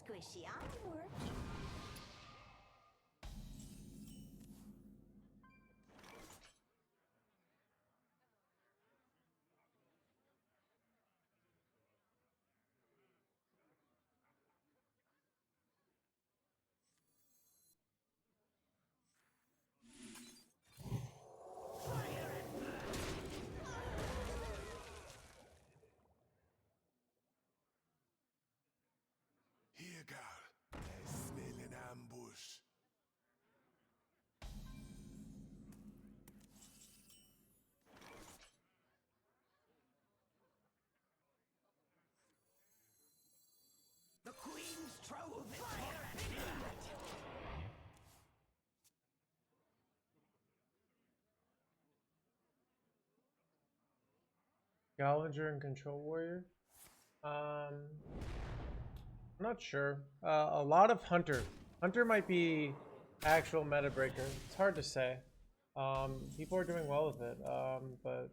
squishy, I'm working. Here, girl. I smell an ambush. The Queen's trove is forbidden! Gallinger and Control Warrior. I'm not sure. A lot of Hunter. Hunter might be actual meta breaker. It's hard to say. People are doing well with it, but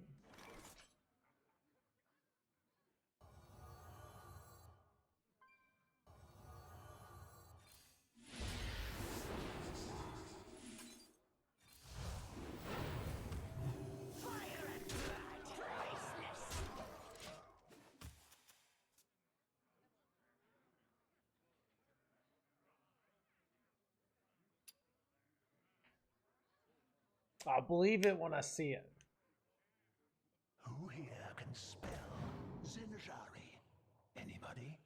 I'll believe it when I see it. Who here can spell Zinjari? Anybody?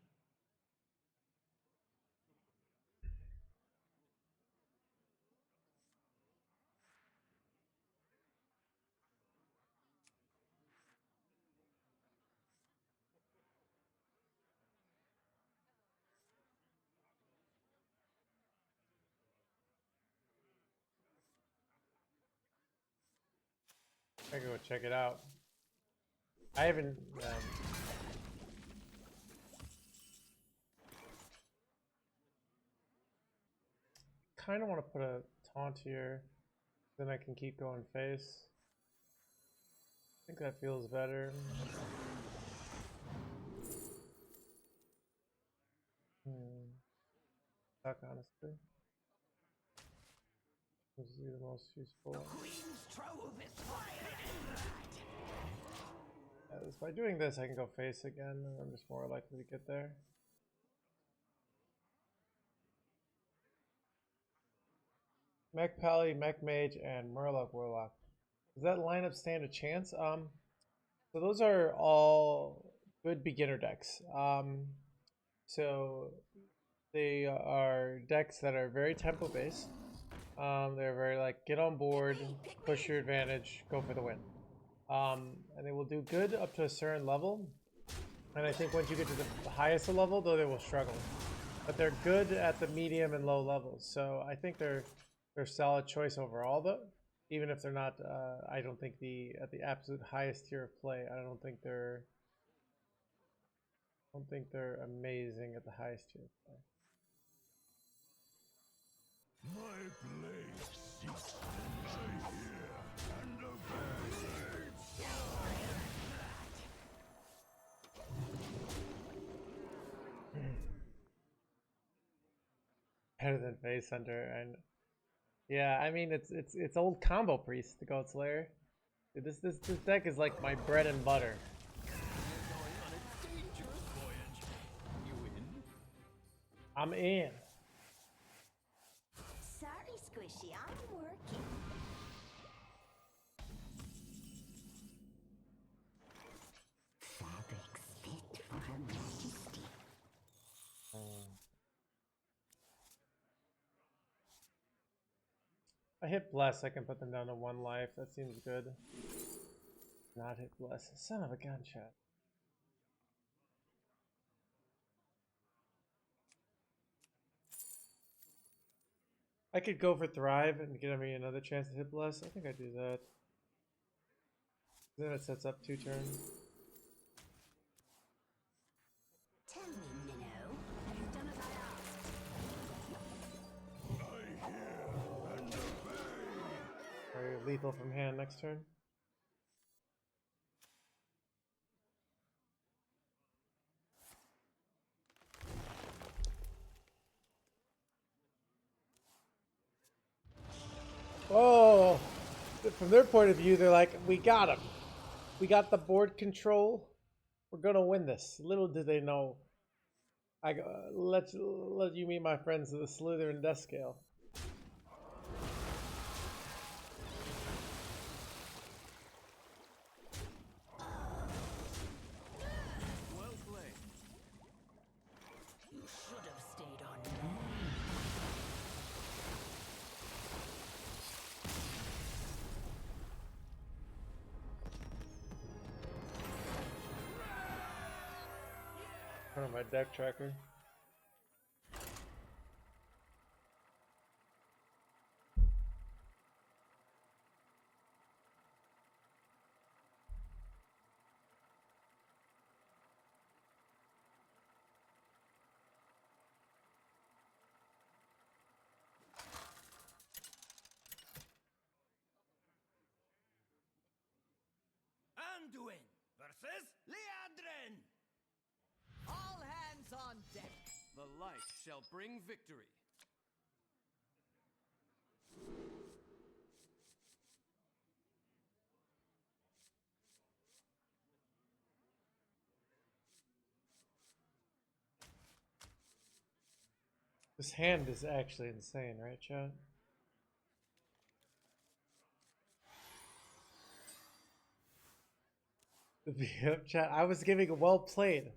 I can go check it out. I haven't. Kind of want to put a taunt here, then I can keep going face. I think that feels better. Suck, honestly. This is the most useful. The Queen's trove is forbidden! By doing this, I can go face again, and I'm just more likely to get there. Mech Pally, Mech Mage, and Murloc Warlock. Does that lineup stand a chance? So those are all good beginner decks. So they are decks that are very tempo based. They're very like get on board, push your advantage, go for the win. And they will do good up to a certain level. And I think once you get to the highest level, though, they will struggle. But they're good at the medium and low levels. So I think they're a solid choice overall, though. Even if they're not, I don't think at the absolute highest tier of play, I don't think they're amazing at the highest tier of play. My blade seeks vengeance here and obey. Better than Face Hunter, and yeah, I mean it's old combo priest, the Goat Slayer. Dude, this deck is like my bread and butter. I'm in. Sorry, squishy, I'm working. Fabrics fit for her majesty. I hit Bless, I can put them down to 1 life. That seems good. Not hit Bless. Son of a gunshot. I could go for Thrive and give me another chance to hit Bless. I think I'd do that. Then it sets up 2 turns. Tell me, Minnow, have you done as I asked? I hear and obey. Are you lethal from hand next turn? Oh, from their point of view, they're like, we got him. We got the board control. We're gonna win this. Little did they know. Let you meet my friends of the Slytherin Death Scale. Well played. You should have stayed on land. Turn on my deck tracker. Anduin versus Leandrin. All hands on deck. The light shall bring victory. This hand is actually insane, right, chat? The chat. I was giving a well played.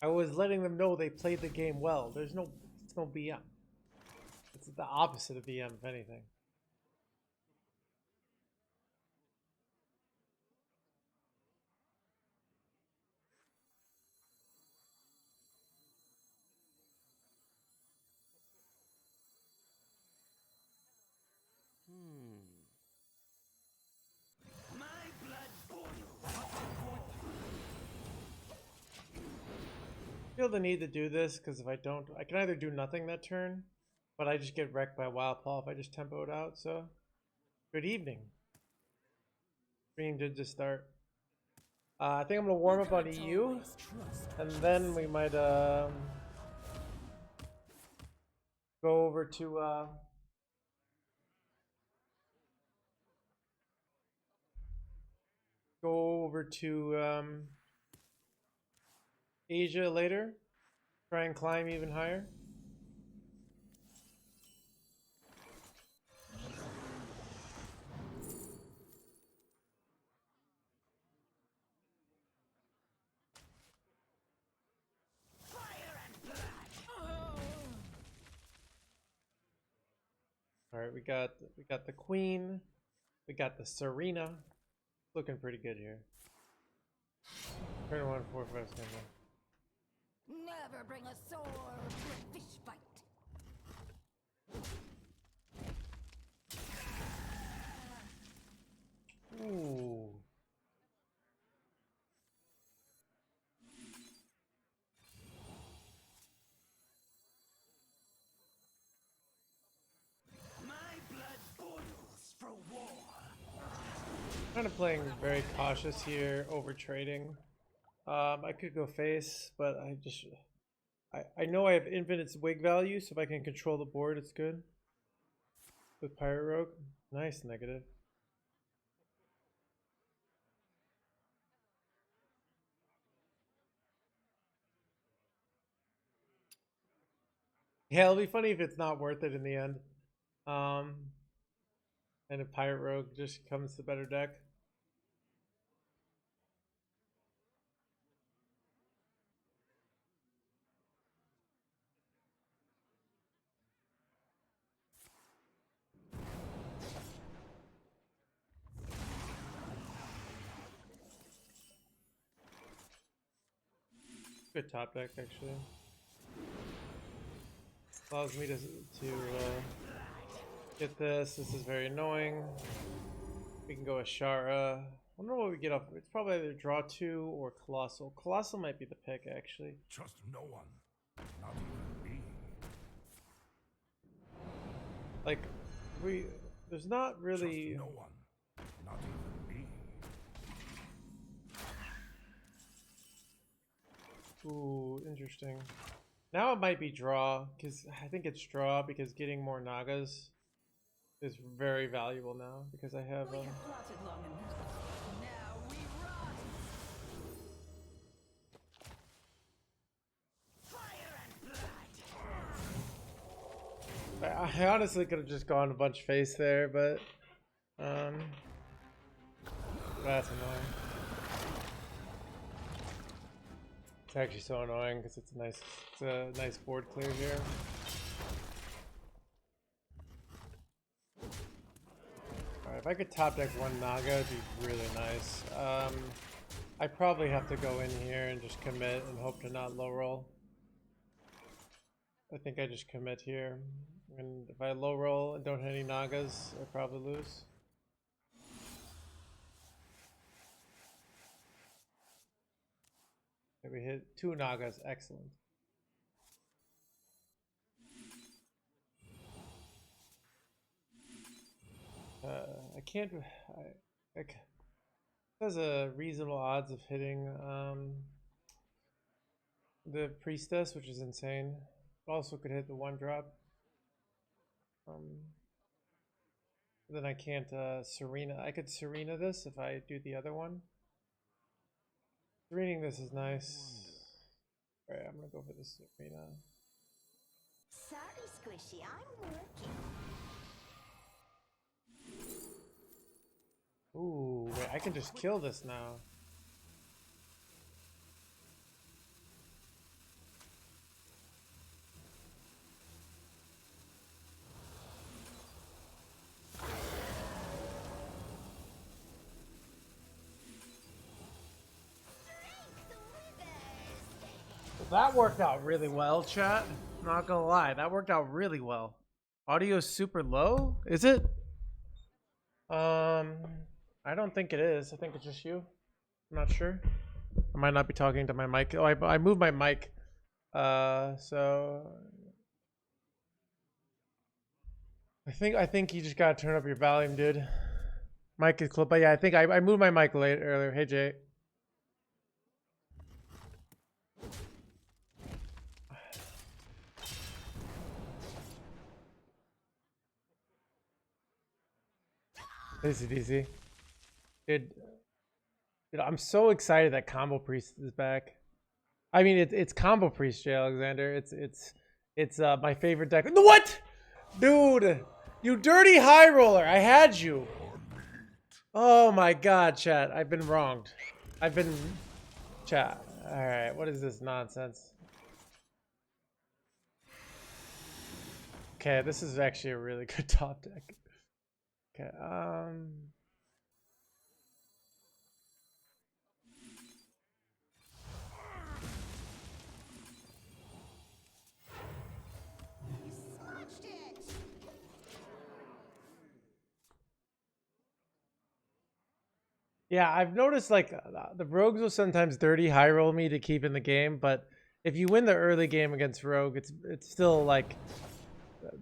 I was letting them know they played the game well. It's no BM. It's the opposite of BM, if anything. My blood boils. I feel the need to do this because if I don't, I can either do nothing that turn, but I just get wrecked by Wild Paw if I just tempo it out. So, good evening. Stream did just start. I think I'm gonna warm up on EU, and then we might go over to Asia later. Try and climb even higher. All right, we got the Queen, we got the Serena, looking pretty good here. Turn 1, 4, 5, 6, 7. Never bring a sword to a fish fight. Ooh. My blood boils for war. Kind of playing very cautious here, over trading. I could go face, but I know I have infinite wig value, so if I can control the board, it's good. With Pirate Rogue, nice negative. Yeah, it'll be funny if it's not worth it in the end. And if Pirate Rogue just comes the better deck. Good top deck, actually. Allows me to get this. This is very annoying. We can go Ashara. I wonder what we get off. It's probably either draw 2 or Colossal. Colossal might be the pick, actually. Trust no one, not even me. Like, there's not really. Trust no one, not even me. Ooh, interesting. Now it might be draw, because I think it's draw because getting more Nagas is very valuable now because I have. We have plotted long enough. Now we run. Fire and blood. I honestly could have just gone a bunch face there, but that's annoying. It's actually so annoying because it's a nice board clear here. Alright, if I could top deck one Naga, it'd be really nice. I probably have to go in here and just commit and hope to not low roll. I think I just commit here. And if I low roll and don't hit any Nagas, I probably lose. Okay, we hit 2 Nagas, excellent. I can't. It has a reasonable odds of hitting the priestess, which is insane. Also could hit the 1-drop. Then I can't Serena. I could Serena this if I do the other one. Serening this is nice. Alright, I'm gonna go for this Serena. Sorry, Squishy, I'm working. Ooh, wait, I can just kill this now. That worked out really well, chat. Not gonna lie, that worked out really well. Audio's super low? Is it? I don't think it is. I think it's just you. I'm not sure. I might not be talking to my mic. Oh, I moved my mic. So I think you just gotta turn up your volume, dude. Mic is close, but yeah, I think I moved my mic earlier. Hey, Jay. Easy, DC. Dude, I'm so excited that Combo Priest is back. I mean, it's Combo Priest, Jay Alexander. It's my favorite deck. What? Dude, you dirty high roller. I had you. Oh my god, chat. I've been wronged. Chat. Alright, what is this nonsense? Okay, this is actually a really good top deck. Okay, yeah, I've noticed like the rogues will sometimes dirty high roll me to keep in the game, but if you win the early game against rogue, it's still like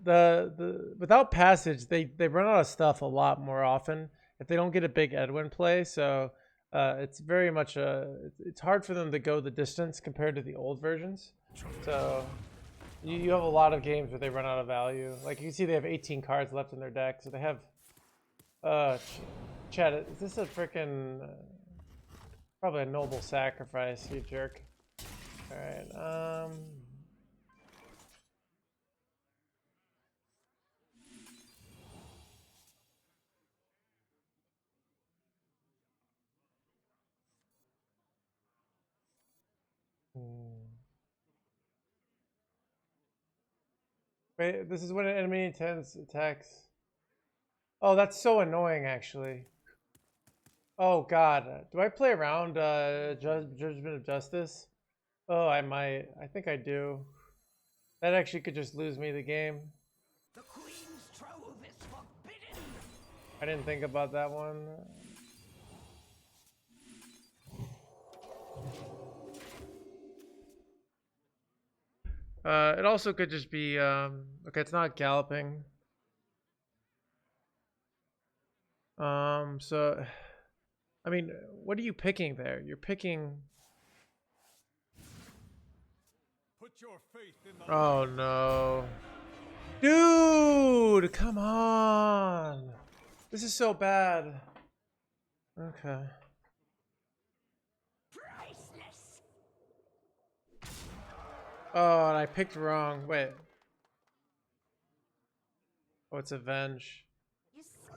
the without passage they run out of stuff a lot more often if they don't get a big Edwin play. So it's very much it's hard for them to go the distance compared to the old versions. So you have a lot of games where they run out of value. Like you can see they have 18 cards left in their deck, so they have Chad, is this a freaking probably a noble sacrifice, you jerk. Alright, wait, this is when an enemy attacks. Oh, that's so annoying, actually. Oh god, do I play around Judgment of Justice? Oh, I might. I think I do. That actually could just lose me the game. The Queen's trove is forbidden. I didn't think about that one. It also could just be okay, it's not galloping. So I mean, what are you picking there? You're picking. Put your faith in the Oh no. Dude, come on. This is so bad. Okay. Priceless. Oh, and I picked wrong. Wait. Oh, it's Avenge.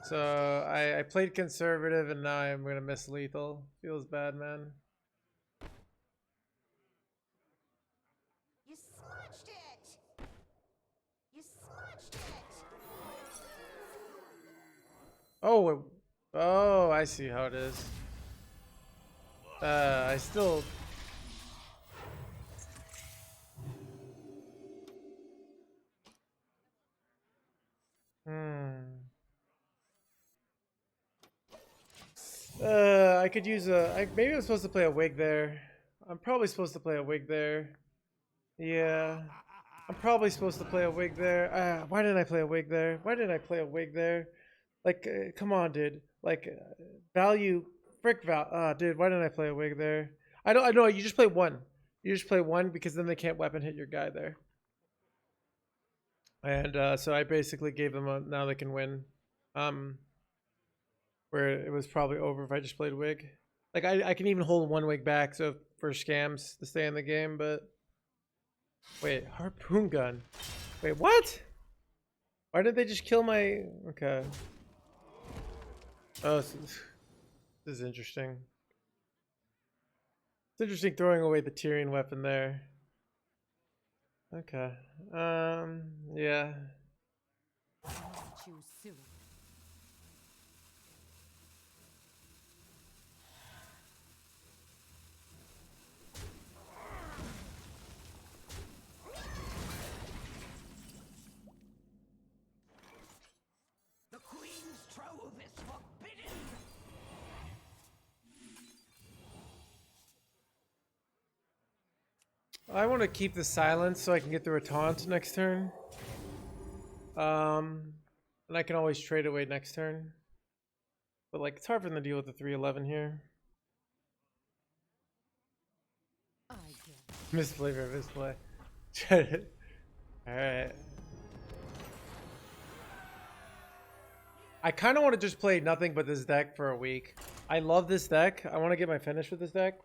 So I played conservative and now I'm gonna miss lethal. Feels bad, man. You smudged it. You smudged it. Oh, oh, I see how it is. I still. I could use maybe I'm supposed to play a wig there. I'm probably supposed to play a wig there. Yeah. I'm probably supposed to play a wig there. Why didn't I play a wig there? Why didn't I play a wig there? Like, come on, dude. Like, value, frick val. Dude, why didn't I play a wig there? I know. You just play one. You just play one because then they can't weapon hit your guy there. And so I basically gave them a now they can win. Where it was probably over if I just played wig. Like I can even hold one wig back so for scams to stay in the game, but wait, harpoon gun. Wait, what? Why did they just kill my okay. Oh, this is interesting. It's interesting throwing away the Tyrion weapon there. Okay. Yeah. Choose soon. The Queen's trove is forbidden. I want to keep the silence so I can get the taunt next turn. And I can always trade away next turn. But like it's hard for them to deal with the 311 here. I get Misplay for misplay. Alright. I kind of want to just play nothing but this deck for a week. I love this deck. I want to get my finish with this deck.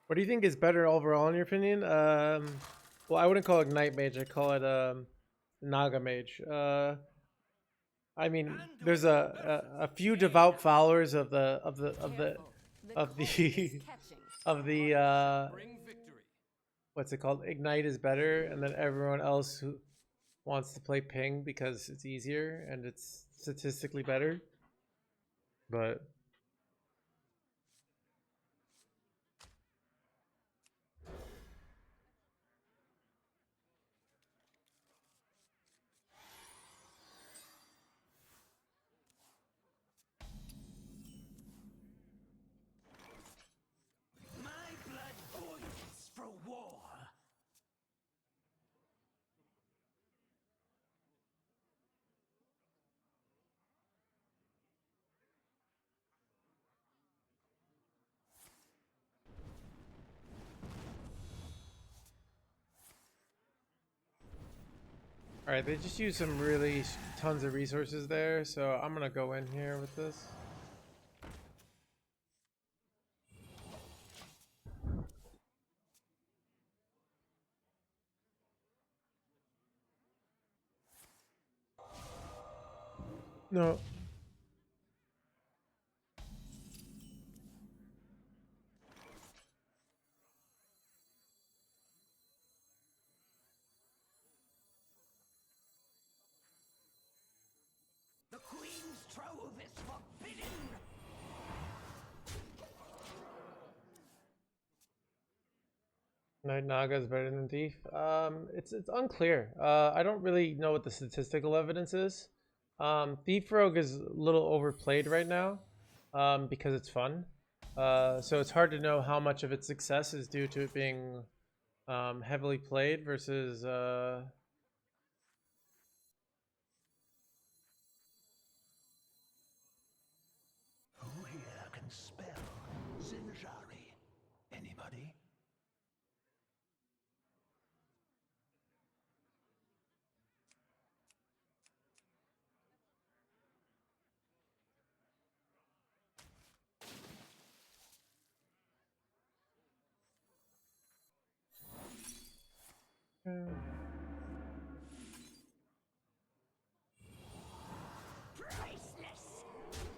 What do you think is better overall in your opinion? Well, I wouldn't call it Night Mage. I call it Naga Mage. I mean, there's a few devout followers of the what's it called? Ignite is better, and then everyone else who wants to play ping because it's easier and it's statistically better. But My blood boils for war. all right, they just use some really tons of resources there, so I'm gonna go in here with this. No. The Queen's trove is forbidden. Night Naga is better than Thief. It's unclear. I don't really know what the statistical evidence is. Thief Rogue is a little overplayed right now, because it's fun. So it's hard to know how much of its success is due to it being heavily played versus Who here can spell Zinjari? Anybody?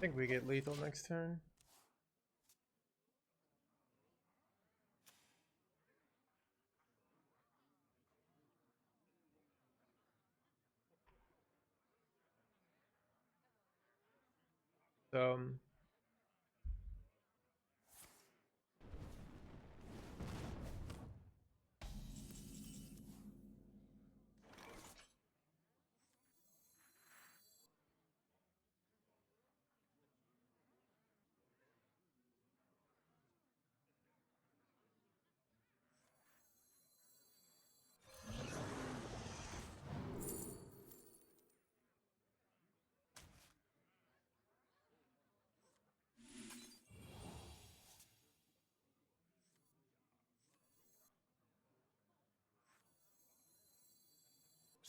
I think we get lethal next turn. So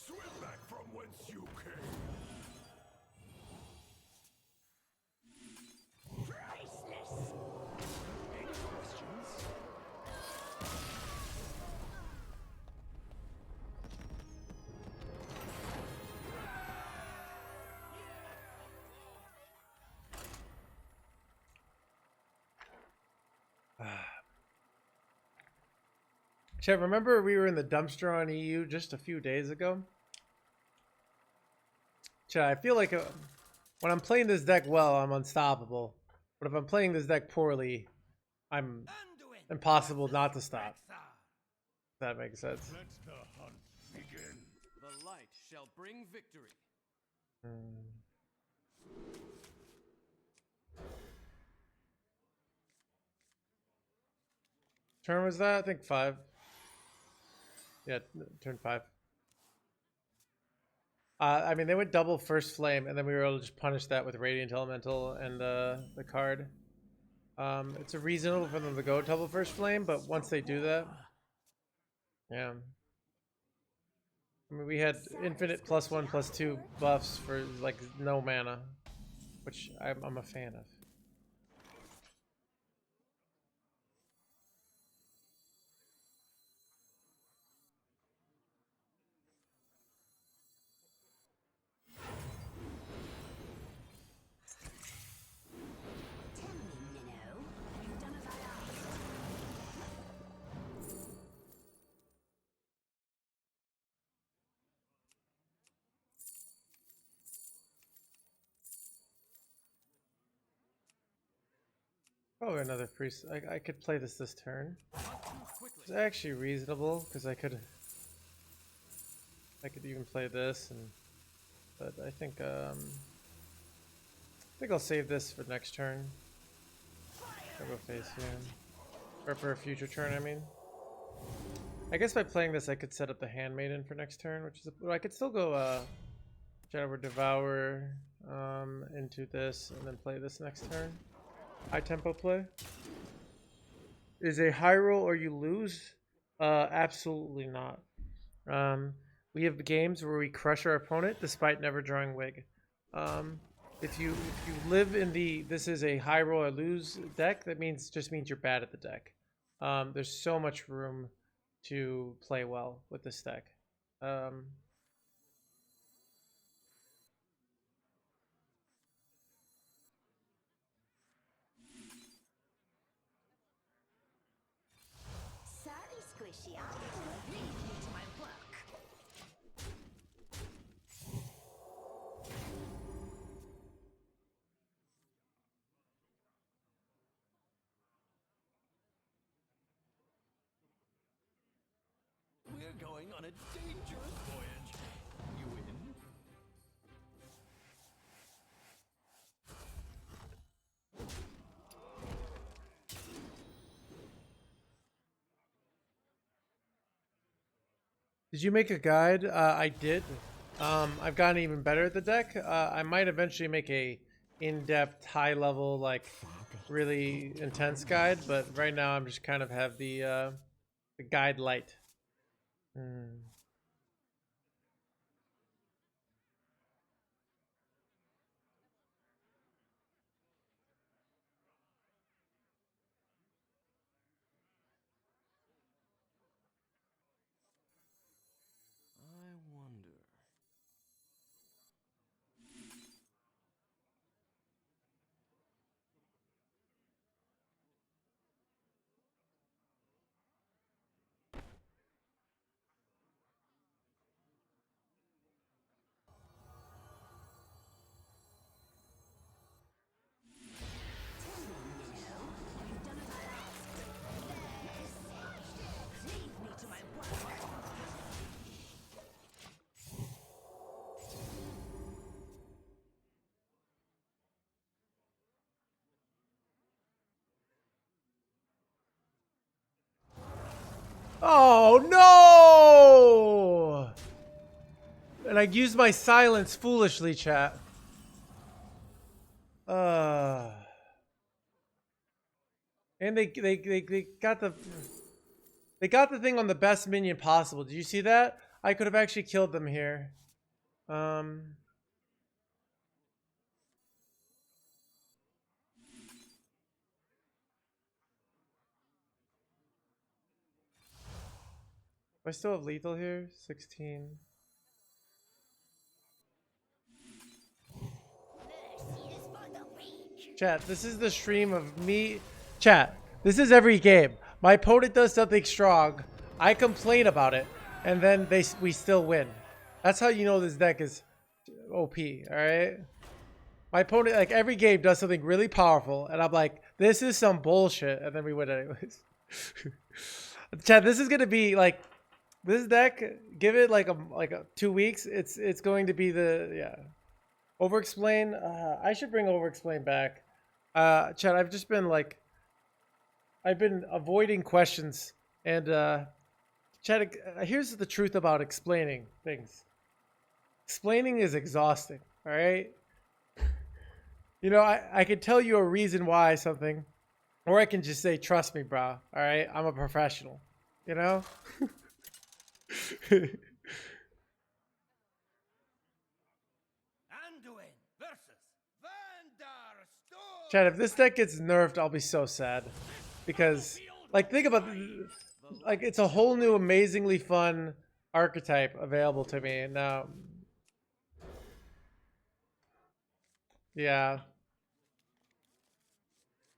Swim back from whence you came. Priceless. Any questions? Chet, remember we were in the dumpster on EU just a few days ago? Chet, I feel like when I'm playing this deck well, I'm unstoppable. But if I'm playing this deck poorly, I'm impossible not to stop. If that makes sense. Let the hunt begin. The light shall bring victory. Turn was that? I think 5. Yeah, turn 5. I mean, they went double first flame, and then we were able to just punish that with Radiant Elemental and the card. It's reasonable for them to go double first flame, but once they do that, yeah. I mean, we had infinite +1/+2 buffs for like no mana, which I'm a fan of. Tell me, Minnow, have you done as I asked? Oh, another priest. I could play this turn. Not too quickly. It's actually reasonable because I could even play this, but I think I'll save this for next turn. I'll go face here, or for a future turn. I mean, I guess by playing this, I could set up the Handmaiden for next turn, which is I could still go Shadow Devour into this and then play this next turn. High tempo play. Is a high roll or you lose? Absolutely not. We have games where we crush our opponent despite never drawing Wig. If you live in the this is a high roll or lose deck, that just means you're bad at the deck. There's so much room to play well with this deck. Sorry, Squishy, I will leave you to my work. We're going on a dangerous voyage. You in? Did you make a guide? I did. I've gotten even better at the deck. I might eventually make a in-depth, high-level, like really intense guide, but right now I'm just kind of have the guide light. I wonder. Oh no! And I used my silence foolishly, chat. And they got the thing on the best minion possible. Did you see that? I could have actually killed them here. I still have lethal here. 16. Chat, this is the stream of me. Chat, this is every game. My opponent does something strong. I complain about it, and then we still win. That's how you know this deck is OP. All right. My opponent, like every game, does something really powerful, and I'm like, this is some bullshit, and then we win anyways. Chat, this is gonna be like this deck. Give it like a 2 weeks. It's going to be the Overexplain. I should bring Overexplain back. Chad, I've just been like, I've been avoiding questions, and Chad, here's the truth about explaining things. Explaining is exhausting. All right. You know, I can tell you a reason why something, or I can just say, trust me, bro. All right, I'm a professional. You know. Chad, if this deck gets nerfed, I'll be so sad. Because, like, think about, like, it's a whole new, amazingly fun archetype available to me. Now, yeah.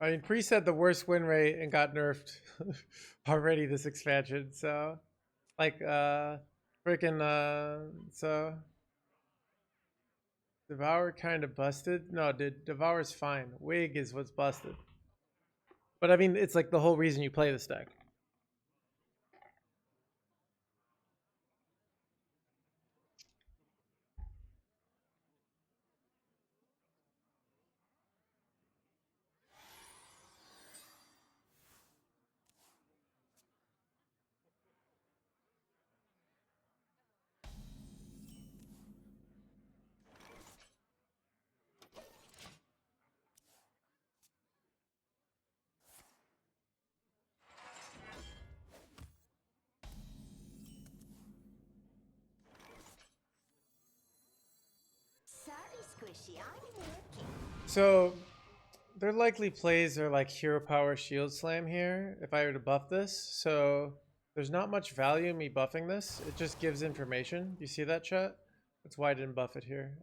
I mean, Priest had the worst win rate and got nerfed already this expansion. So, like, freaking, so... Devour kind of busted? No, dude, Devour's fine. Wig is what's busted. But I mean, it's like the whole reason you play this deck. So, their likely plays are like Hero Power Shield Slam here, if I were to buff this. So, there's not much value in me buffing this. It just gives information. You see that, chat? That's why I didn't buff it here.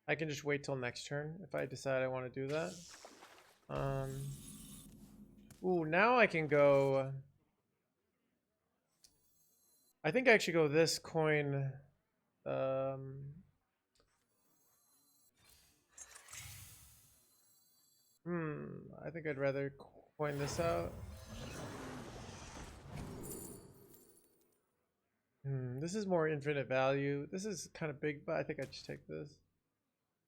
I can just wait till next turn if I decide I want to do that. Ooh, now I can go... I think I actually go this coin... I think I'd rather coin this out. This is more infinite value. This is kind of big, but I think I just take this.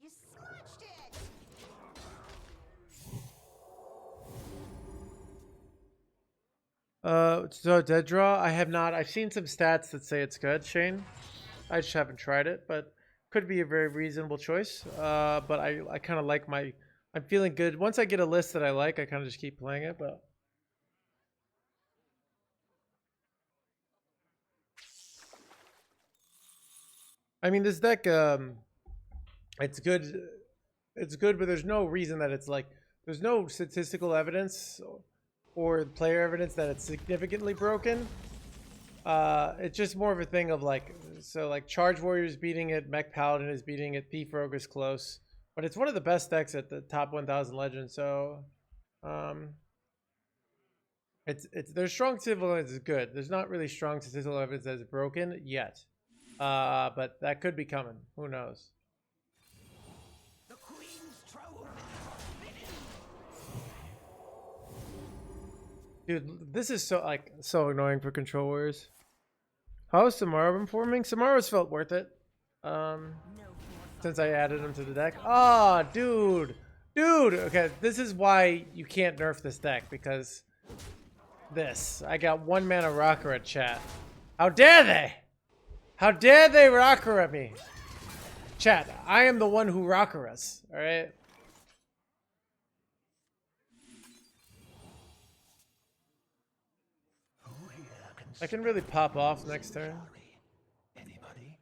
You smudged it. So dead draw, I have not. I've seen some stats that say it's good, Shane. I just haven't tried it, but could be a very reasonable choice. But I kind of like my... I'm feeling good. Once I get a list that I like, I kind of just keep playing it, but... I mean, this deck, it's good. It's good, but there's no reason that it's like... There's no statistical evidence or player evidence that it's significantly broken. It's just more of a thing of like... So, like, Charge Warrior is beating it, Mech Paladin is beating it, Thief Rogue is close. But it's one of the best decks at the top 1000 Legends, so there's strong statistical evidence is good. There's not really strong statistical evidence that is broken yet, but that could be coming. Who knows? The Queen's trove. Dude, this is so annoying for Control Warriors. How has Samara been performing? Samara's felt worth it. Since I added him to the deck. Ah, dude. Okay, this is why you can't nerf this deck, because this. I got 1 mana rocker at chat. How dare they? How dare they rocker at me? Chat, I am the one who rocker us, alright? I can really pop off next turn. Anybody?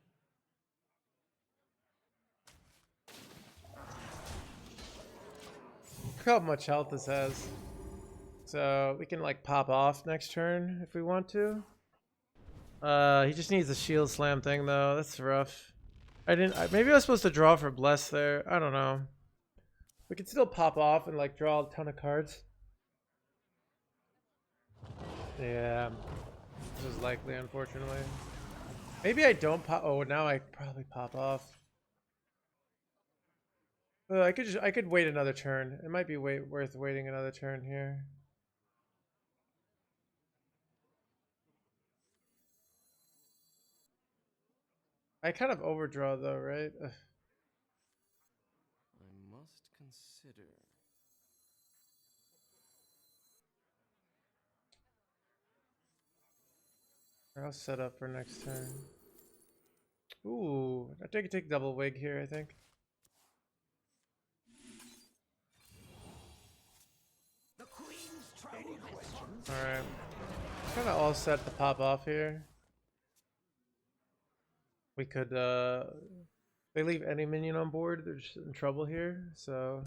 Look how much health this has. So we can like pop off next turn if we want to. He just needs the shield slam thing though. That's rough. Maybe I was supposed to draw for bless there. I don't know. We can still pop off and like draw a ton of cards. Yeah. This is likely, unfortunately. Maybe I don't pop. Oh, now I probably pop off. I could wait another turn. It might be worth waiting another turn here. I kind of overdraw though, right? Ugh. I must consider. I'll set up for next turn. Ooh, I could take double wig here, I think. The Queen's trouble is Alright. Kind of all set to pop off here. We could, they leave any minion on board, they're just in trouble here, so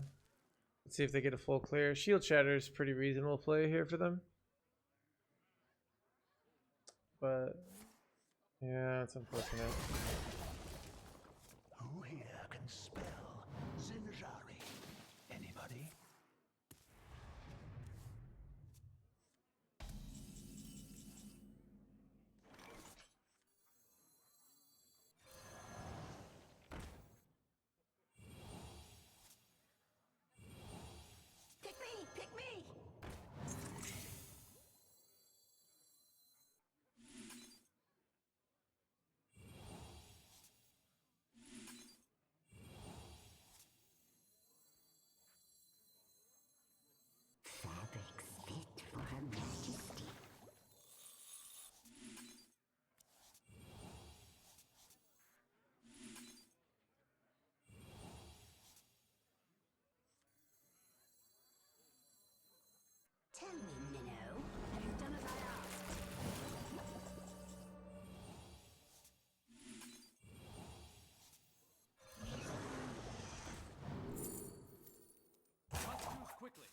let's see if they get a full clear. Shield Shatter is pretty reasonable play here for them. But, yeah, it's unfortunate. Who here can spell Zinjari? Anybody? Pick me! Pick me! Fabrics fit for Her Majesty. Tell me, Minnow, have you done as I asked? Must move quickly.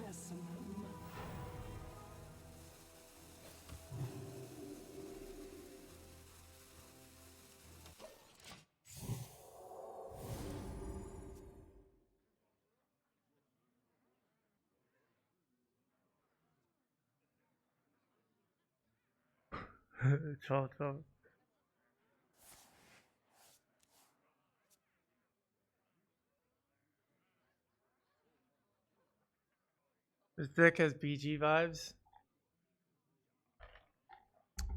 specimen. Chalk up. This deck has BG vibes.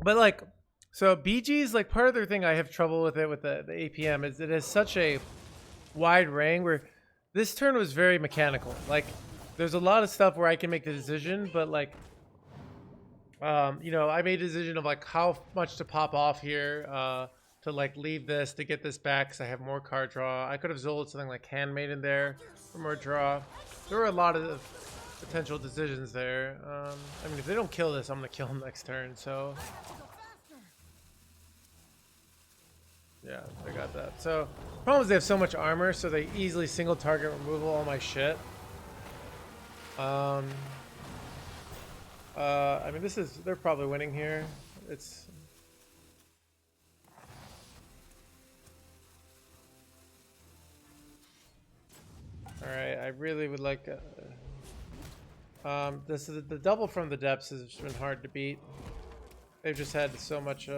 But like, so BG is like part of the thing I have trouble with it with the APM is it has such a wide range where this turn was very mechanical. Like, there's a lot of stuff where I can make the decision, but like, you know, I made a decision of like how much to pop off here, to like leave this to get this back because I have more card draw. I could have Zol'd something like Handmaiden there for more draw. There were a lot of potential decisions there. I mean, if they don't kill this, I'm gonna kill them next turn. So yeah, I got that. So problem is they have so much armor, so they easily single target removal all my shit. I mean, they're probably winning here. It's all right. I really would like. This is the double from the depths has been hard to beat. They've just had so much.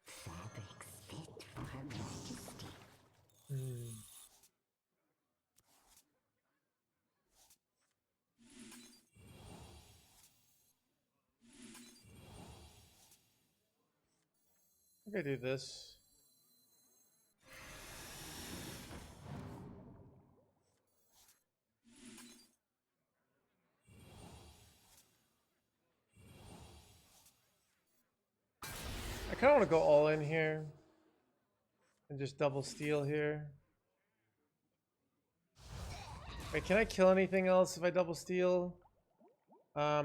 Fabrics fit for Her Majesty. I do this. I kind of want to go all in here and just double steal here. Wait, can I kill anything else if I double steal? I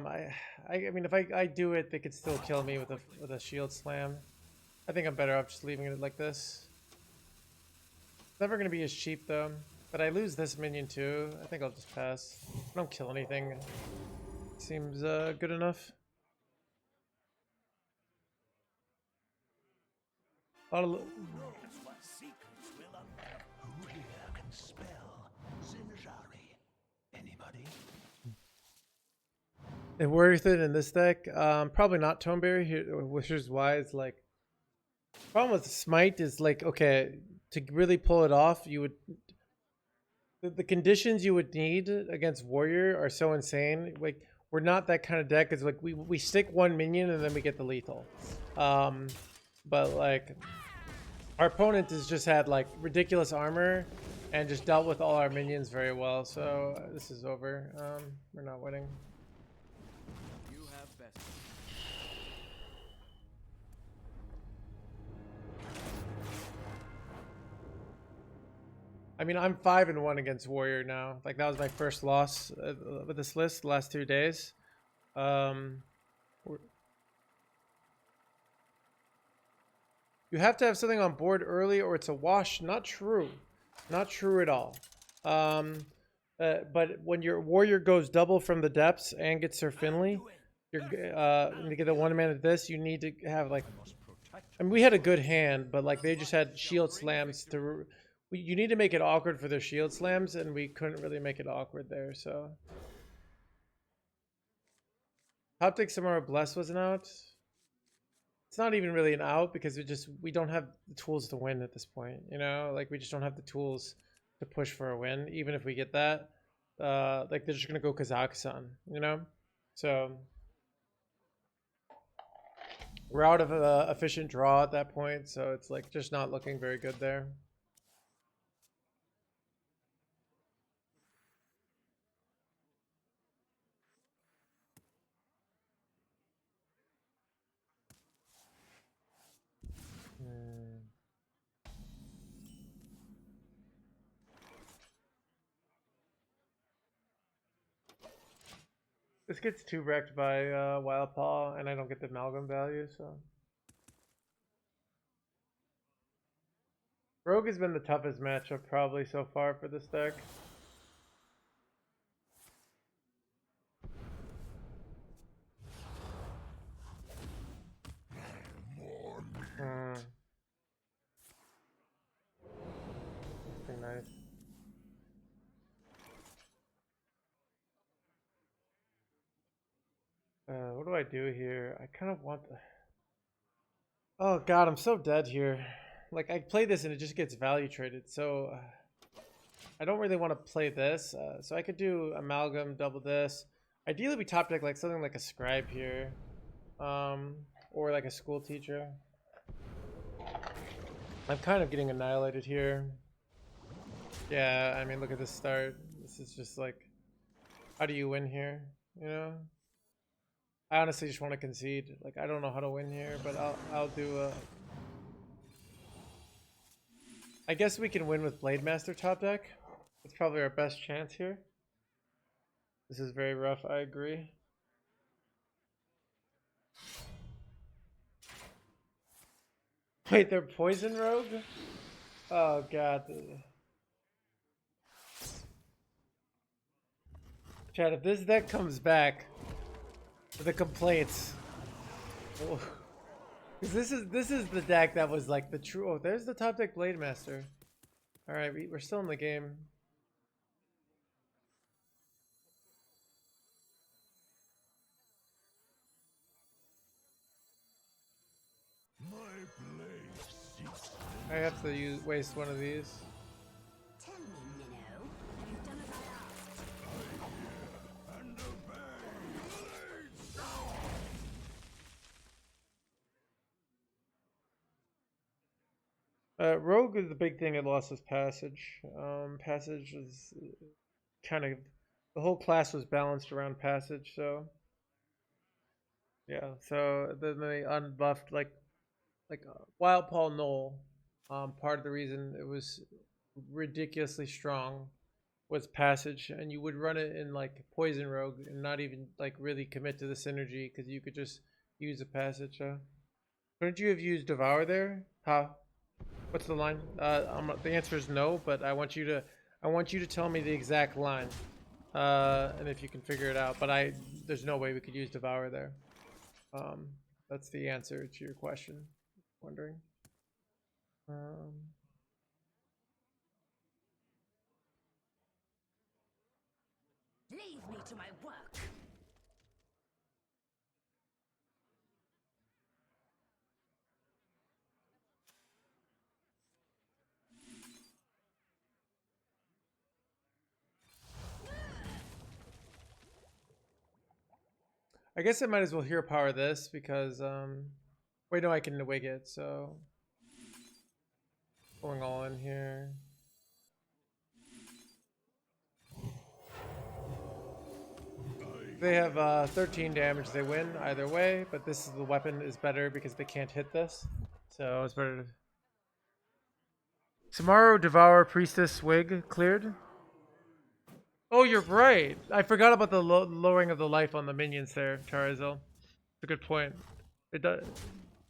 mean, if I do it, they could still kill me with a shield slam. I think I'm better off just leaving it like this. It's never gonna be as cheap though. But I lose this minion too. I think I'll just pass. I don't kill anything. Seems good enough. A lot of What secrets will uncover? Who here can spell Zinjari? Anybody? it worth it in this deck. Probably not Toneberry here, which is why it's like. Problem with Smite is like, okay, to really pull it off, you would the conditions you would need against Warrior are so insane. Like we're not that kind of deck. It's like we stick one minion and then we get the lethal. But like our opponent has just had like ridiculous armor and just dealt with all our minions very well. So this is over. We're not winning. You have best. I mean, I'm 5-1 against Warrior now. Like that was my first loss with this list the last 2 days. You have to have something on board early or it's a wash. Not true. Not true at all. But when your Warrior goes double from the depths and gets Sir Finley, you're to get a 1-man at this, you need to have like. I mean, we had a good hand, but like they just had shield slams to. You need to make it awkward for their shield slams, and we couldn't really make it awkward there. So, Optic Samara Bless wasn't out. It's not even really an out because we don't have the tools to win at this point. You know, like we just don't have the tools to push for a win, even if we get that. Like they're just gonna go Kazakhstan, you know. So we're out of an efficient draw at that point, so it's like just not looking very good there. This gets too wrecked by Wild Paw, and I don't get the amalgam value, so. Rogue has been the toughest matchup probably so far for this deck. Pretty nice. What do I do here? I kind of want the... Oh god, I'm so dead here. Like, I play this and it just gets value traded, so... I don't really want to play this, so I could do Amalgam, double this. Ideally, we top deck like something like a Scribe here. Or like a School Teacher. I'm kind of getting annihilated here. Yeah, I mean, look at this start. This is just like... How do you win here? You know? I honestly just want to concede. Like, I don't know how to win here, but I'll do a... I guess we can win with Blade Master top deck. That's probably our best chance here. This is very rough, I agree. Wait, they're Poison Rogue? Oh god. Chad, if this deck comes back with the complaints, because this is the deck that was like the true. Oh, there's the top deck Blade Master. All right, we're still in the game. I have to waste one of these. Tell me, Minnow, have you done as I asked? And obey. Rogue is the big thing it lost was Passage. Passage was kind of the whole class was balanced around Passage, so yeah. So then they unbuffed like Wild Paul Knoll. Part of the reason it was ridiculously strong was Passage, and you would run it in like Poison Rogue and not even like really commit to the synergy because you could just use a Passage. Couldn't you have used Devour there? How? What's the line? The answer is no, but I want you to tell me the exact line, and if you can figure it out. But there's no way we could use Devour there. That's the answer to your question. Wondering. Leave me to my work. I guess I might as well hero power this because wait, no, I can wig it. So going all in here. They have 13 damage. They win either way, but the weapon is better because they can't hit this. So it's better to... Tomorrow, Devour, Priestess, Wig cleared. Oh, you're right. I forgot about the lowering of the life on the minions there, Charizil. It's a good point. It does.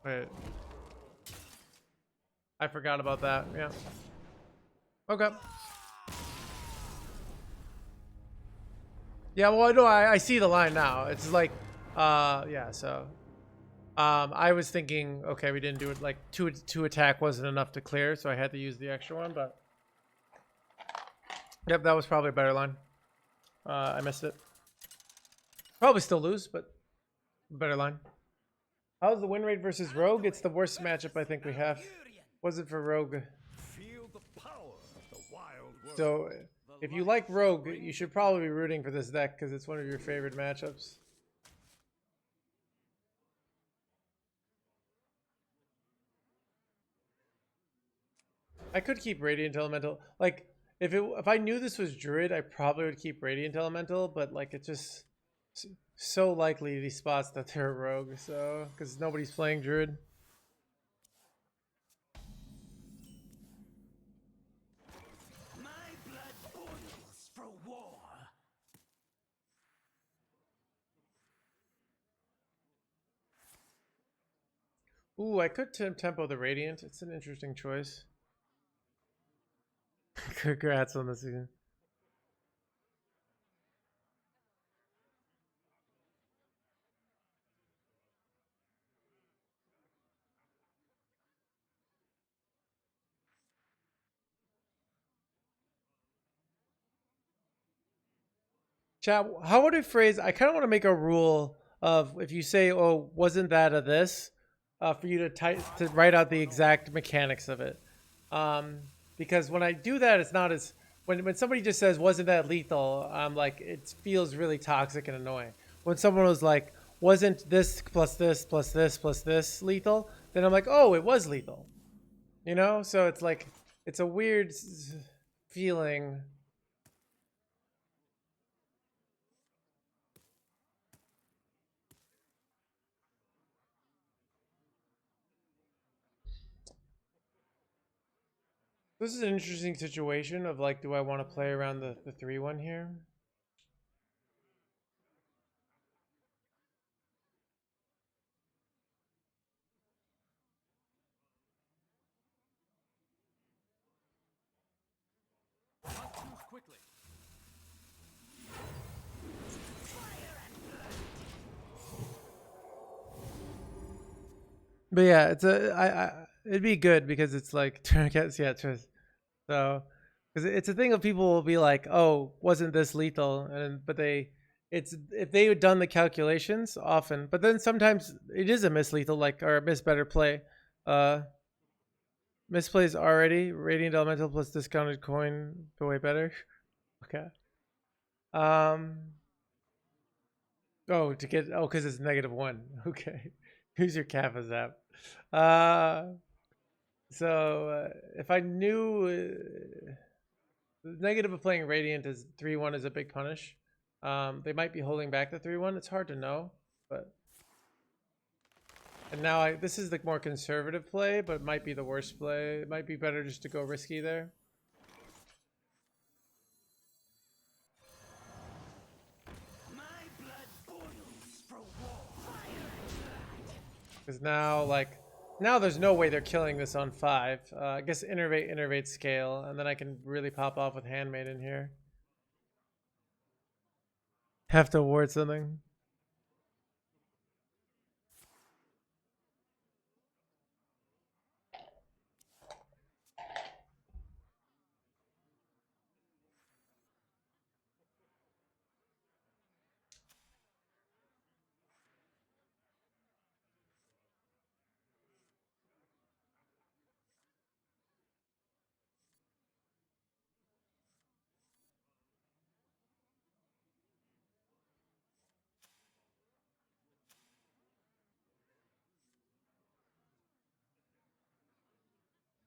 Wait. I forgot about that. Yeah. Okay. Yeah, well, I know I see the line now. It's like, yeah. So, I was thinking, okay, we didn't do it. Like two attack wasn't enough to clear, so I had to use the extra one. But, yep, that was probably a better line. I missed it. Probably still lose, but better line. How's the win rate versus Rogue? It's the worst matchup I think we have. Was it for Rogue? Feel the power of the wild world. So, if you like Rogue, you should probably be rooting for this deck because it's one of your favorite matchups. I could keep Radiant Elemental. Like, if I knew this was Druid, I probably would keep Radiant Elemental, but like it's just so likely these spots that they're Rogue, so because nobody's playing Druid. My blood boils for war. Ooh, I could tempo the Radiant. It's an interesting choice. Congrats on the season. Chat, how would I phrase? I kind of want to make a rule of if you say, "Oh, wasn't that a this," for you to write out the exact mechanics of it. Because when I do that, it's not as when somebody just says, "Wasn't that lethal?" I'm like, it feels really toxic and annoying. When someone was like, "Wasn't this plus this plus this plus this lethal?" Then I'm like, "Oh, it was lethal." You know, so it's like it's a weird feeling. This is an interesting situation of like, do I want to play around the 3-1 here? Quickly. But yeah, it's it'd be good because it's like tourniquets, yeah, so because it's a thing of people will be like, oh, wasn't this lethal? But it's if they had done the calculations often, but then sometimes it is a mislethal, like or a better play. Misplays already Radiant Elemental plus discounted coin go way better. Okay. Oh, because it's -1. Okay. Who's your Kappa Zap? So if I knew the negative of playing Radiant is 3-1 is a big punish. They might be holding back the 3-1. It's hard to know, but and now this is the more conservative play, but it might be the worst play. It might be better just to go risky there. Because now there's no way they're killing this on 5. I guess innervate scale, and then I can really pop off with Handmaiden here. Have to award something.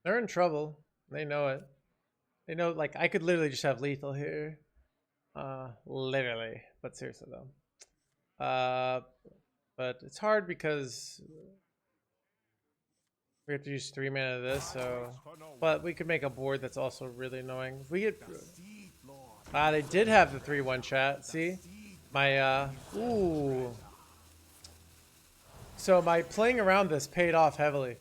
They're in trouble. They know it. They know, like, I could literally just have lethal here. Literally. But seriously, though. But it's hard because we have to use 3 mana of this, so... But we could make a board that's also really annoying. If we get... they did have the 3-1 chat, see? My, ooh. So my playing around this paid off heavily.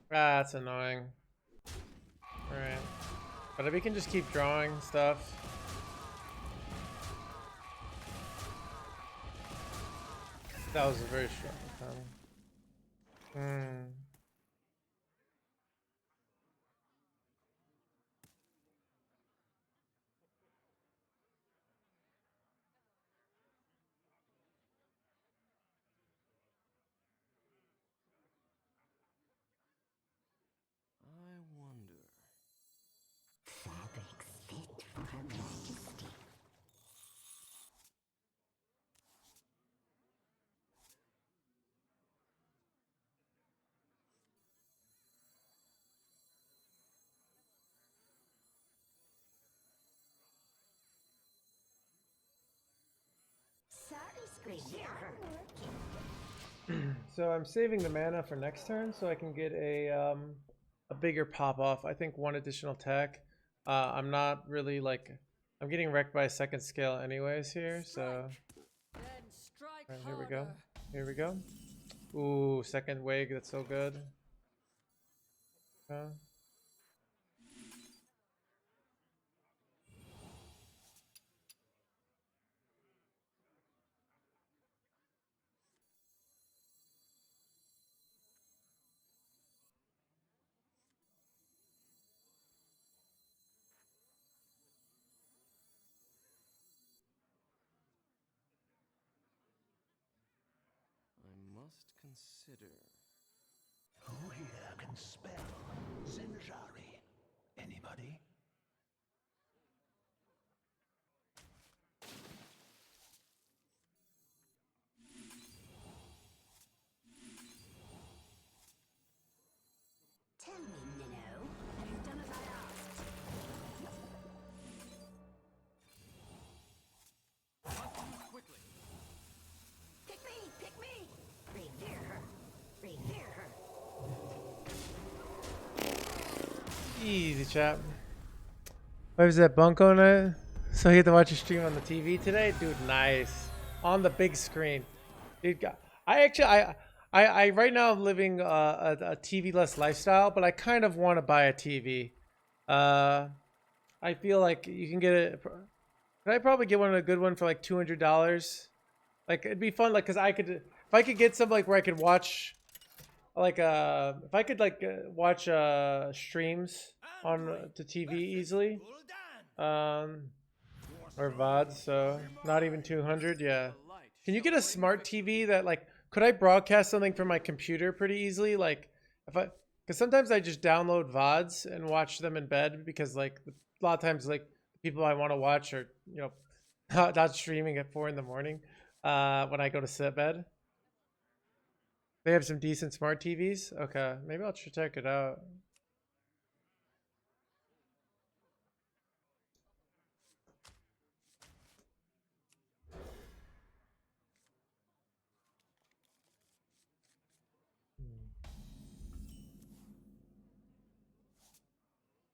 That's annoying. Alright. But if we can just keep drawing stuff. That was a very strong time. So I'm saving the mana for next turn so I can get a bigger pop off. I think 1 additional tech. I'm not really like, I'm getting wrecked by a 2nd scale anyways here, so right, here we go. Here we go. Ooh, 2nd wig, that's so good. Consider. Who here can spell Zinjari? Anybody? Tell me, Minnow, have you done as I asked? Hunt quickly. Pick me! Pick me! Revere her! Revere her! Easy, chap. What was that, Bunko night? So you get to watch your stream on the TV today? Dude, nice. On the big screen. Dude, I right now I'm living a TV-less lifestyle, but I kind of want to buy a TV. I feel like you can get it. Could I probably get a good one for like $200? Like it'd be fun, like, cause I could, if I could get some like where I could watch, like if I could like watch streams on to TV easily, or VODs, so not even 200. Yeah. Can you get a smart TV that like? Could I broadcast something from my computer pretty easily? Like if I, because sometimes I just download VODs and watch them in bed because like a lot of times like people I want to watch are not streaming at 4 in the morning when I go to sit bed. They have some decent smart TVs. Okay, maybe I'll check it out.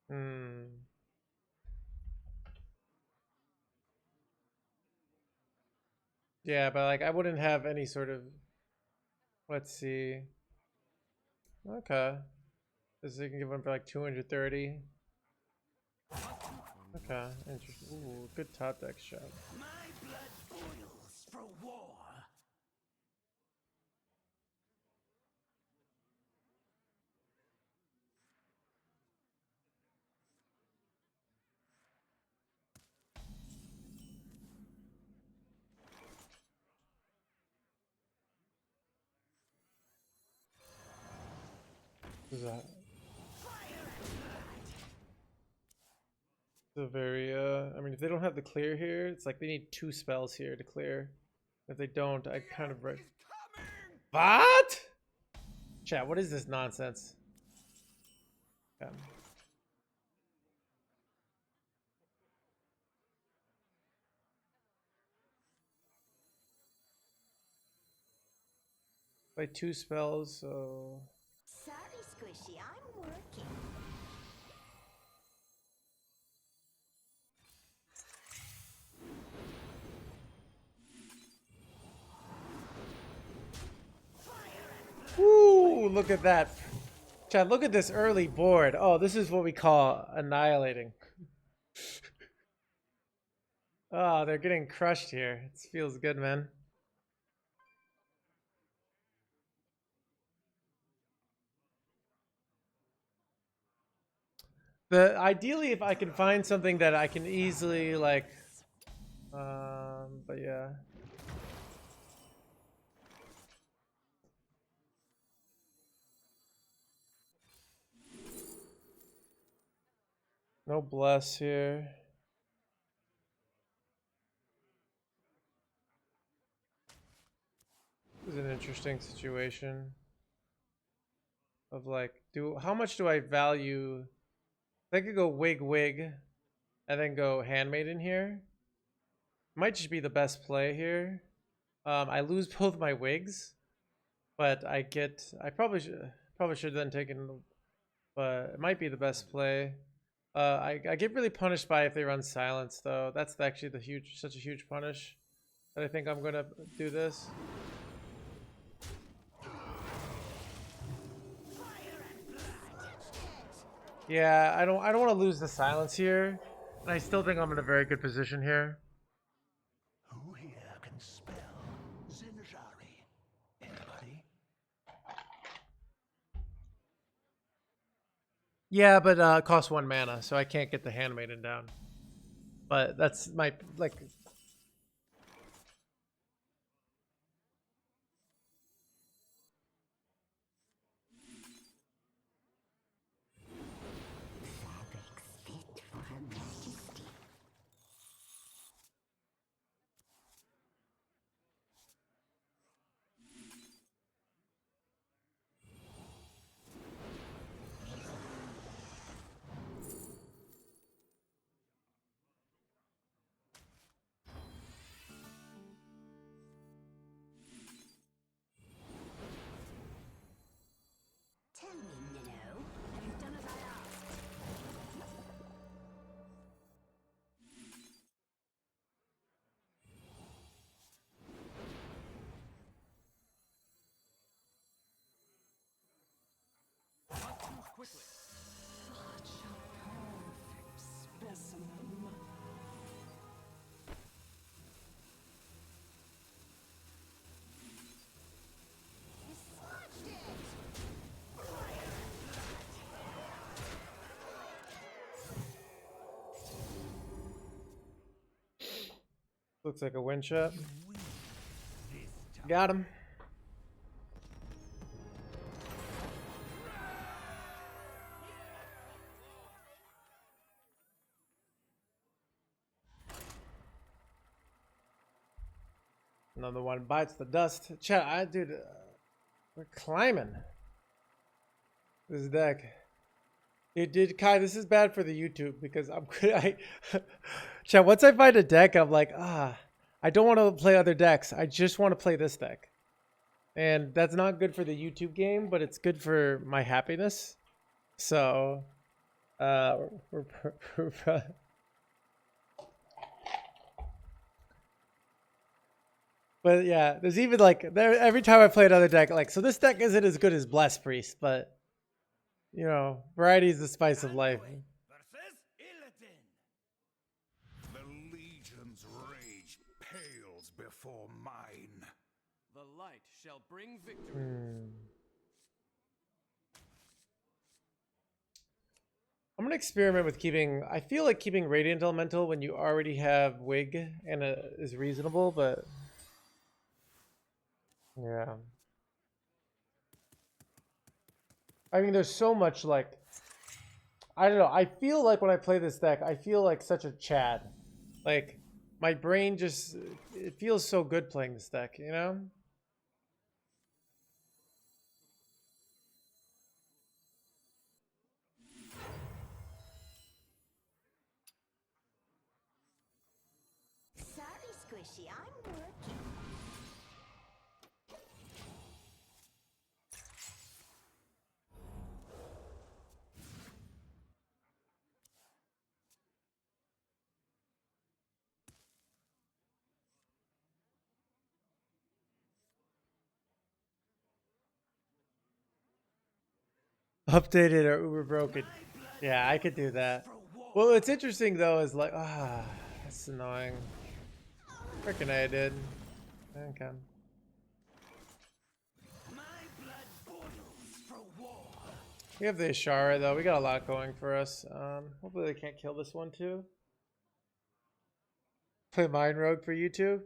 Hmm. Yeah, but like I wouldn't have any sort of. Let's see. Okay. This you can give them for like 230. Okay, interesting. Ooh, good top deck shot. My blood boils for war. What is that? It's a very I mean if they don't have the clear here, it's like they need 2 spells here to clear. If they don't, I kind of What? Chat, what is this nonsense? Okay. Play 2 spells, so Sorry, Squishy, I'm working. Ooh, look at that. Chad, look at this early board. Oh, this is what we call annihilating. Oh, they're getting crushed here. It feels good, man. Ideally, if I can find something that I can easily like, but yeah. No bless here. This is an interesting situation of like, how much do I value? I could go wig and then go handmaiden here. Might just be the best play here. I lose both my wigs, but I probably should then taken, but it might be the best play. I get really punished by if they run silence though. That's actually such a huge punish that I think I'm gonna do this. Yeah, I don't want to lose the silence here, and I still think I'm in a very good position here. Who here can spell Zinjari? Anybody? Yeah, but it costs 1 mana, so I can't get the handmaiden down. But that's my like. Fabrics fit for Her Majesty. Looks like a win shot. Got him. Another one bites the dust. Chat, dude, we're climbing this deck. Dude, Kai, this is bad for the YouTube because I'm good. Chat, once I find a deck, I'm like, I don't want to play other decks. I just want to play this deck. And that's not good for the YouTube game, but it's good for my happiness. So, but yeah, there's even like every time I play another deck, like, so this deck isn't as good as Blessed Priest, but you know, variety is the spice of life. Versus Illidan. The Legion's rage pales before mine. The light shall bring victory. I'm gonna experiment with keeping. I feel like keeping Radiant Elemental when you already have Wig and is reasonable, but yeah. I mean, there's so much like, I don't know. I feel like when I play this deck, I feel like such a Chad. Like my brain just, it feels so good playing this deck, you know? Sorry, Squishy, I'm working. Updated or uber broken. Yeah, I could do that. Well, what's interesting though is like, that's annoying. Freaking I did. Okay. My blood boils for war. We have the Ashara though. We got a lot going for us. Hopefully they can't kill this one too. Play Mind Rogue for you two.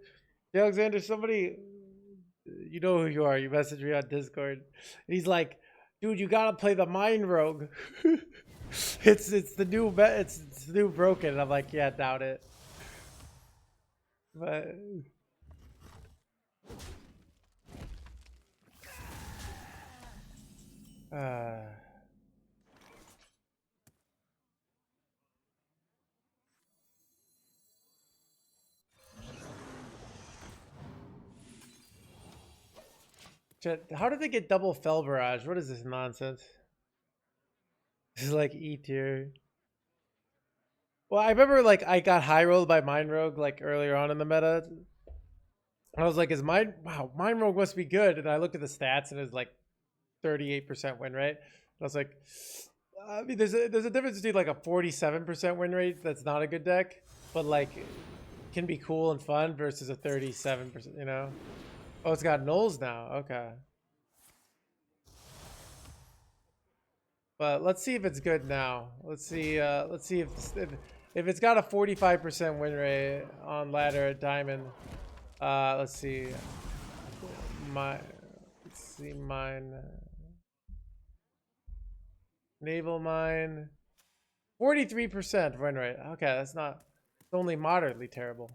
Yeah, Alexander, somebody, you know who you are. You messaged me on Discord. And he's like, dude, you gotta play the Mind Rogue. it's the new it's the new broken. And I'm like, yeah, doubt it. But how did they get double Fell Barrage? What is this nonsense? This is like E tier. Well, I remember like I got high rolled by Mind Rogue like earlier on in the meta. I was like, Mind Rogue must be good. And I looked at the stats and it was like 38% win rate. And I was like, I mean, there's a difference between like a 47% win rate that's not a good deck, but like can be cool and fun versus a 37%, you know? Oh, it's got nulls now. Okay. But let's see if it's good now. Let's see if it's got a 45% win rate on ladder at diamond. Let's see. Mine. Naval mine. 43% win rate. Okay, that's not. It's only moderately terrible.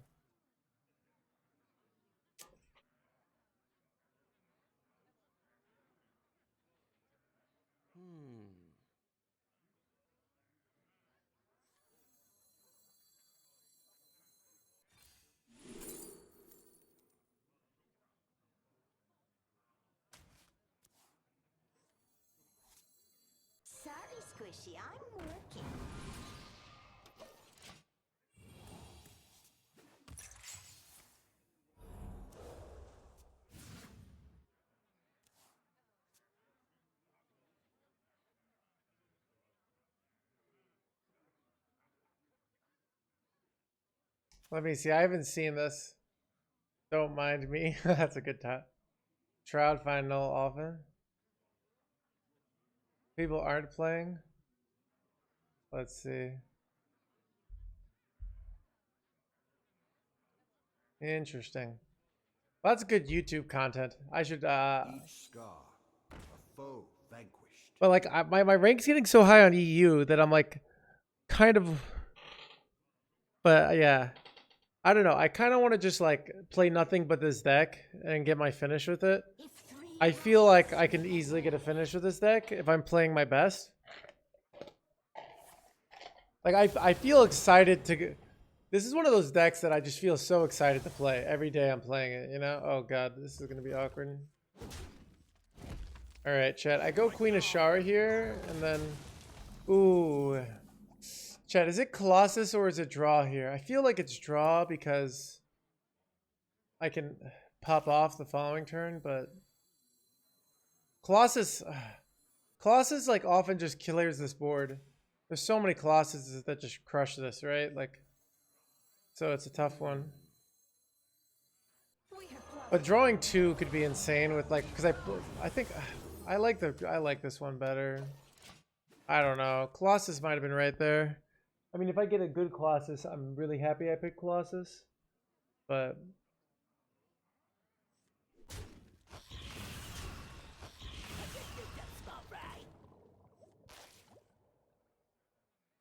Sorry, Squishy, I'm working. Let me see. I haven't seen this. Don't mind me. That's a good time. Shroud find null often. People aren't playing. Let's see. Interesting. Well, that's good YouTube content. I should Each scar, a foe vanquished. but like my rank's getting so high on EU that I'm like kind of, but yeah, I don't know. I kind of want to just like play nothing but this deck and get my finish with it. If three I feel like I can easily get a finish with this deck if I'm playing my best. Like I feel excited to. This is one of those decks that I just feel so excited to play every day I'm playing it. You know? Oh god, this is gonna be awkward. All right, chat. I go Queen Ashara here, and then, ooh, chat. Is it Colossus or is it draw here? I feel like it's draw because I can pop off the following turn, but Colossus, Colossus like often just clears this board. There's so many Colossuses that just crush this, right? Like, so it's a tough one. we have plotted But drawing two could be insane with like, because I think I like this one better. I don't know. Colossus might have been right there. I mean, if I get a good Colossus, I'm really happy I picked Colossus. But that spot right.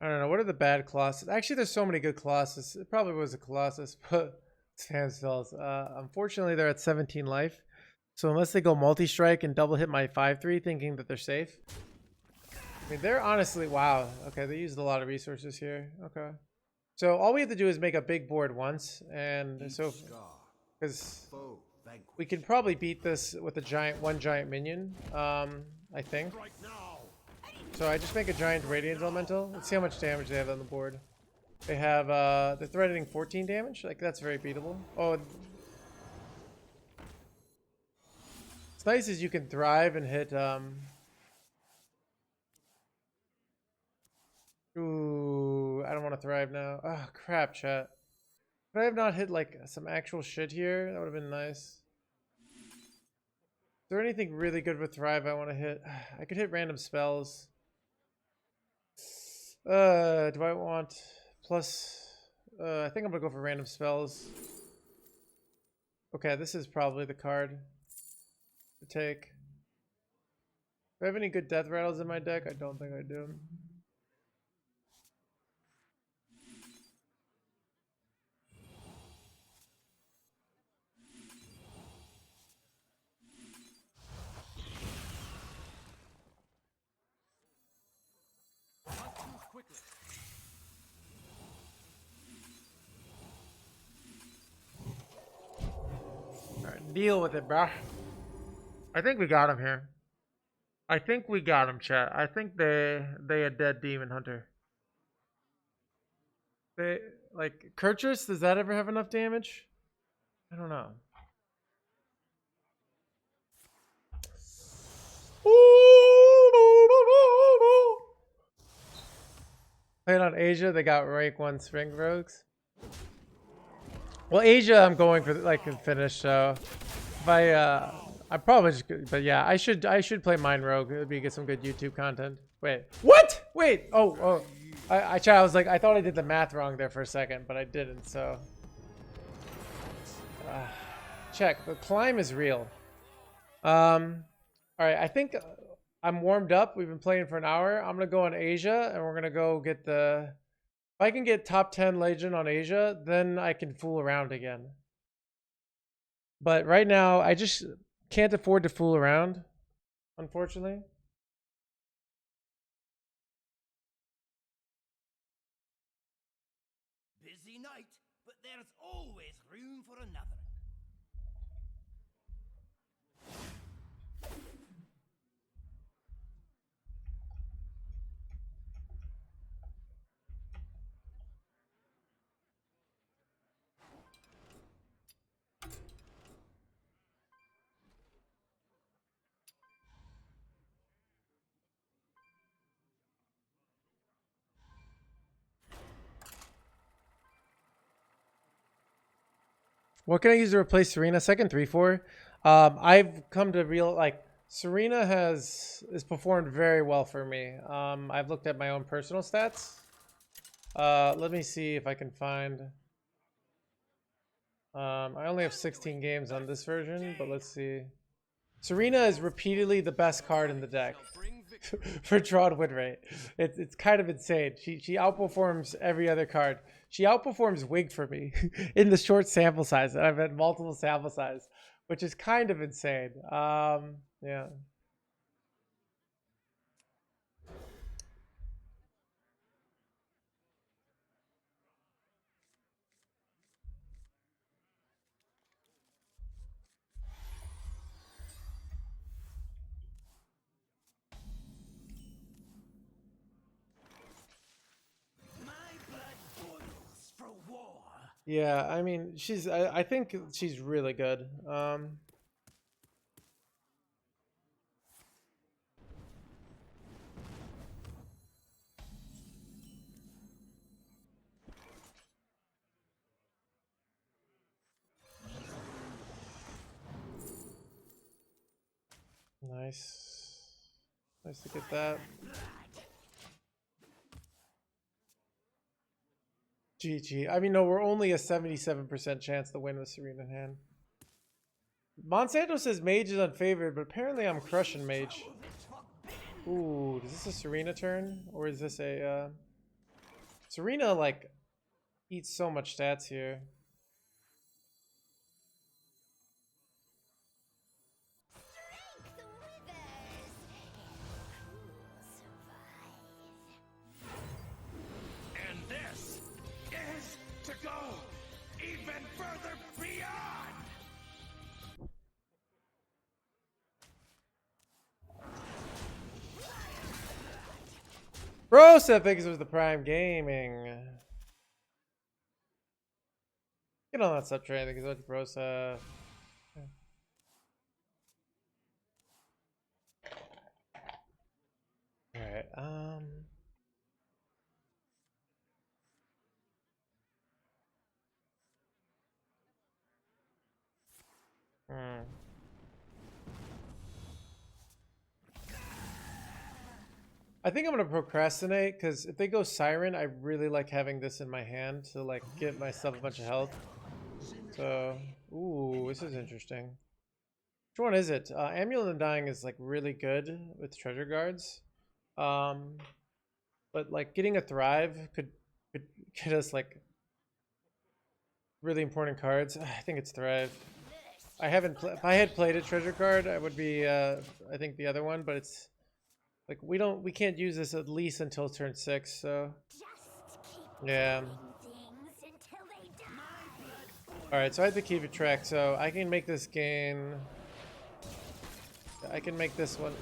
I don't know. What are the bad Colossus? Actually, there's so many good Colossus. It probably was a Colossus, but standstills. Unfortunately, they're at 17 life. So unless they go multi-strike and double hit my 5/3 thinking that they're safe. I mean, they're honestly, wow. Okay, they used a lot of resources here. Okay. So all we have to do is make a big board once. And so, Scar, because foe vanquished. we can probably beat this with a one giant minion, I think. Right now. So I just make a giant Radiant Elemental. Let's see how much damage they have on the board. They have, they're threatening 14 damage. Like, that's very beatable. Oh, it's nice is you can thrive and hit, ooh, I don't want to thrive now. Oh, crap, chat. Could I have not hit, like, some actual shit here? That would have been nice. Is there anything really good with thrive I want to hit? I could hit random spells. Do I want plus? I think I'm gonna go for random spells. Okay, this is probably the card to take. Do I have any good death rattles in my deck? I don't think I do. Hunt moves quickly. Alright, deal with it, bruh. I think we got him here. I think we got him, chat. I think they a dead demon hunter. They like Kurtrus, does that ever have enough damage? I don't know. Playing on Asia, they got rank 1 Spring Rogues. Well, Asia, I'm going for like a finish. So if I'm probably just, but yeah, I should play Mine Rogue. It'd be get some good YouTube content. Wait, what? Wait, oh, I was like, I thought I did the math wrong there for a second, but I didn't. So check. The climb is real. All right, I think I'm warmed up. We've been playing for an hour. I'm gonna go on Asia, and we're gonna go get the. If I can get top 10 Legion on Asia, then I can fool around again. But right now, I just can't afford to fool around, unfortunately. Busy night, but there's always room for another. What can I use to replace Serena? Second 3/4. I've come to real like Serena is performed very well for me. I've looked at my own personal stats. Let me see if I can find. I only have 16 games on this version, but let's see. Serena is repeatedly the best card in the deck for drawn win rate. It's kind of insane. She outperforms every other card. She outperforms Wig for me in the short sample size. And I've had multiple sample size, which is kind of insane. Yeah. Yeah, I mean, I think she's really good. Nice. Nice to get that. GG. I mean, no, we're only a 77% chance to win with Serena in hand. Monsanto says Mage is unfavored, but apparently I'm crushing Mage. Ooh, is this a Serena turn? Or is this a... Serena, like, eats so much stats here. And this is to go even further beyond. Rosa thinks it was the Prime Gaming. Get on that sub train. I think it's Rosa. Alright, I think I'm gonna procrastinate because if they go Siren, I really like having this in my hand to like get myself a bunch of health. So, ooh, this is interesting. Which one is it? Amulet of Dying is like really good with treasure guards, but like getting a Thrive could get us like really important cards. I think it's Thrive. I haven't. If I had played a treasure card, I would be. I think the other one, but it's. Like we can't use this at least until turn 6, so yeah. Alright, so I have to keep a track, so I can make this gain. I can make this one.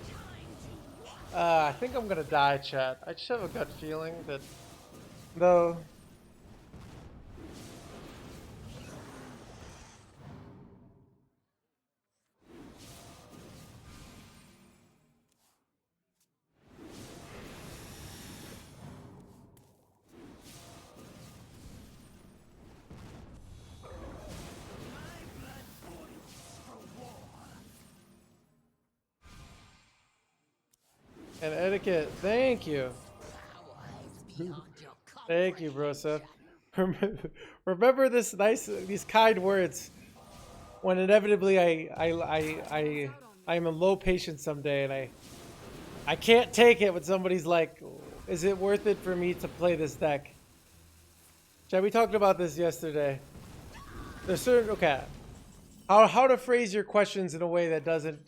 I think I'm gonna die, chat. I just have a gut feeling that though. And etiquette, thank you. Thank you, Brosa. Remember this these kind words when inevitably I'm a low patience someday, and I can't take it when somebody's like, "Is it worth it for me to play this deck?" Chad, we talked about this yesterday. There's certain how to phrase your questions in a way that doesn't.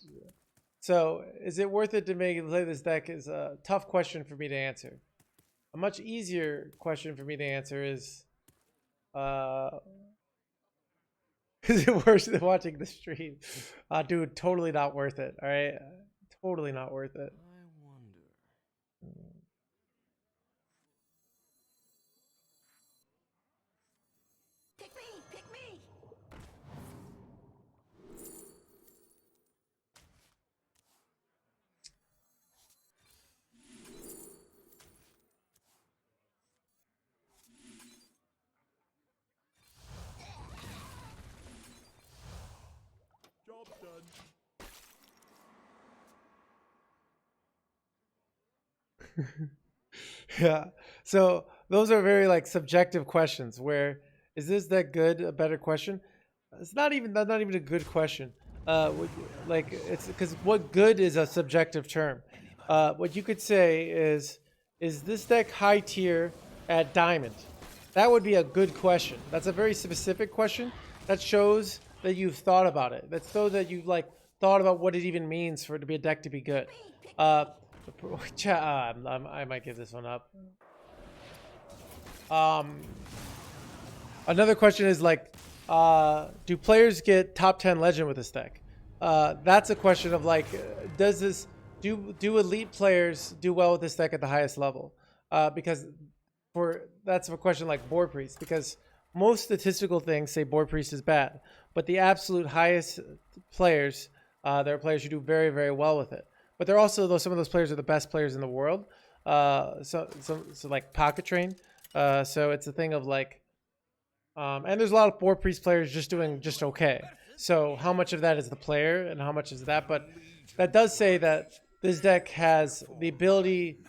So, is it worth it to play this deck is a tough question for me to answer. A much easier question for me to answer is it worse than watching the stream? Dude, totally not worth it, alright? Totally not worth it. I wonder. Pick me! Pick me! Job done. Yeah. So those are very like subjective questions where is this deck good? A better question. It's not even a good question. Like it's because what good is a subjective term. What you could say is this deck high tier at diamond? That would be a good question. That's a very specific question. That shows that you've thought about it. That's so that you've like thought about what it even means for it to be a deck to be good. I might give this one up. Another question is like, do players get top 10 legend with this deck? That's a question of like, do elite players do well with this deck at the highest level? Because that's a question like board priest, because most statistical things say board priest is bad, but the absolute highest players, there are players who do very, very well with it. But they're also, though, some of those players are the best players in the world. So like Pocket Train. So it's a thing of like, and there's a lot of board priest players just doing just okay. So how much of that is the player and how much is that? But that does say that this deck has the ability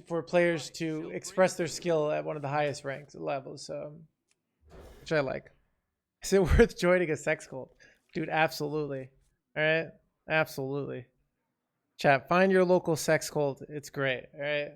for players to express their skill at one of the highest ranks levels. So, which I like. Is it worth joining a sex cult? Dude, absolutely. All right? Absolutely. Chat, find your local sex cult. It's great. All right?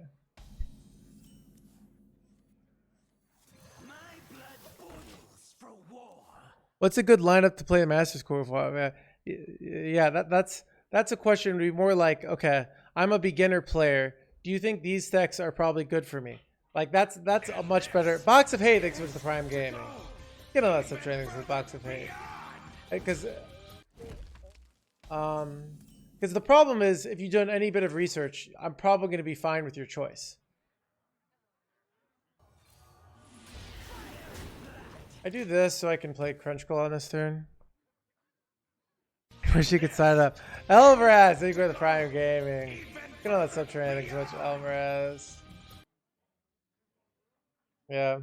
What's a good lineup to play a Masters Core for? Yeah, that's a question. Would be more like, okay, I'm a beginner player. Do you think these decks are probably good for me? Like that's a much better. Box of Hay thinks with the Prime Gaming. You know that's some trainings with Box of Hay. Because the problem is if you've done any bit of research, I'm probably going to be fine with your choice. I do this so I can play Crunch Call on this turn. Wish you could sign up. Elvraz, thank you for the Prime Gaming. Look at all that sub training so much, Elvraz. Yeah.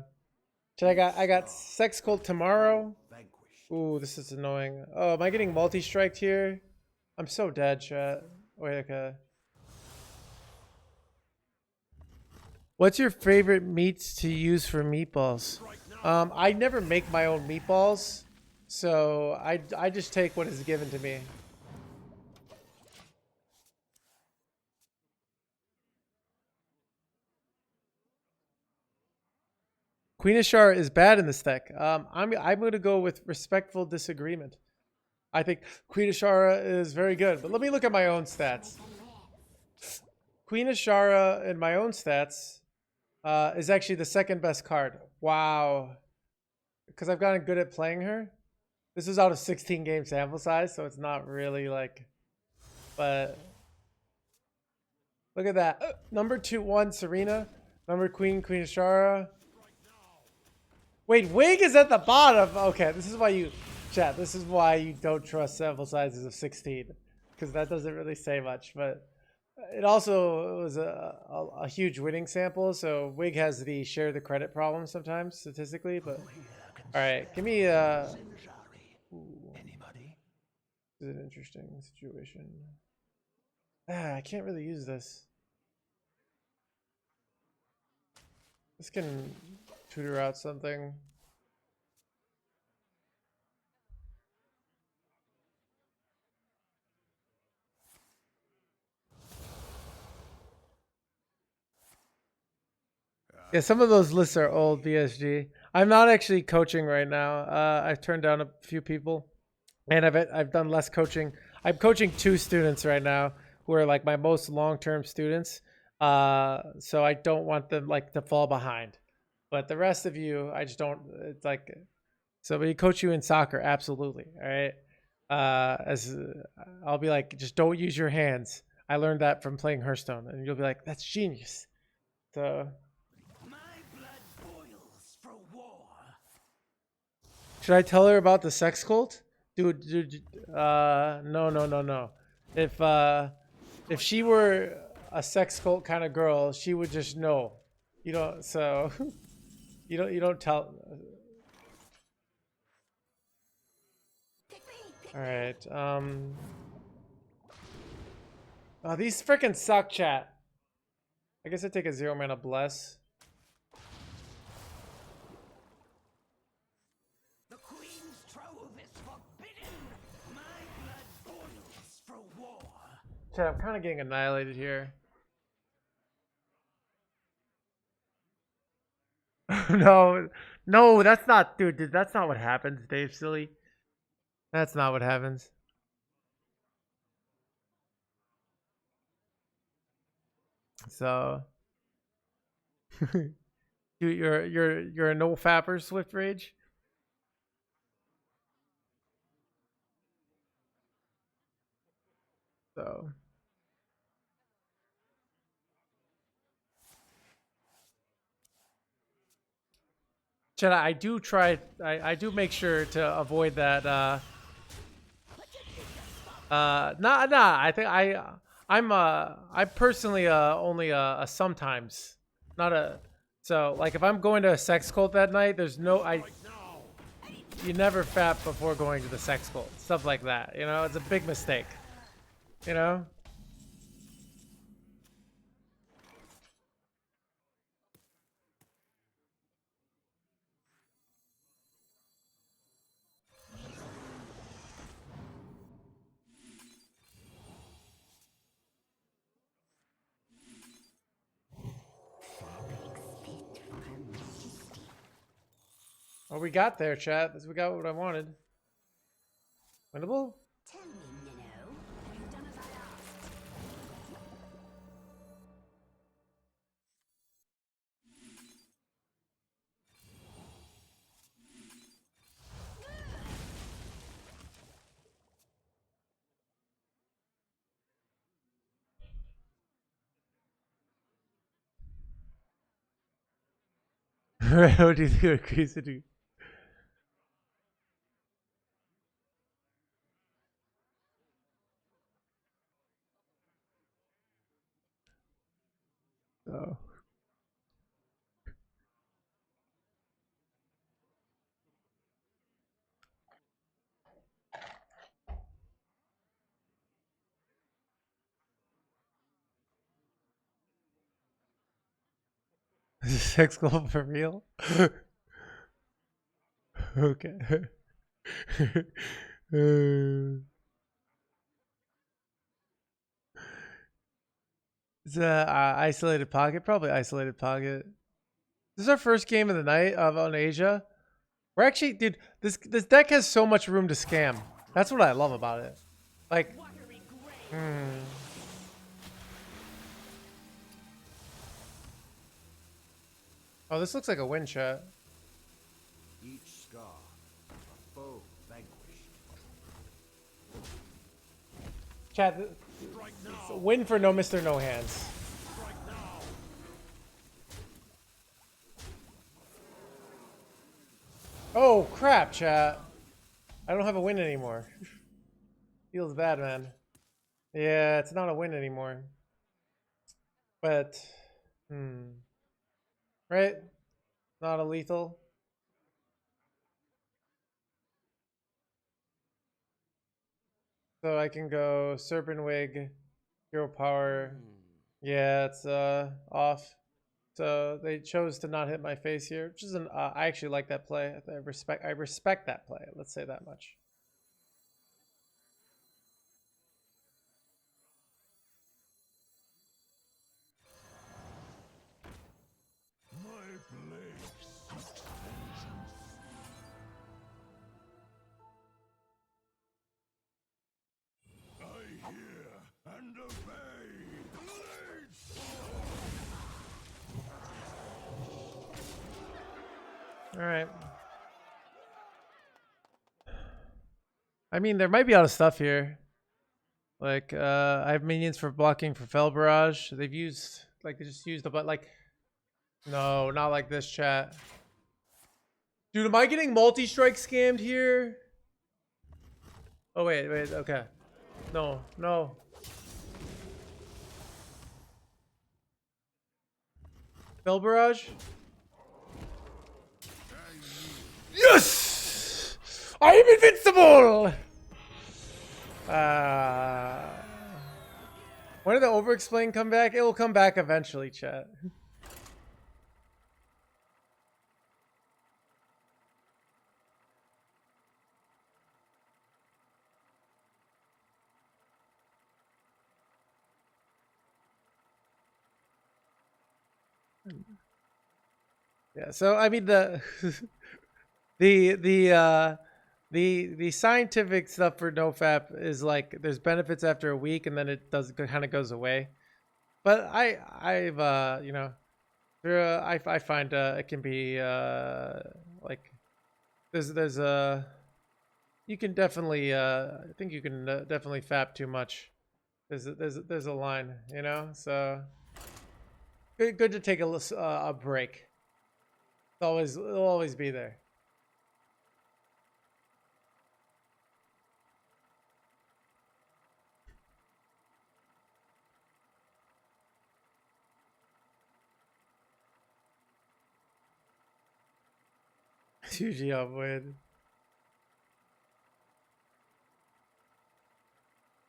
I got Sex Cult tomorrow. Ooh, this is annoying. Oh, am I getting multi-striked here? I'm so dead, chat. Wait, okay. What's your favorite meats to use for meatballs? I never make my own meatballs, so I just take what is given to me. Queen Ashara is bad in this deck. I'm going to go with respectful disagreement. I think Queen Ashara is very good, but let me look at my own stats. Queen Ashara in my own stats is actually the second best card. Wow. Because I've gotten good at playing her. This is out of 16 game sample size, so it's not really like, but look at that. Number 2-1 Serena. Number Queen Ashara. Wait, Wig is at the bottom. Okay, this is why you, chat, this is why you don't trust sample sizes of 16. Because that doesn't really say much, but it also was a huge winning sample, so Wig has the share the credit problem sometimes, statistically, but alright, give me anybody? This is an interesting situation. I can't really use this. This can tutor out something. Yeah, some of those lists are old, BSG. I'm not actually coaching right now. I've turned down a few people, and I've done less coaching. I'm coaching 2 students right now who are like my most long-term students. So I don't want them like to fall behind. But the rest of you, I just don't. It's like, so we coach you in soccer, absolutely. All right. I'll be like, just don't use your hands. I learned that from playing Hearthstone, and you'll be like, that's genius. So. Should I tell her about the sex cult? Dude, no. If she were a sex cult kind of girl, she would just know. You don't, so you don't tell. All right. Oh, these freaking suck, chat. I guess I take a 0 mana bless. Chat, I'm kind of getting annihilated here. No, no, that's not, dude, that's not what happens, Dave, silly. That's not what happens. So, dude, you're a no fapper, Swift Rage. So, chat, I do try, I do make sure to avoid that. Nah. I think I'm personally only a sometimes, not a. So like if I'm going to a sex cult that night, there's no you never fap before going to the sex cult, stuff like that. You know, it's a big mistake. You know. What we got there, chat? We got what I wanted. Winnable? Tell me, Minnow, have you done as I asked? What do you think agrees to do? Oh. Is this sex club for real? Okay. It's a isolated pocket, probably isolated pocket. This is our first game of the night on Asia. We're actually, dude, this deck has so much room to scam. That's what I love about it. Like, Oh, this looks like a win chat. Each scar, a foe vanquished. Chat, it's a win for no Mr. No Hands. Oh, crap, chat. I don't have a win anymore. Feels bad, man. Yeah, it's not a win anymore. But, right? Not a lethal. So I can go Serpent Wig, Hero Power. Yeah, it's off. So they chose to not hit my face here, which is I actually like that play. I respect that play. Let's say that much. My blade seeks vengeance. I hear and obey. Blades All right. I mean, there might be other stuff here. Like, I have minions for blocking for Fel Barrage. They've used, like, they just used the but like, no, not like this, chat. Dude, am I getting multi-strike scammed here? Oh, wait, okay. No. Fel Barrage? Yes! I am invincible! When did the over-explain come back? It will come back eventually, chat. Yeah, so I mean the the scientific stuff for NoFap is like there's benefits after a week and then it kind of goes away. But I've you know, I find it can be like there's a you can definitely I think you can definitely fap too much. There's a line, you know, so good to take a break. It'll always be there. Usually avoid.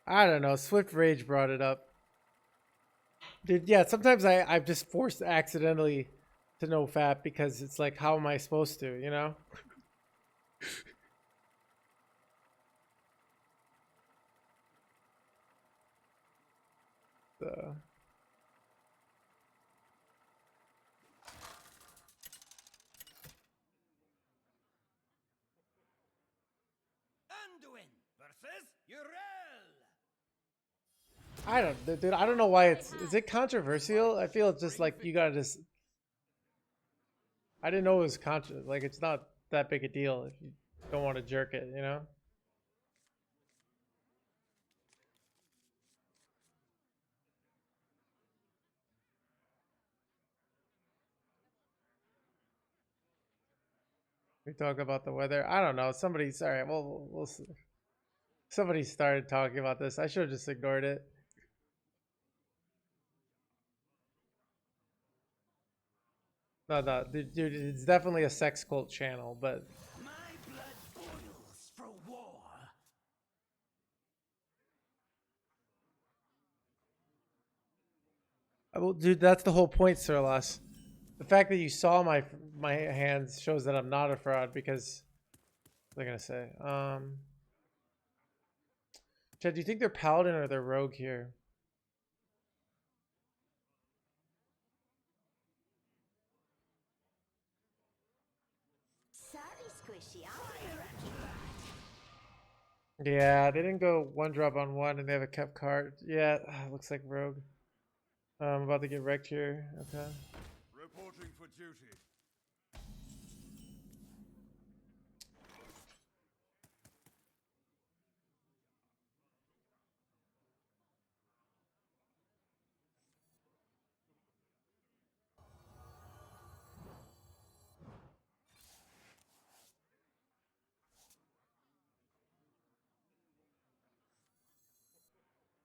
I don't know. Swift Rage brought it up. Dude, yeah, sometimes I'm just forced accidentally to no fap because it's like, how am I supposed to, you know? So. Anduin versus Urel. I don't, dude, I don't know why is it controversial? I feel it's just like, you gotta just, I didn't know it was like, it's not that big a deal if you don't want to jerk it, you know? We talk about the weather. I don't know. Sorry, we'll see. Somebody started talking about this. I should have just ignored it. No, dude, it's definitely a sex cult channel, but My blood boils for war. well, dude, that's the whole point, Sirlas. The fact that you saw my hands shows that I'm not a fraud because what was I gonna say? Chad, do you think they're paladin or they're rogue here? Sorry, Squishy. Yeah, they didn't go one drop on one and they have a kept card. Yeah, looks like rogue. I'm about to get wrecked here. Okay. Reporting for duty.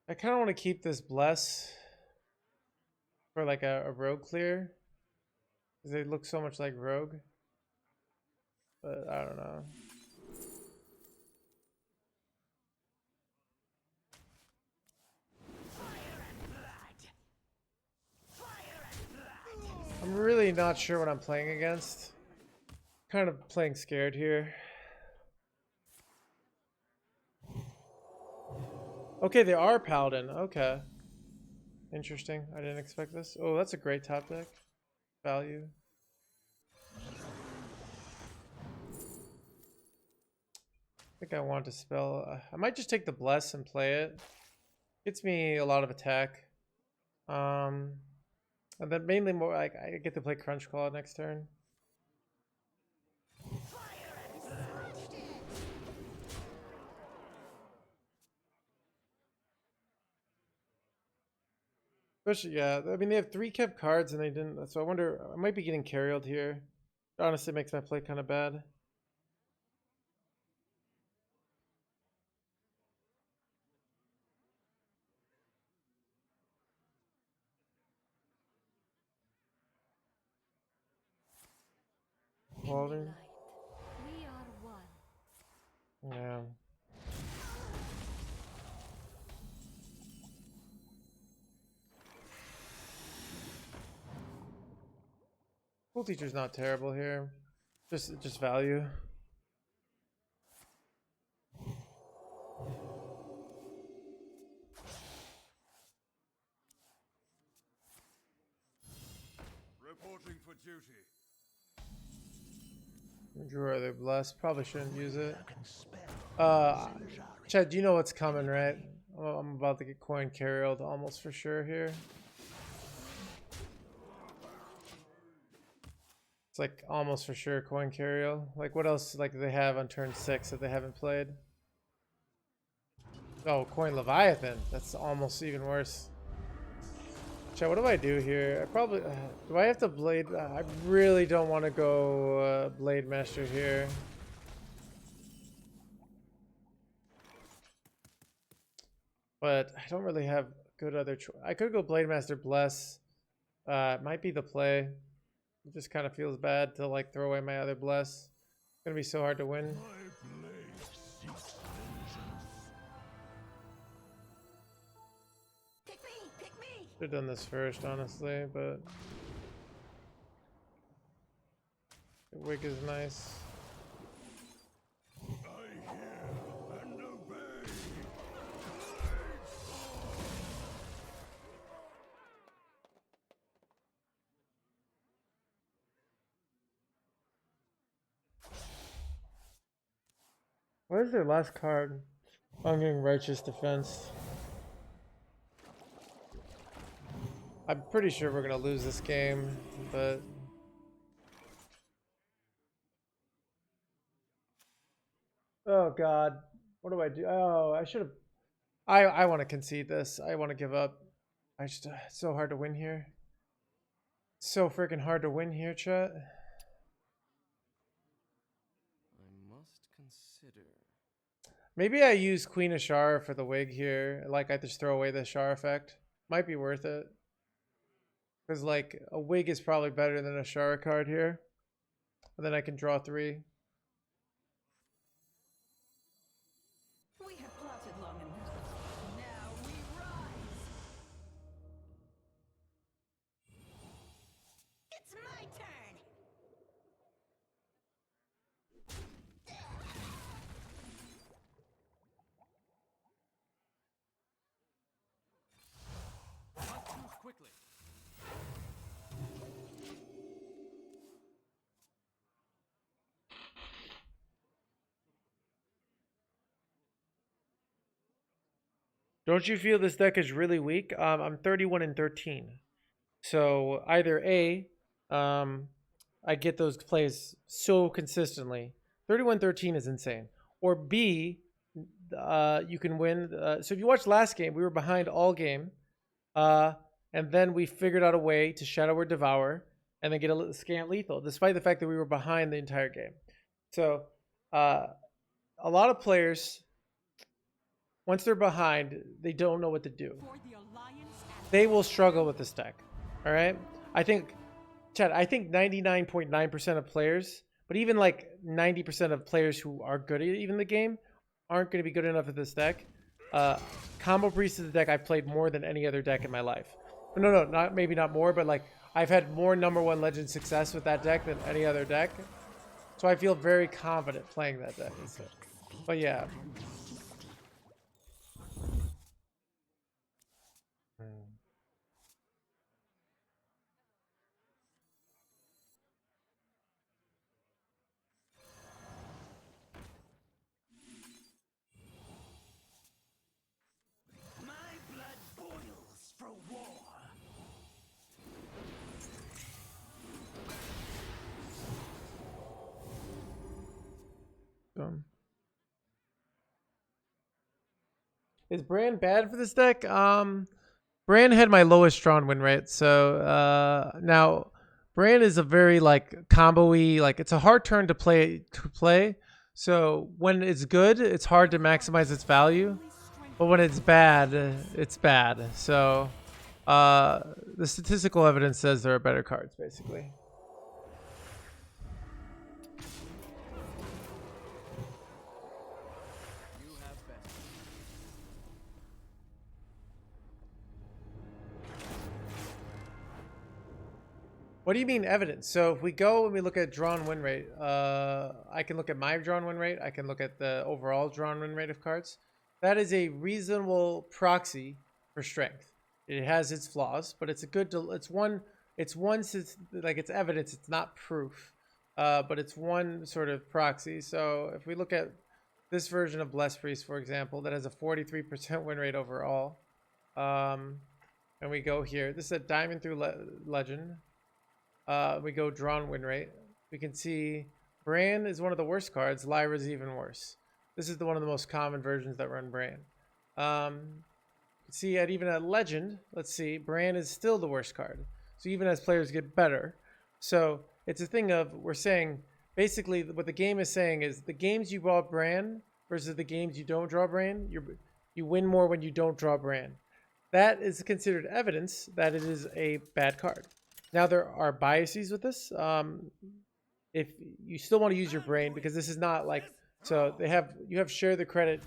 I kind of want to keep this bless for like a rogue clear because they look so much like rogue, but I don't know. I'm really not sure what I'm playing against. Kind of playing scared here. Okay, they are paladin. Okay. Interesting. I didn't expect this. Oh, that's a great top deck. Value. I think I want to spell. I might just take the bless and play it. Gets me a lot of attack. And then mainly more like I get to play Crunch Claw next turn. Especially, yeah. I mean, they have 3 kept cards and they didn't. So I wonder. I might be getting carried here. It honestly makes my play kind of bad. Quality. We are one. Yeah. School teacher's not terrible here. Just value. Drew other bless. Probably shouldn't use it. Chad, you know what's coming, right? I'm about to get coin carried almost for sure here. It's like almost for sure coin carried. Like what else like do they have on turn 6 that they haven't played? Oh, coin Leviathan. That's almost even worse. Chat, what do I do here? I probably do I have to blade? I really don't want to go Blade Master here. But I don't really have good other choice. I could go Blade Master Bless. Might be the play. It just kind of feels bad to like throw away my other Bless. It's gonna be so hard to win. Should have done this first, honestly, but the wig is nice. What is their last card? I'm getting Righteous Defense. I'm pretty sure we're gonna lose this game, but oh god, what do I do? Oh, I should have. I want to concede this. I want to give up. I just it's so hard to win here. So freaking hard to win here, chat. I must consider. Maybe I use Queen Ashara for the wig here. Like I just throw away the Ashara effect. Might be worth it. Because like a wig is probably better than a Ashara card here. And then I can draw 3. We have plotted long enough. Now we rise. It's my turn. Must choose quickly. Don't you feel this deck is really weak? I'm 31-13. So either A, I get those plays so consistently. 31-13 is insane. Or B, you can win. So if you watch last game, we were behind all game. And then we figured out a way to Shadow or Devour and then get a scant lethal, despite the fact that we were behind the entire game. So a lot of players, once they're behind, they don't know what to do. They will struggle with this deck. All right? I think, Chad, I think 99.9% of players, but even like 90% of players who are good at even the game, aren't going to be good enough at this deck. Combo Priest is the deck I've played more than any other deck in my life. No, maybe not more, but like I've had more #1 Legend success with that deck than any other deck. So I feel very confident playing that deck. But yeah. My blood boils for war. Is Bran bad for this deck? Bran had my lowest drawn win rate. So now Bran is a very like combo-y, like it's a hard turn to play. So when it's good, it's hard to maximize its value. But when it's bad, it's bad. So the statistical evidence says there are better cards, basically. You have best. What do you mean evidence? So if we go and we look at drawn win rate, I can look at my drawn win rate. I can look at the overall drawn win rate of cards. That is a reasonable proxy for strength. It has its flaws, but it's a good. It's one. Like it's evidence. It's not proof. but it's one sort of proxy. So if we look at this version of Blessed Priest, for example, that has a 43% win rate overall, and we go here, this is a Diamond through Legend. We go Drawn win rate. We can see Bran is one of the worst cards. Lyra's even worse. This is one of the most common versions that run Bran. See, even at Legend, let's see, Bran is still the worst card. So even as players get better. So it's a thing of, we're saying, basically what the game is saying is the games you draw Bran versus the games you don't draw Bran, you win more when you don't draw Bran. That is considered evidence that it is a bad card. Now there are biases with this. If you still want to use your brain, because this is not like, so you have share the credit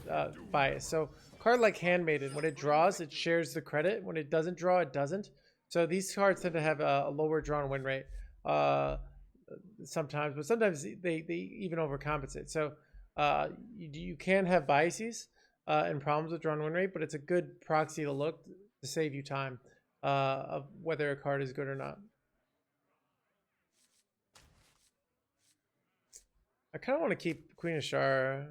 bias. So card like Handmaiden, when it draws, it shares the credit. When it doesn't draw, it doesn't. So these cards tend to have a lower drawn win rate sometimes, but sometimes they even overcompensate. So you can have biases and problems with drawn win rate, but it's a good proxy to look to save you time of whether a card is good or not. I kind of want to keep Queen of Shara.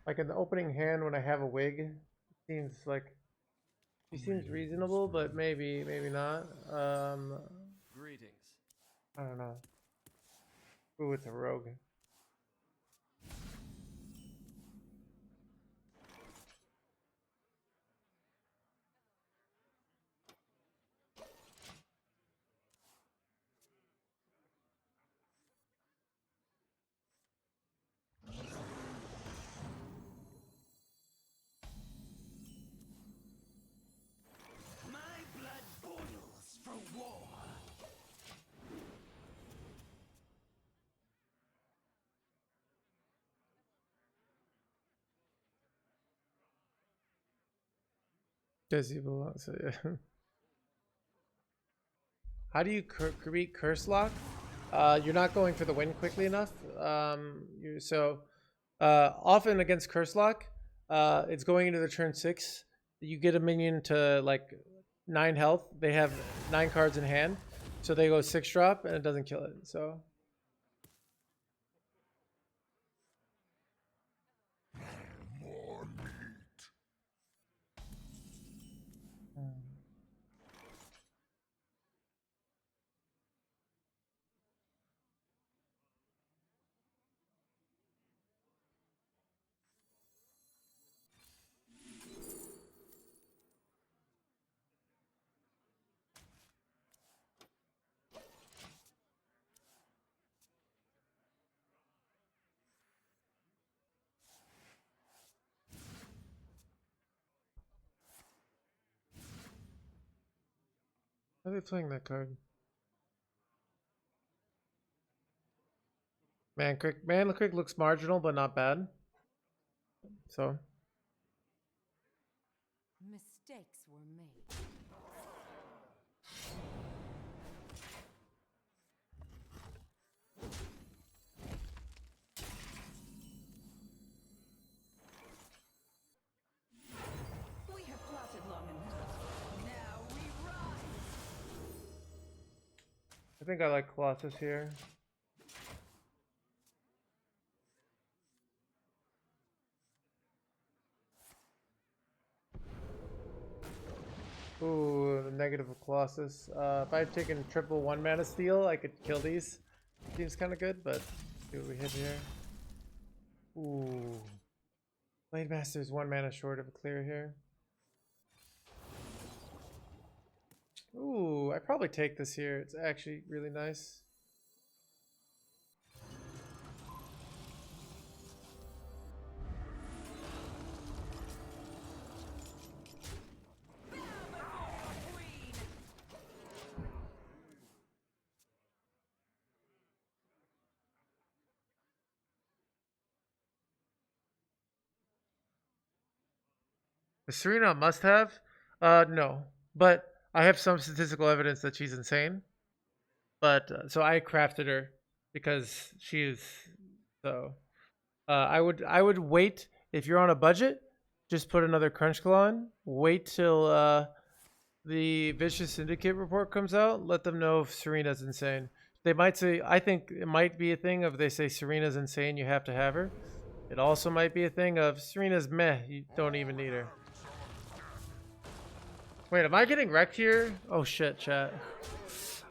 Like in the opening hand when I have a wig, it seems like she seems reasonable, but maybe not. Greetings. I don't know. Ooh, it's a rogue. My blood boils for war. Does he belong? So yeah. How do you create curse lock? You're not going for the win quickly enough. Often against curse lock, it's going into the turn 6. You get a minion to like 9 health. They have 9 cards in hand, so they go 6 drop and it doesn't kill it. So. More meat. Why are they playing that card? Man Crick looks marginal, but not bad. So. Mistakes were made. We have plotted long enough. Now we rise. I think I like Colossus here. Ooh, the negative of Colossus. If I had taken triple 1 mana steal, I could kill these. Seems kind of good, but see what we hit here. Ooh. Blade Master's 1 mana short of a clear here. Ooh, I probably take this here. It's actually really nice. Is Serena a must-have? No. But I have some statistical evidence that she's insane. But so I crafted her because she is. So I would wait if you're on a budget. Just put another Crunch Claw in. Wait till the Vicious Syndicate report comes out, let them know if Serena's insane. They might say, I think it might be a thing of they say Serena's insane, you have to have her. It also might be a thing of Serena's meh, you don't even need her. Wait, am I getting wrecked here? Oh shit, chat.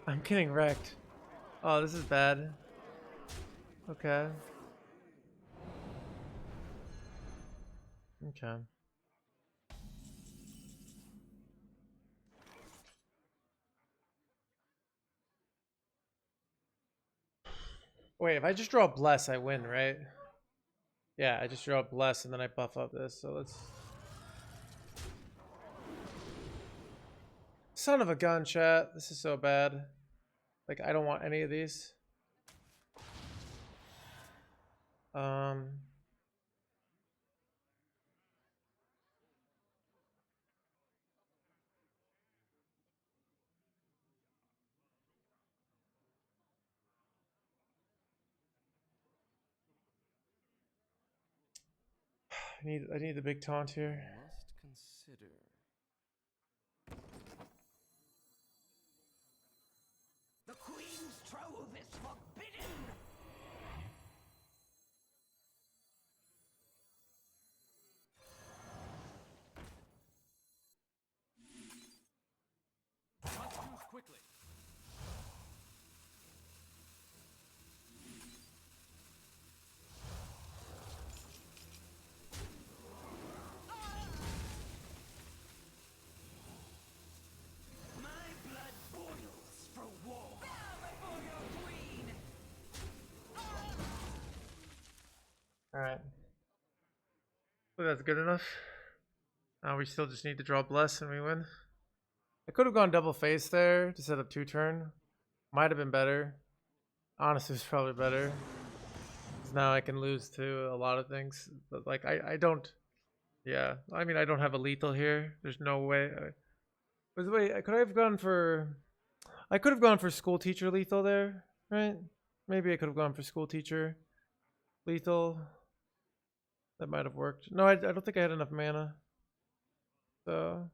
I'm getting wrecked. Oh, this is bad. Okay. Okay. Wait, if I just draw Bless, I win, right? Yeah, I just draw Bless and then I buff up this, so let's... Son of a gun, chat. This is so bad. Like, I don't want any of these. I need the big taunt here. Must consider. The Queen's trove is forbidden! Must move quickly. My blood boils for war! Bow before your queen! Alright. So that's good enough. Now we still just need to draw Bless and we win. I could have gone double face there to set up 2-turn. Might have been better. Honestly, it's probably better. Because now I can lose to a lot of things. But like, I don't... Yeah, I mean, I don't have a lethal here. There's no way. By the way, could I have gone for... I could have gone for school teacher lethal there, right? Maybe I could have gone for school teacher lethal. That might have worked. No, I don't think I had enough mana. So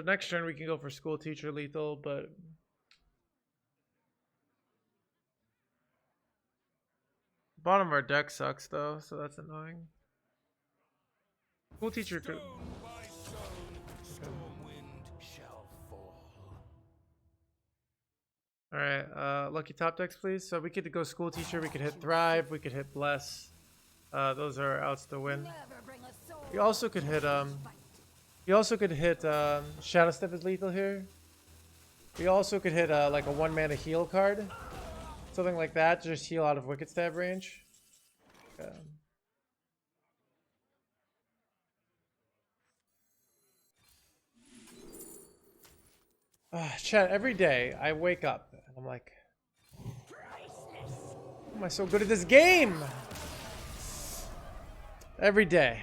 next turn we can go for school teacher lethal, but bottom of our deck sucks though, so that's annoying. School teacher could. Stone by stone, storm wind shall fall. All right, lucky top decks, please. So we could go school teacher. We could hit Thrive. We could hit Bless. Those are outs to win. Never bring a soul. You also could hit You also could hit Shadow Step is lethal here. We also could hit like a 1-mana heal card, something like that, to just heal out of Wicked Stab range. Chat, every day I wake up and I'm like, how am I so good at this game? Every day.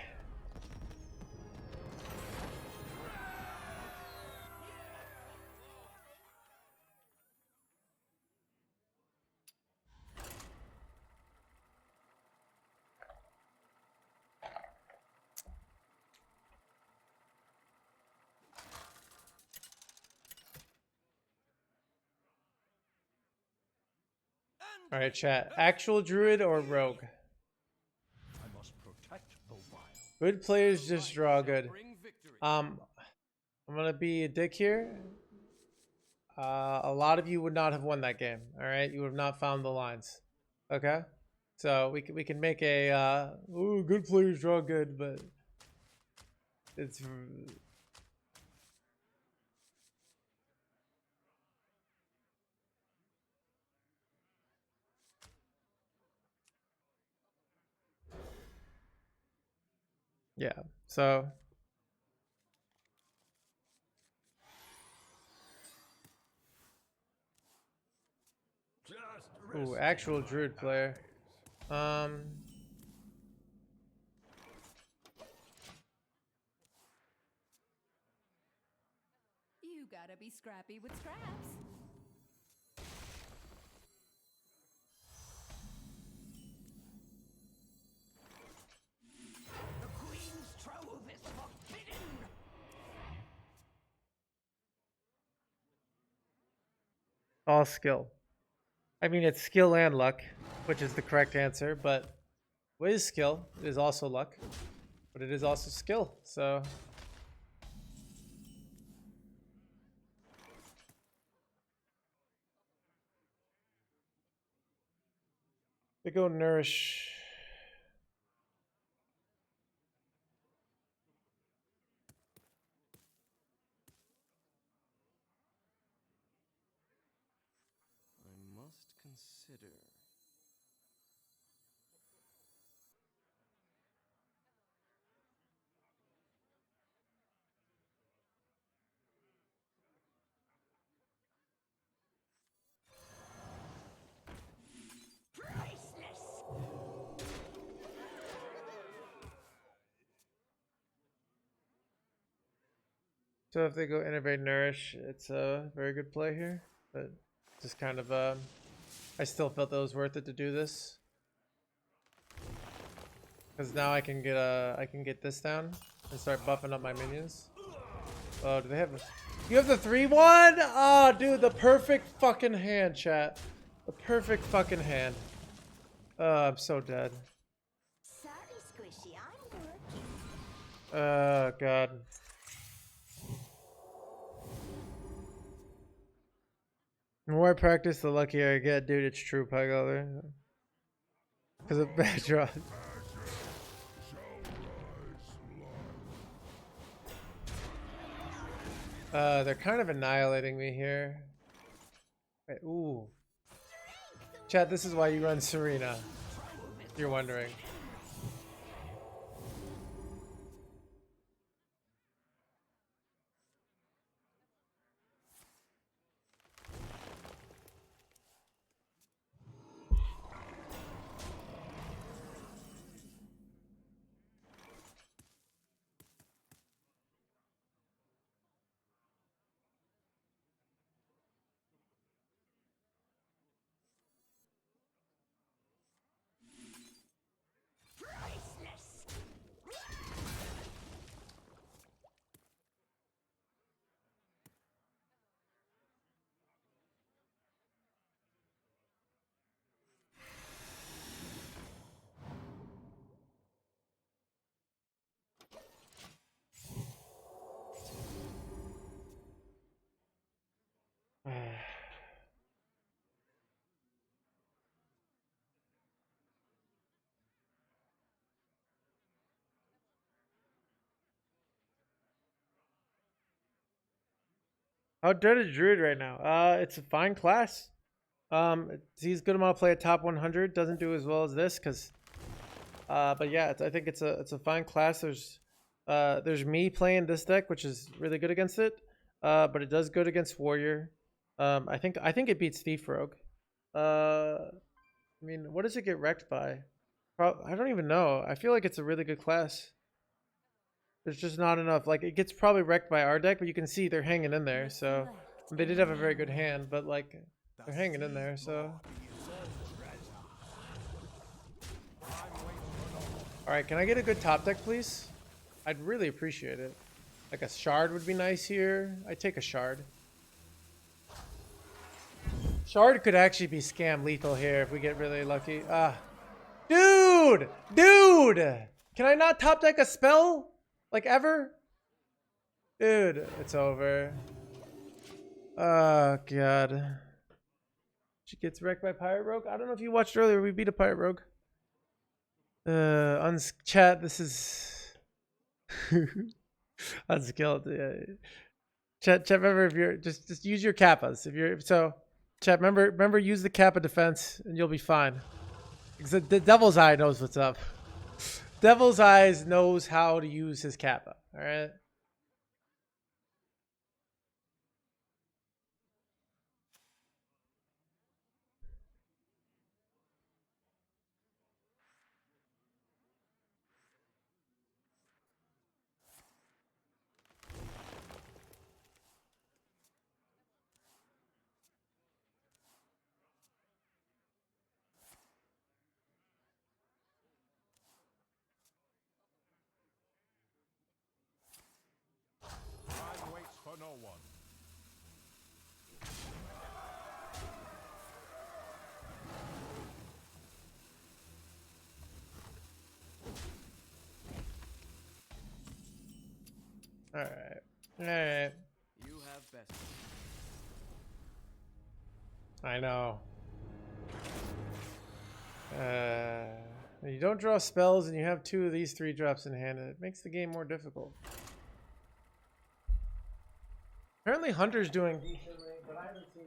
All right, chat. Actual druid or rogue? I must protect the wild. Good players just draw good. Bring victory. I'm gonna be a dick here. A lot of you would not have won that game. All right, you would have not found the lines. Okay, so we can make a ooh, good players draw good, but it's yeah. So ooh, actual druid player. You gotta be scrappy with scraps. The Queen's trove is All skill. I mean, it's skill and luck, which is the correct answer, but what is skill? It is also luck, but it is also skill, so. They go nourish. I must consider. Priceless. So if they go innovate nourish, it's a very good play here, but just kind of I still felt that it was worth it to do this because now I can get this down and start buffing up my minions. Oh, do they have? You have the 3-1? Oh, dude, the perfect fucking hand, chat. The perfect fucking hand. Oh, I'm so dead. Sorry, Squishy, I'm working. Oh god. The more I practice, the luckier I get, dude. It's true, Pygother. Because of bad draws. They're kind of annihilating me here. Wait, ooh. Chat, this is why you run Serena. If you're wondering. Priceless. How dead is Druid right now? It's a fine class. He's good amount to play at top 100. Doesn't do as well as this, cause. But yeah, I think it's a fine class. There's me playing this deck, which is really good against it. But it does good against Warrior. I think it beats Thief Rogue. I mean, what does it get wrecked by? I don't even know. I feel like it's a really good class. There's just not enough. Like, it gets probably wrecked by our deck, but you can see they're hanging in there. So they did have a very good hand, but like they're hanging in there. So all right, can I get a good top deck, please? I'd really appreciate it. Like a shard would be nice here. I'd take a shard. Shard could actually be scam lethal here if we get really lucky. Dude! Can I not top deck a spell? Like ever? Dude, it's over. Oh god. She gets wrecked by Pirate Rogue. I don't know if you watched earlier. We beat a Pirate Rogue. Chat, this is unskilled. Yeah. Chat, remember if you're just use your kappas. If you're chat, remember use the kappa defense and you'll be fine. Because the Devil's Eye knows what's up. Devil's Eyes knows how to use his kappa. All right. Time waits for no one. Alright. Alright. You have best. I know. You don't draw spells and you have 2 of these 3 drops in hand, and it makes the game more difficult. Apparently Hunter's doing decently, but I haven't seen.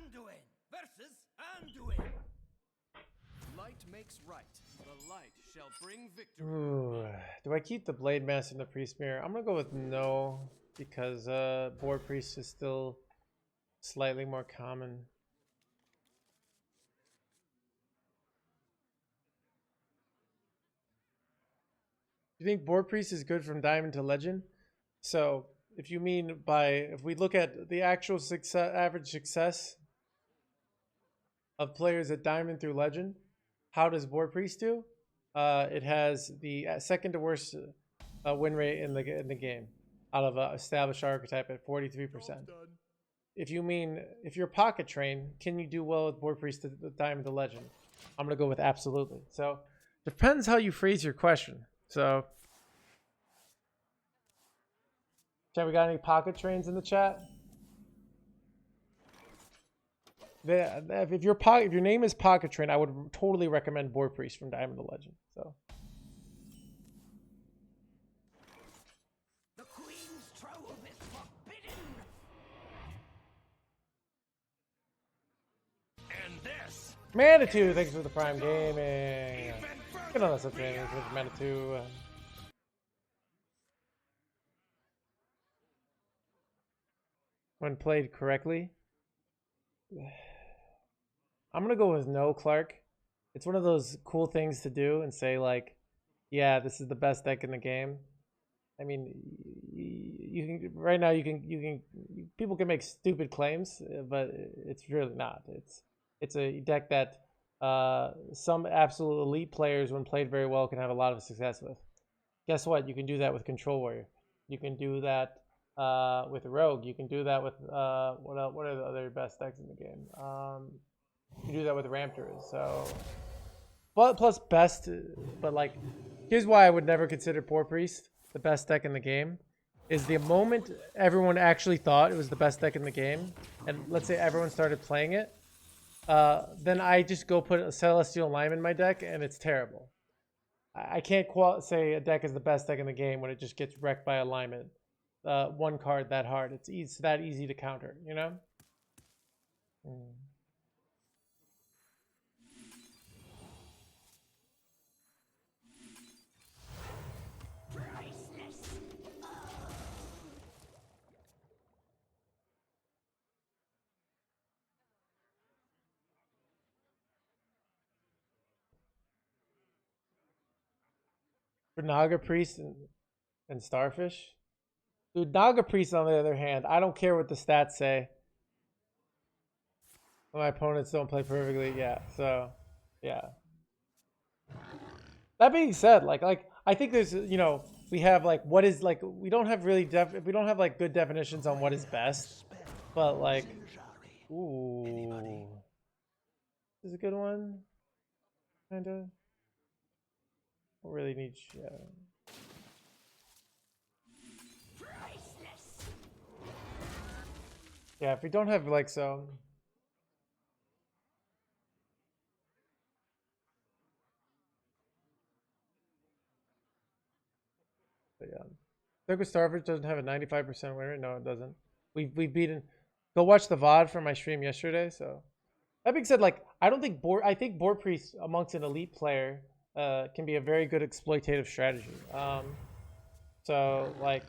Anduin versus Anduin. Light makes right. The light shall bring victory. Ooh. Do I keep the Blade Master and the Priest Mirror? I'm gonna go with no, because Board Priest is still slightly more common. You think Board Priest is good from Diamond to Legend? So, if you mean by, if we look at the actual average success of players at Diamond through Legend, how does Board Priest do? It has the second to worst win rate in the game out of established archetype at 43%. If you mean, if you're pocket trained, can you do well with Board Priest to Diamond to Legend? I'm gonna go with absolutely. So depends how you phrase your question. So, chat, we got any pocket trains in the chat? If your name is Pocket Train, I would totally recommend Board Priest from Diamond to Legend. So. The Queen's trove is forbidden. And this. Manitou, thanks for the Prime Gaming. Get on us up, training with Manitou. When played correctly, I'm gonna go with no, Clark. It's one of those cool things to do and say like, yeah, this is the best deck in the game. I mean, you can right now people can make stupid claims, but it's really not. It's a deck that some absolute elite players, when played very well, can have a lot of success with. Guess what? You can do that with Control Warrior. You can do that with Rogue. You can do that with what are the other best decks in the game? You can do that with Raptors. So, but plus best, but like, here's why I would never consider Poor Priest the best deck in the game. Is the moment everyone actually thought it was the best deck in the game, and let's say everyone started playing it, then I just go put a Celestial Lime in my deck, and it's terrible. I can't say a deck is the best deck in the game when it just gets wrecked by alignment. One card that hard. It's that easy to counter, you know? For Naga Priest and Starfish? Dude, Naga Priest, on the other hand, I don't care what the stats say. My opponents don't play perfectly, yeah. So, yeah. That being said, like I think there's, you know, we have like what is like we don't have really we don't have like good definitions on what is best, but like, ooh, this is a good one, kinda. Really need, yeah. Yeah, if we don't have like so. But yeah, Circus Starfish doesn't have a 95% win rate. No, it doesn't. We've beaten. Go watch the VOD from my stream yesterday. So that being said, like I think Board Priest amongst an elite player can be a very good exploitative strategy. So like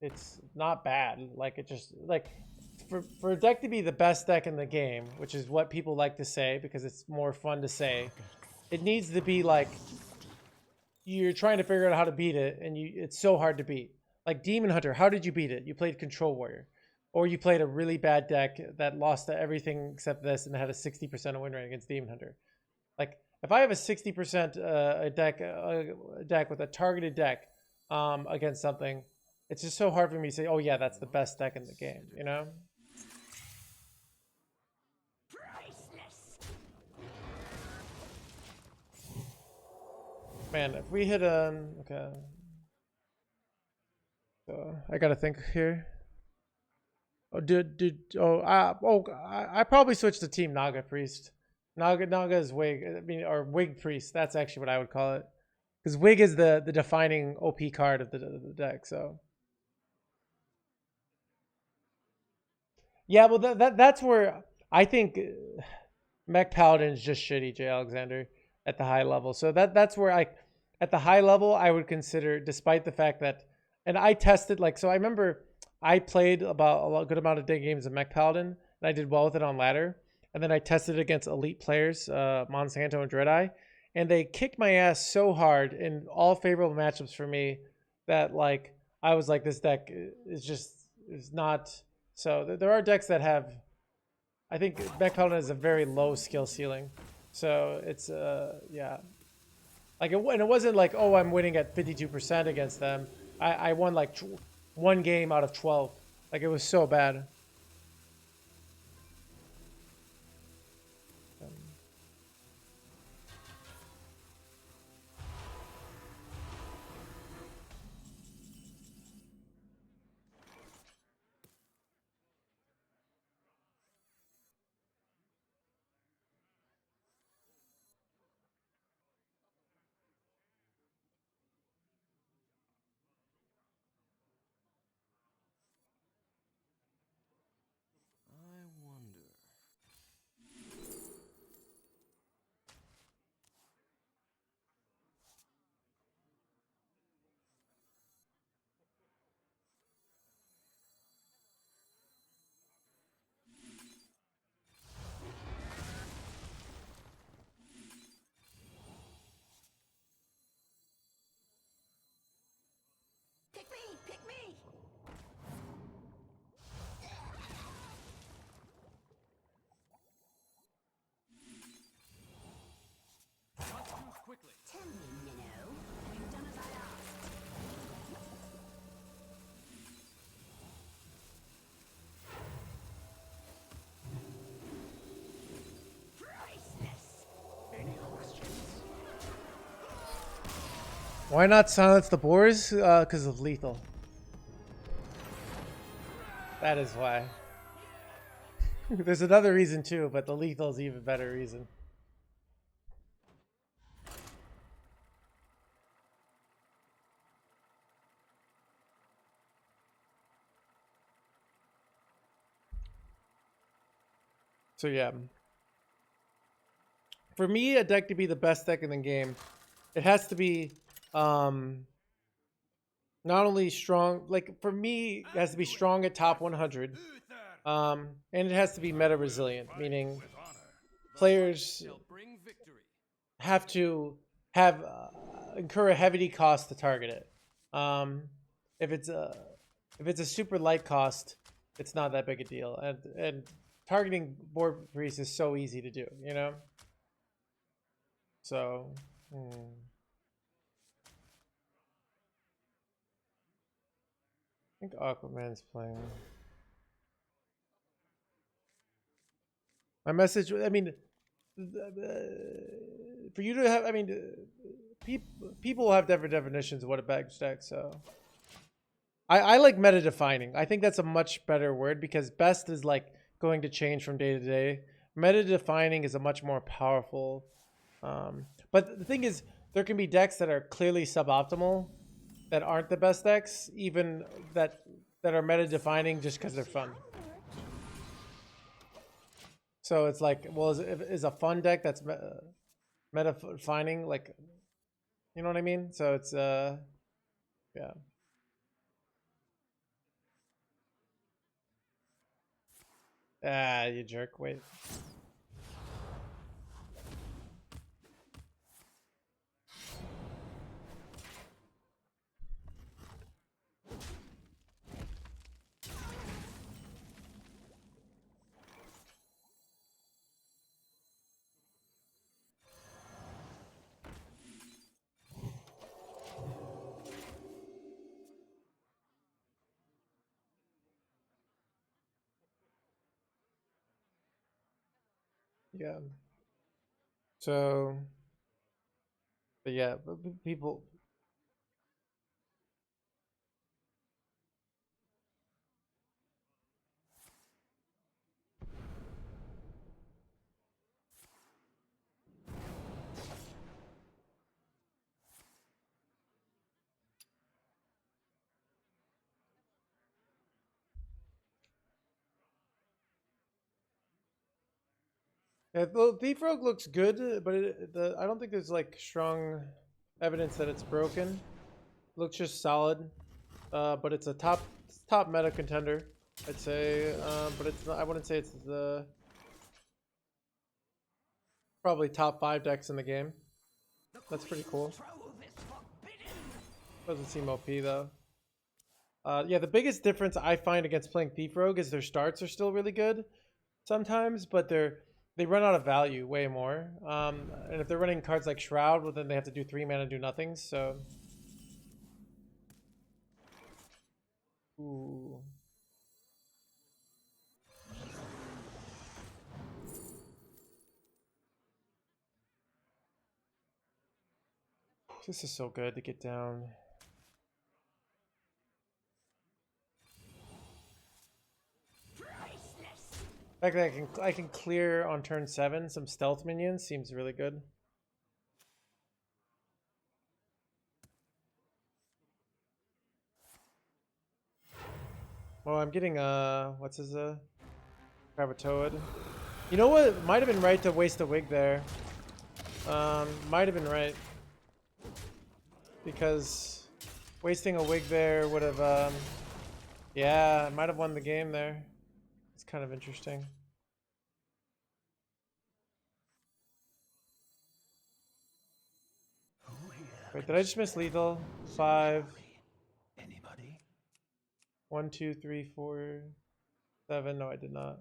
it's not bad. Like it just like for a deck to be the best deck in the game, which is what people like to say because it's more fun to say, it needs to be like you're trying to figure out how to beat it, and it's so hard to beat. Like Demon Hunter, how did you beat it? You played Control Warrior. Or you played a really bad deck that lost to everything except this and had a 60% win rate against Demon Hunter. Like, if I have a 60% deck with a targeted deck against something, it's just so hard for me to say, oh yeah, that's the best deck in the game, you know? Man, if we hit okay. So I gotta think here. Oh, I probably switched to Team Naga Priest. Naga is Wig. I mean, or Wig Priest. That's actually what I would call it, because Wig is the defining OP card of the deck. So yeah, well that's where I think Mech Paladin is just shitty, Jay Alexander, at the high level. So that's where at the high level I would consider, despite the fact that, and I tested so I remember I played about a good amount of day games of Mech Paladin, and I did well with it on ladder. And then I tested it against elite players, Monsanto and Dreadeye, and they kicked my ass so hard in all favorable matchups for me that I was like, this deck is not. So there are decks that have, I think Mech Paladin has a very low skill ceiling, so it's yeah. And it wasn't like, oh, I'm winning at 52% against them. I won one game out of 12. Like, it was so bad. I wonder. Pick me! Pick me! Must move quickly. Tell me, Minnow. Have you done as I asked? Priceless! Any questions? Why not silence the boars? Because of lethal. That is why. There's another reason too, but the lethal is even better reason. So yeah. For me, a deck to be the best deck in the game, it has to be not only strong, for me, it has to be strong at top 100. And it has to be meta resilient, meaning players have to incur a heavy cost to target it. If it's a super light cost, it's not that big a deal. And targeting board priest is so easy to do, you know? So I think Aquaman's playing. My message, I mean, for you to have, I mean, people have different definitions of what a best deck, so. I like meta defining. I think that's a much better word, because best is going to change from day to day. Meta defining is a much more powerful. But the thing is, there can be decks that are clearly suboptimal, that aren't the best decks, even that are meta defining just because they're fun. So it's well, is a fun deck that's meta defining, you know what I mean? So it's yeah. Ah, you jerk. Wait. Yeah. So, but yeah, people. Yeah, the Thief Rogue looks good, but I don't think there's like strong evidence that it's broken. Looks just solid, but it's a top meta contender, I'd say. But it's not, I wouldn't say it's the probably top 5 decks in the game. That's pretty cool. Doesn't seem OP though. Yeah, the biggest difference I find against playing Thief Rogue is their starts are still really good sometimes, but they run out of value way more. And if they're running cards like Shroud, well, then they have to do 3 mana do nothings. So, ooh. This is so good to get down. The fact that I can clear on turn 7 some stealth minions seems really good. Well, I'm getting what's his Kravatoad. You know what? Might have been right to waste a wig there. Might have been right. Because wasting a wig there would have yeah, might have won the game there. It's kind of interesting. Wait, did I just miss lethal? 5. Anybody? 1, 2, 3, 4, 7. No, I did not.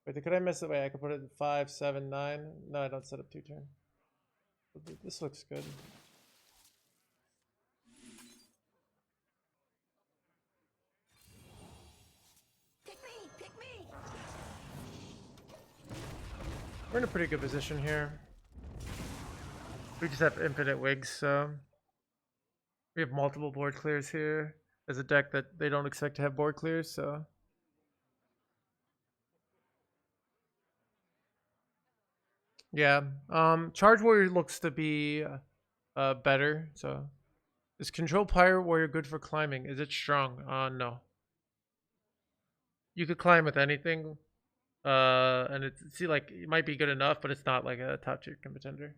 Wait, could I miss it? Wait, I could put it in 5, 7, 9. No, I don't set up 2 turn. This looks good. Pick me! We're in a pretty good position here. We just have infinite wigs, so we have multiple board clears here. As a deck that they don't expect to have board clears, so yeah. Charge Warrior looks to be better. So is Control Pirate Warrior good for climbing? Is it strong? No. You could climb with anything. And it like it might be good enough, but it's not like a top tier contender.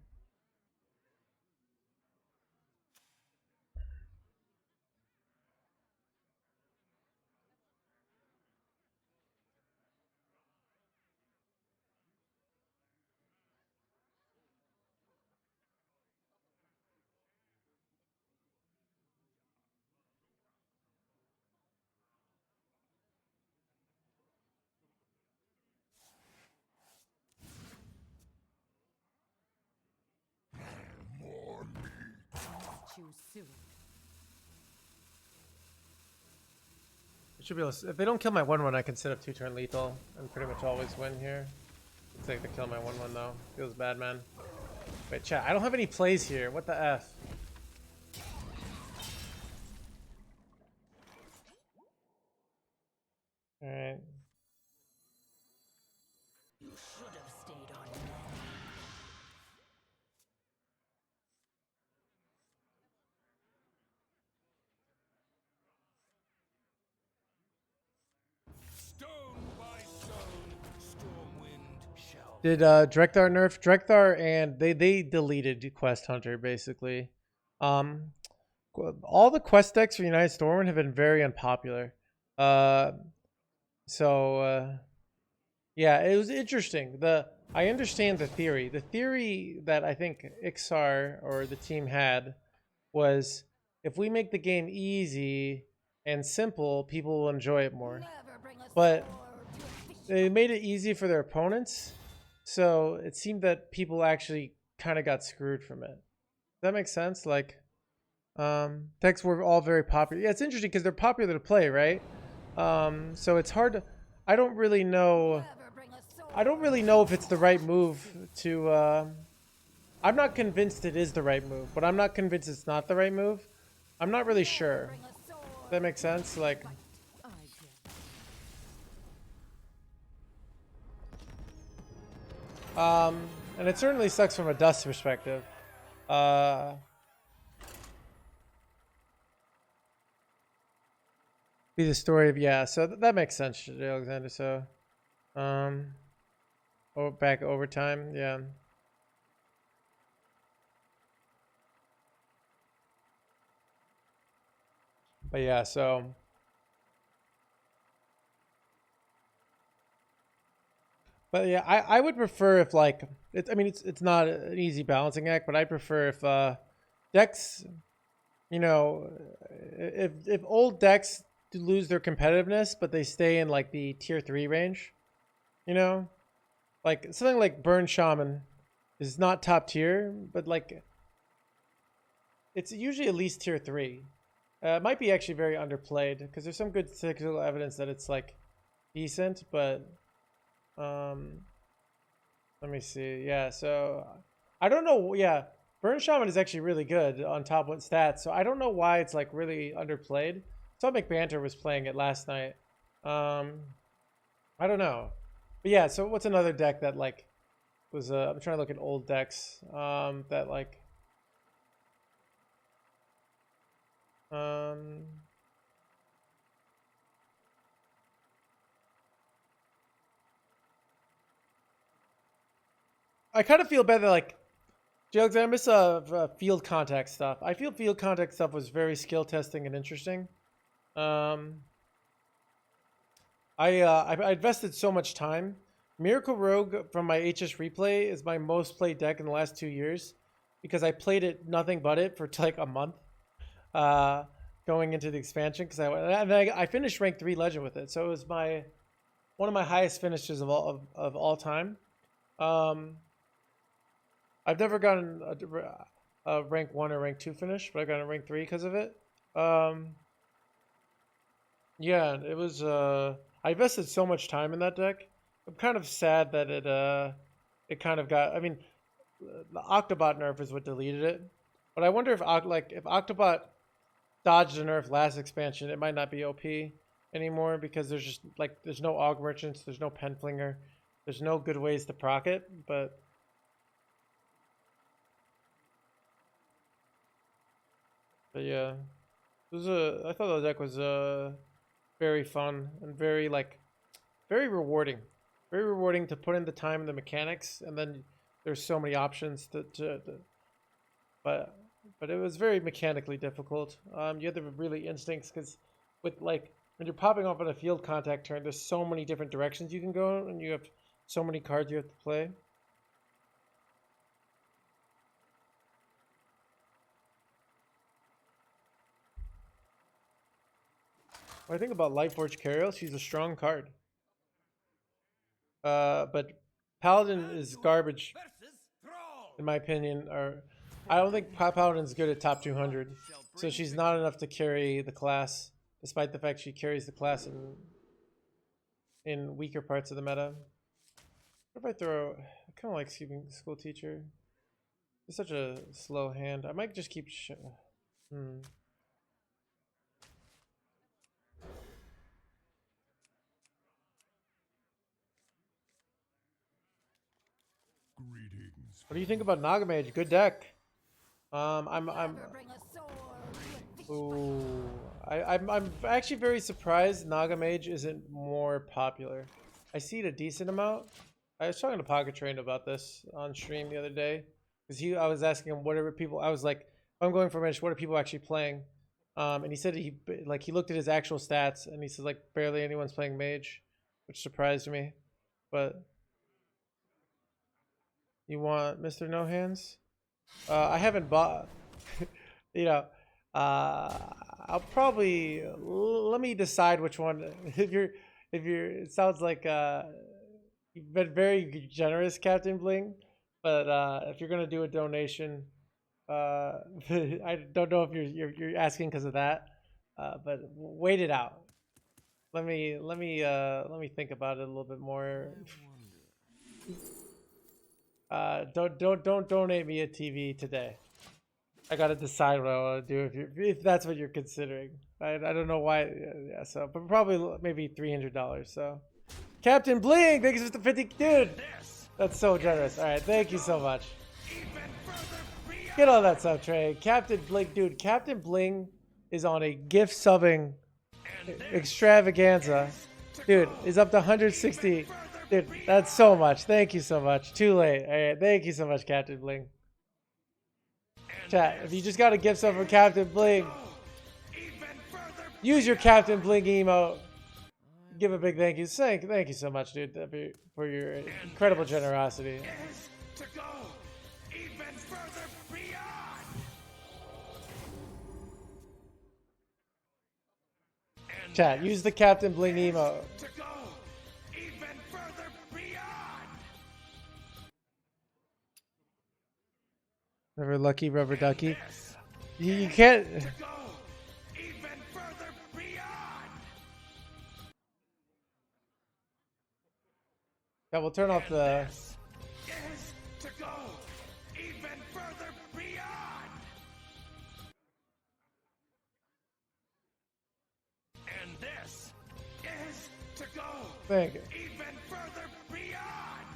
Choose soon. It should be able to, if they don't kill my 1/1, I can set up 2 turn lethal and pretty much always win here. Looks like they kill my 1/1 though. Feels bad, man. Wait, chat. I don't have any plays here. What the f? All right. You should have stayed on. Stone by stone, Stormwind shall. Did Drekthar nerf Drekthar, and they deleted Quest Hunter basically. All the quest decks for United Stormwind have been very unpopular. Yeah, it was interesting. I understand the theory. The theory that I think Ixar or the team had was if we make the game easy and simple, people will enjoy it more. But they made it easy for their opponents, so it seemed that people actually kind of got screwed from it. Does that make sense? Like, decks were all very popular. Yeah, it's interesting because they're popular to play, right? So it's hard to. I don't really know I don't really know if it's the right move to. I'm not convinced it is the right move, but I'm not convinced it's not the right move. I'm not really sure. Bring a sword. Does that make sense? Like, I get and it certainly sucks from a dust perspective. Be the story of so that makes sense, Alexander. So, oh, back overtime, yeah. But yeah, so. But yeah, I would prefer if like I mean it's not an easy balancing act, but I prefer if decks, you know, if old decks lose their competitiveness but they stay in like the tier 3 range, you know, like something like Burn Shaman is not top tier, but like it's usually at least tier 3. It might be actually very underplayed because there's some good statistical evidence that it's like decent, but let me see. Yeah, so I don't know. Yeah, Burn Shaman is actually really good on top of stats. So I don't know why it's like really underplayed. Saw McBanter was playing it last night. I don't know. But yeah, so what's another deck that like was I'm trying to look at old decks that like I kind of feel better like Jokes, I miss field contact stuff. I feel field contact stuff was very skill testing and interesting. I invested so much time. Miracle Rogue from my HS replay is my most played deck in the last 2 years because I played it nothing but it for like a month, going into the expansion because I finished rank 3 legend with it, so it was one of my highest finishes of all time. I've never gotten a rank 1 or rank 2 finish, but I got a rank 3 because of it. Yeah, it was. I invested so much time in that deck. I'm kind of sad that it kind of got. I mean, the Octobot nerf is what deleted it, but I wonder if if Octobot dodged a nerf last expansion, it might not be OP anymore because there's just like there's no Aug Merchants, there's no Penflinger, there's no good ways to proc it, but. But yeah, I thought the deck was very fun and very very rewarding. Very rewarding to put in the time and the mechanics, and then there's so many options but it was very mechanically difficult. You had to have really instincts because with when you're popping off on a field contact turn, there's so many different directions you can go, and you have so many cards you have to play. What I think about Lightforge Cariel, she's a strong card. But Paladin is garbage, in my opinion. I don't think Paladin's good at top 200, so she's not enough to carry the class, despite the fact she carries the class in weaker parts of the meta. What if I throw? I kind of like skipping School Teacher. It's such a slow hand. I might just keep. Greetings. What do you think about Naga Mage? Good deck. I'm actually very surprised Naga Mage isn't more popular. I see it a decent amount. I was talking to Pocket Train about this on stream the other day because I was asking him whatever people. I was like, if I'm going for Mage, what are people actually playing? And he said he looked at his actual stats and he said like barely anyone's playing Mage, which surprised me. But you want Mr. No Hands? I haven't bought. You know, I'll probably let me decide which one. If you're, it sounds like you've been very generous, Captain Bling. But if you're gonna do a donation, I don't know if you're asking because of that. But wait it out. Let me think about it a little bit more. Don't donate me a TV today. I gotta decide what I want to do if that's what you're considering. I don't know why. Yeah, so but probably maybe $300. So, Captain Bling, thanks for the 50, dude. That's so generous. All right, thank you so much. Get on that sub train, Captain Bling, dude. Captain Bling is on a gift subbing extravaganza, dude. Is up to 160. Dude, that's so much. Thank you so much. Too late. All right, thank you so much, Captain Bling. Chat, if you just got a gift sub from Captain Bling, use your Captain Bling emote. Give a big thank you. Thank you so much, dude, for your incredible generosity. Chat, use the Captain Bling emote. Rubber lucky, rubber ducky. You can't. Yeah, we'll turn off the. And this is to go Thank you. even further beyond.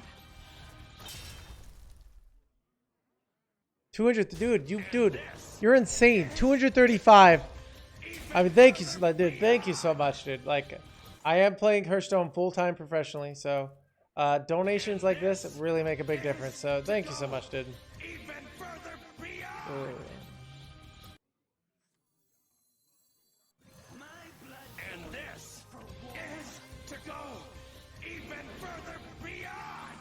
200, dude, you're insane. 235. I mean, thank you, dude. Thank you so much, dude. Like, I am playing Hearthstone full-time professionally, so donations like this really make a big difference. So thank you so much, dude. Even further beyond. And this is to go even further beyond.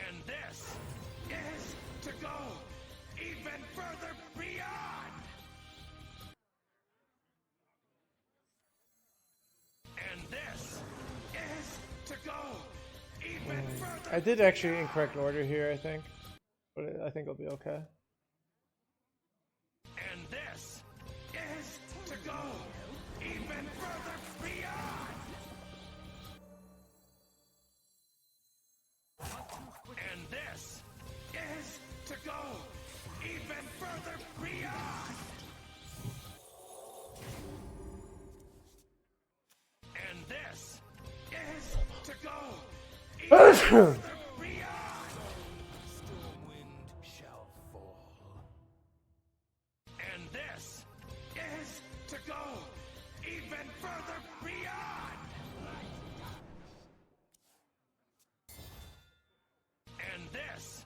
And this is to go even further beyond. And this is to go even further. I did actually incorrect order here, I think, but I think it'll be okay. And this is to go even further beyond. And this is to go even further beyond. And this is to go even further beyond. Storm wind shall fall. And this is to go even further beyond. And this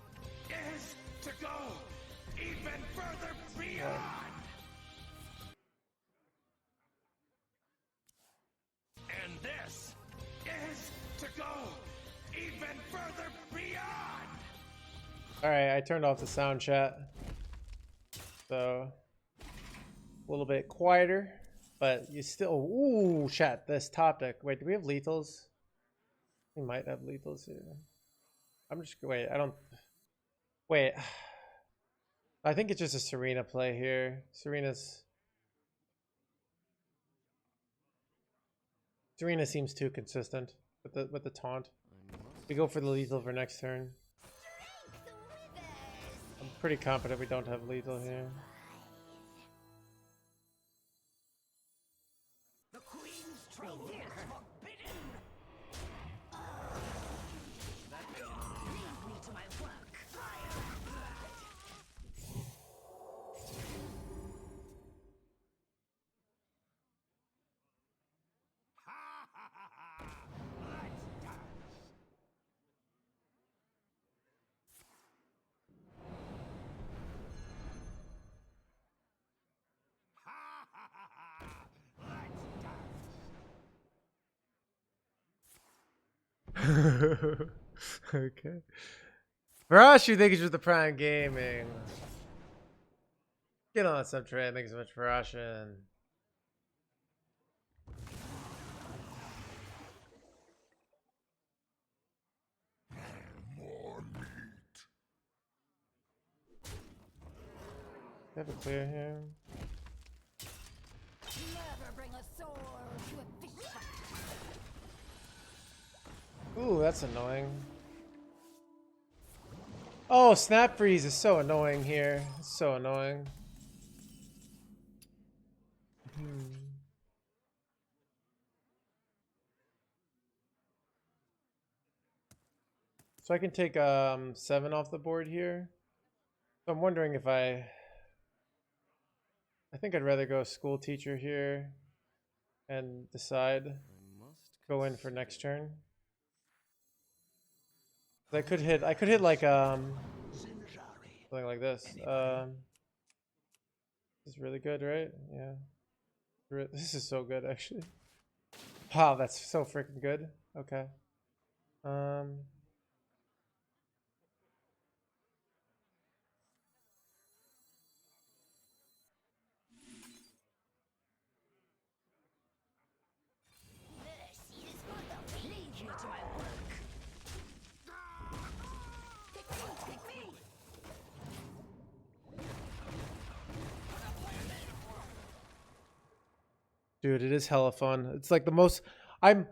is to go even further beyond. And this is to go even further beyond. All right, I turned off the sound chat, so a little bit quieter, but you still. Ooh, chat. This top deck. Wait, do we have lethals? We might have lethals here. I'm just wait. I don't. Wait. I think it's just a Serena play here. Serena seems too consistent with the taunt. We go for the lethal for next turn. I'm pretty confident we don't have lethal here. The Queen's trophy is forbidden. Leave me to my work. Fire blood. Ha ha ha ha! Let's dance. Ha ha ha ha! Let's dance. Okay. Varash, you think it's just the Prime Gaming. Get on that sub trade. Thanks so much for Russian. More meat. Have a clear here. Never bring a sword to a fish fight. Ooh, that's annoying. Oh, snap freeze is so annoying here. It's so annoying. So I can take 7 off the board here. So I'm wondering if I think I'd rather go school teacher here and decide go in for next turn. I could hit like something like this. This is really good, right? Yeah. This is so good actually. Wow, that's so freaking good. Okay. Mercy is for the weak. Lead you to my work. Pick me, pick me. Dude, it is hella fun. It's like the most. I'm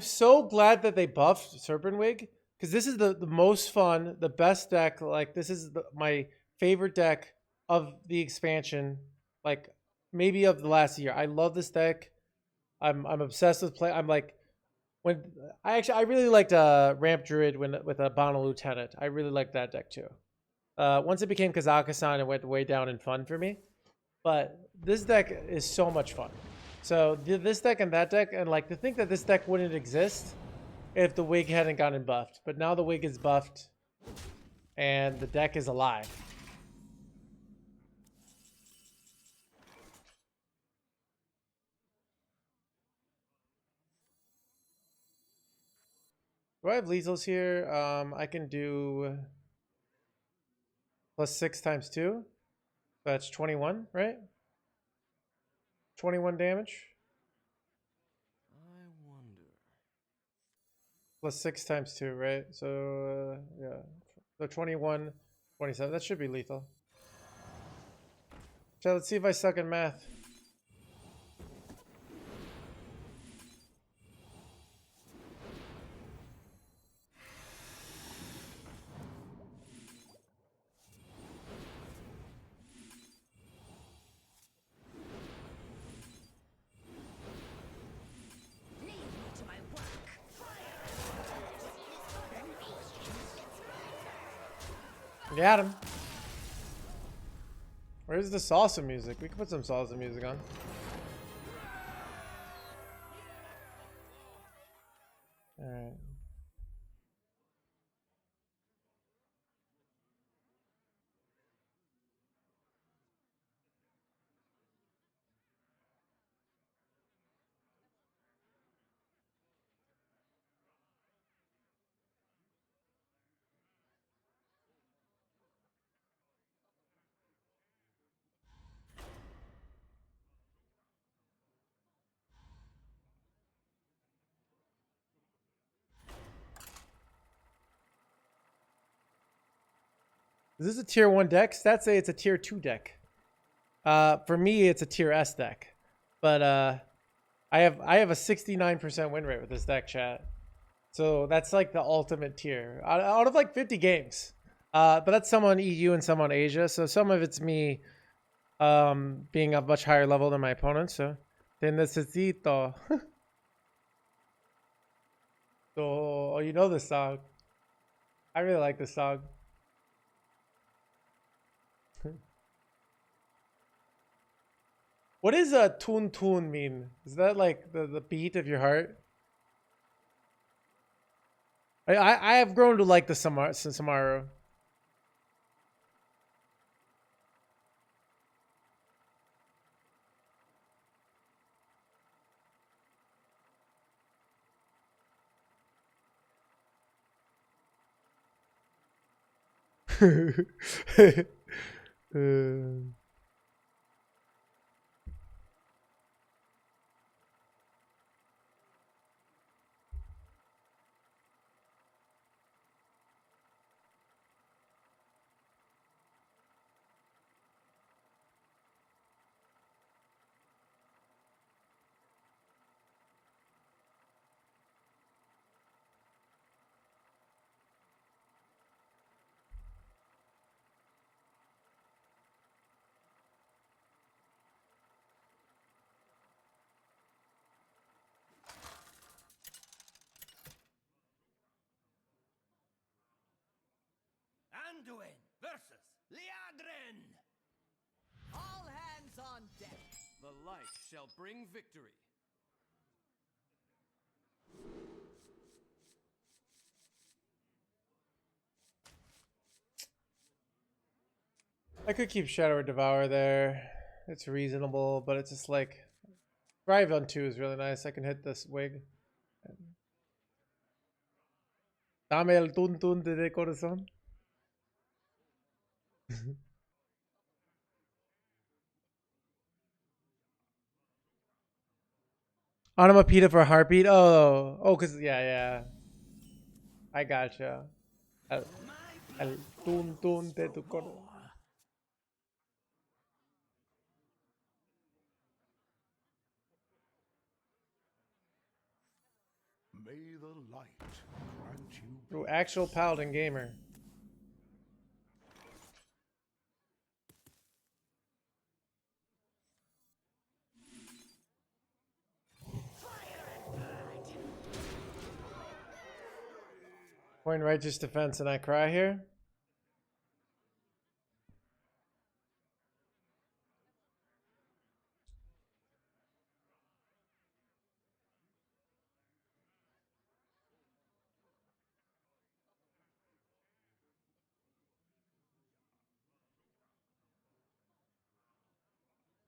so glad that they buffed Serpentwig because this is the most fun, the best deck. Like this is my favorite deck of the expansion. Like maybe of the last year. I love this deck. I'm obsessed with play. I'm like when I really liked Ramp Druid with a Bono Lieutenant. I really liked that deck too. Once it became Kazakhstan, it went way down in fun for me. But this deck is so much fun. So this deck and that deck, and like to think that this deck wouldn't exist if the wig hadn't gotten buffed. But now the wig is buffed, and the deck is alive. Do I have Liesels here? I can do +6 times 2. That's 21, right? 21 damage. I wonder. +6 times 2, right? So, yeah. So 21, 27. That should be lethal. So let's see if I suck in math. Lead me to my work. Got him. Where's the salsa music? We can put some salsa music on. Alright. Is this a tier 1 deck? Stats say it's a tier 2 deck. For me, it's a tier S deck. But I have a 69% win rate with this deck, chat. So that's like the ultimate tier out of like 50 games. But that's some on EU and some on Asia. So some of it's me being a much higher level than my opponent. So te necesito. So, oh, you know this song. I really like this song. What does a tun tun mean? Is that like the beat of your heart? I have grown to like the Samaru. Anduin versus Liadrin. All hands on deck. The light shall bring victory. I could keep Shadow or Devour there. It's reasonable, but it's just like Thrive on 2 is really nice. I can hit this wig. Dame el tun tun de corazón. Onomatopoeia for heartbeat. Oh, cause yeah. I gotcha. El tun tun de tu corazón. May the light grant you. Ooh, actual Paladin gamer. Point righteous defense and I cry here.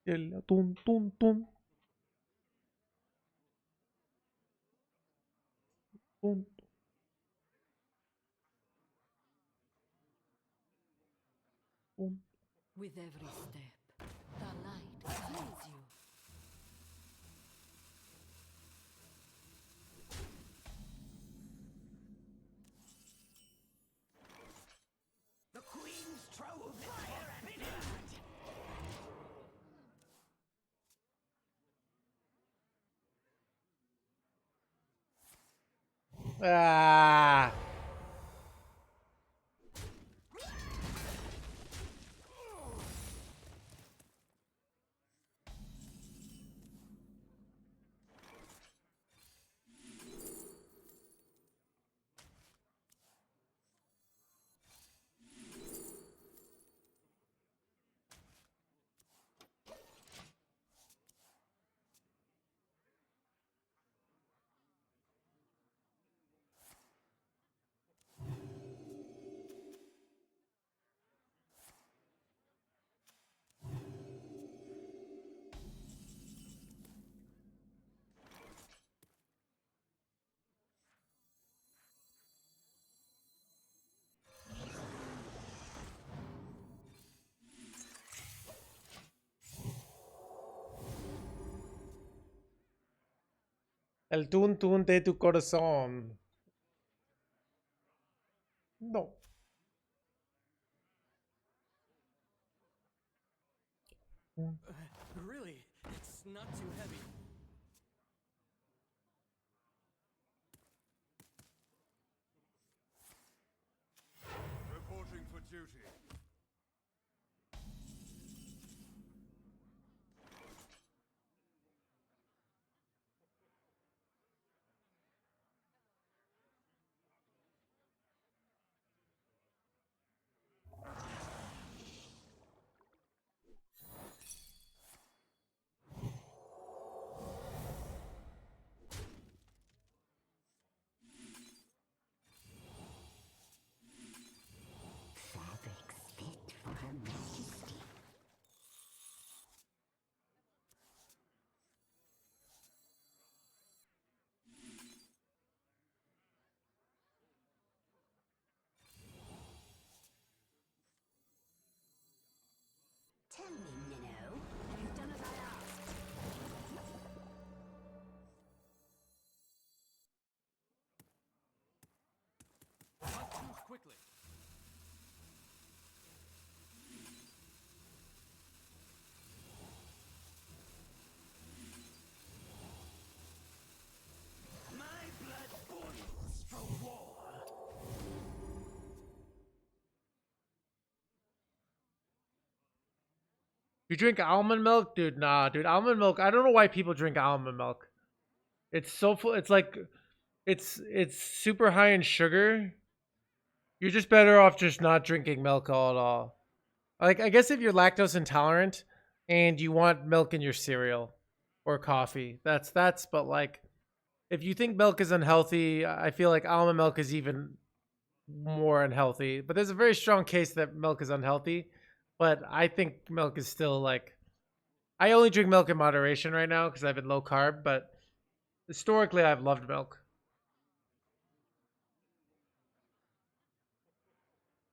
El tun tun tun. Tun. Tun. With every step, the light fills you. The Queen's trove is forbidden. Ah. El tun tun de tu corazón. No. Really, it's not too heavy. Reporting for duty. Fabrics fit for Her Majesty. Tell me, Minnow, have you done as I asked? Must move quickly. My blood boils for war. You drink almond milk? Dude, nah, dude. Almond milk, I don't know why people drink almond milk. It's so full. It's like, it's super high in sugar. You're just better off just not drinking milk at all. Like, I guess if you're lactose intolerant and you want milk in your cereal or coffee, that's, but like, if you think milk is unhealthy, I feel like almond milk is even more unhealthy. But there's a very strong case that milk is unhealthy. But I think milk is still like, I only drink milk in moderation right now because I've been low carb, but historically I've loved milk.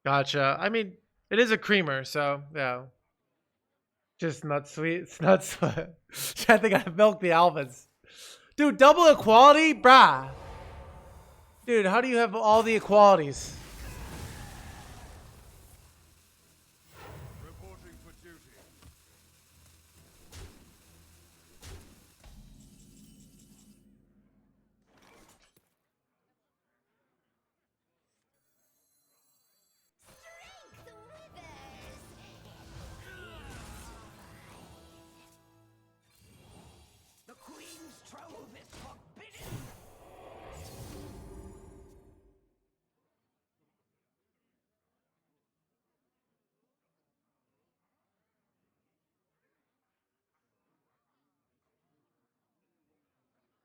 Gotcha. I mean, it is a creamer, so yeah. Just not sweet. It's not sweet. I think I milk the almonds. Dude, double equality? Brah. Dude, how do you have all the equalities? Reporting for duty. The Queen's trove is forbidden!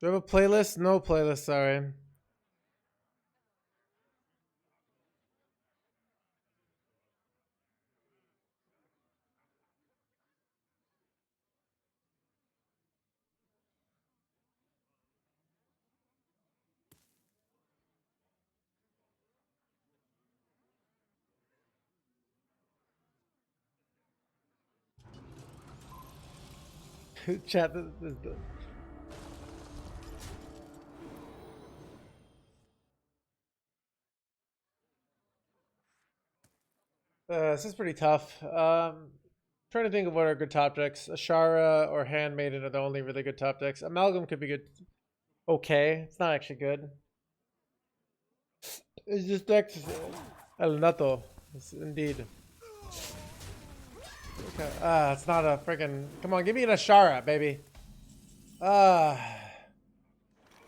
Do you have a playlist? No playlist, sorry. Chat. This is pretty tough. Trying to think of what are good top decks. Ashara or Handmaiden are the only really good top decks. Amalgam could be good. Okay, it's not actually good. It's just decks. El Nato. It's indeed. Okay. It's not a freaking. Come on, give me an Ashara, baby.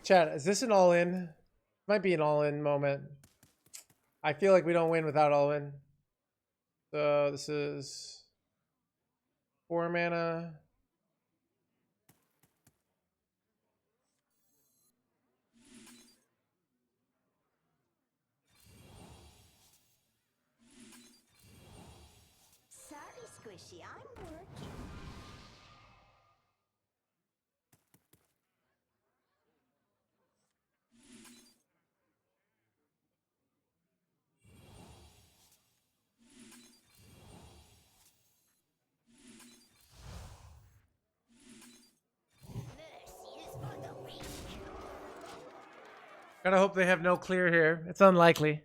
Chat, is this an all-in? Might be an all-in moment. I feel like we don't win without all-in. So this is 4 mana. Sorry, Squishy, I'm working. Mercy is for the weak. Gotta hope they have no clear here. It's unlikely.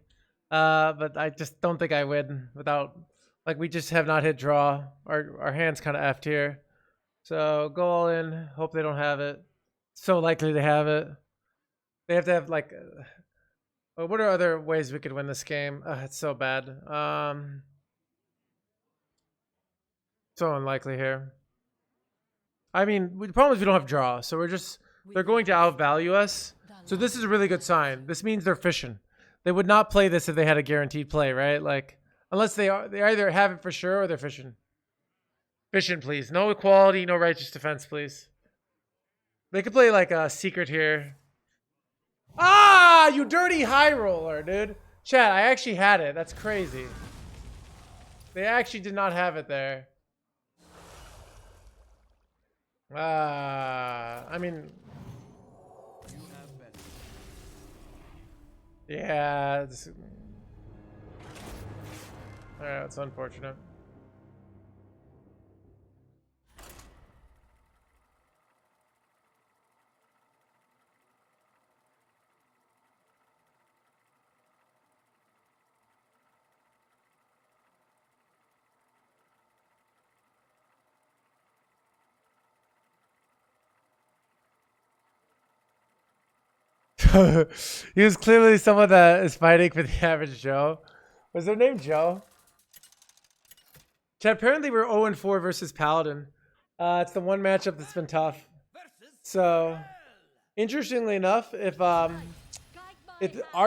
But I just don't think I win without, like, we just have not hit draw. Our hand's kind of effed here. So go all in. Hope they don't have it. So likely to have it. They have to have like. What are other ways we could win this game? It's so bad. So unlikely here. I mean, the problem is we don't have draw, so they're going to outvalue us. So this is a really good sign. This means they're fishing. They would not play this if they had a guaranteed play, right? Like, unless they either have it for sure or they're fishing. Fishing, please. No equality, no righteous defense, please. They could play like a secret here. Ah, you dirty high roller, dude. Chat, I actually had it. That's crazy. They actually did not have it there. I mean, You have better. yeah. Alright, that's unfortunate. He was clearly someone that is fighting for the average Joe. Was their name Joe? Chat, apparently we're 0-4 versus Paladin. It's the one matchup that's been tough. So, interestingly enough, if our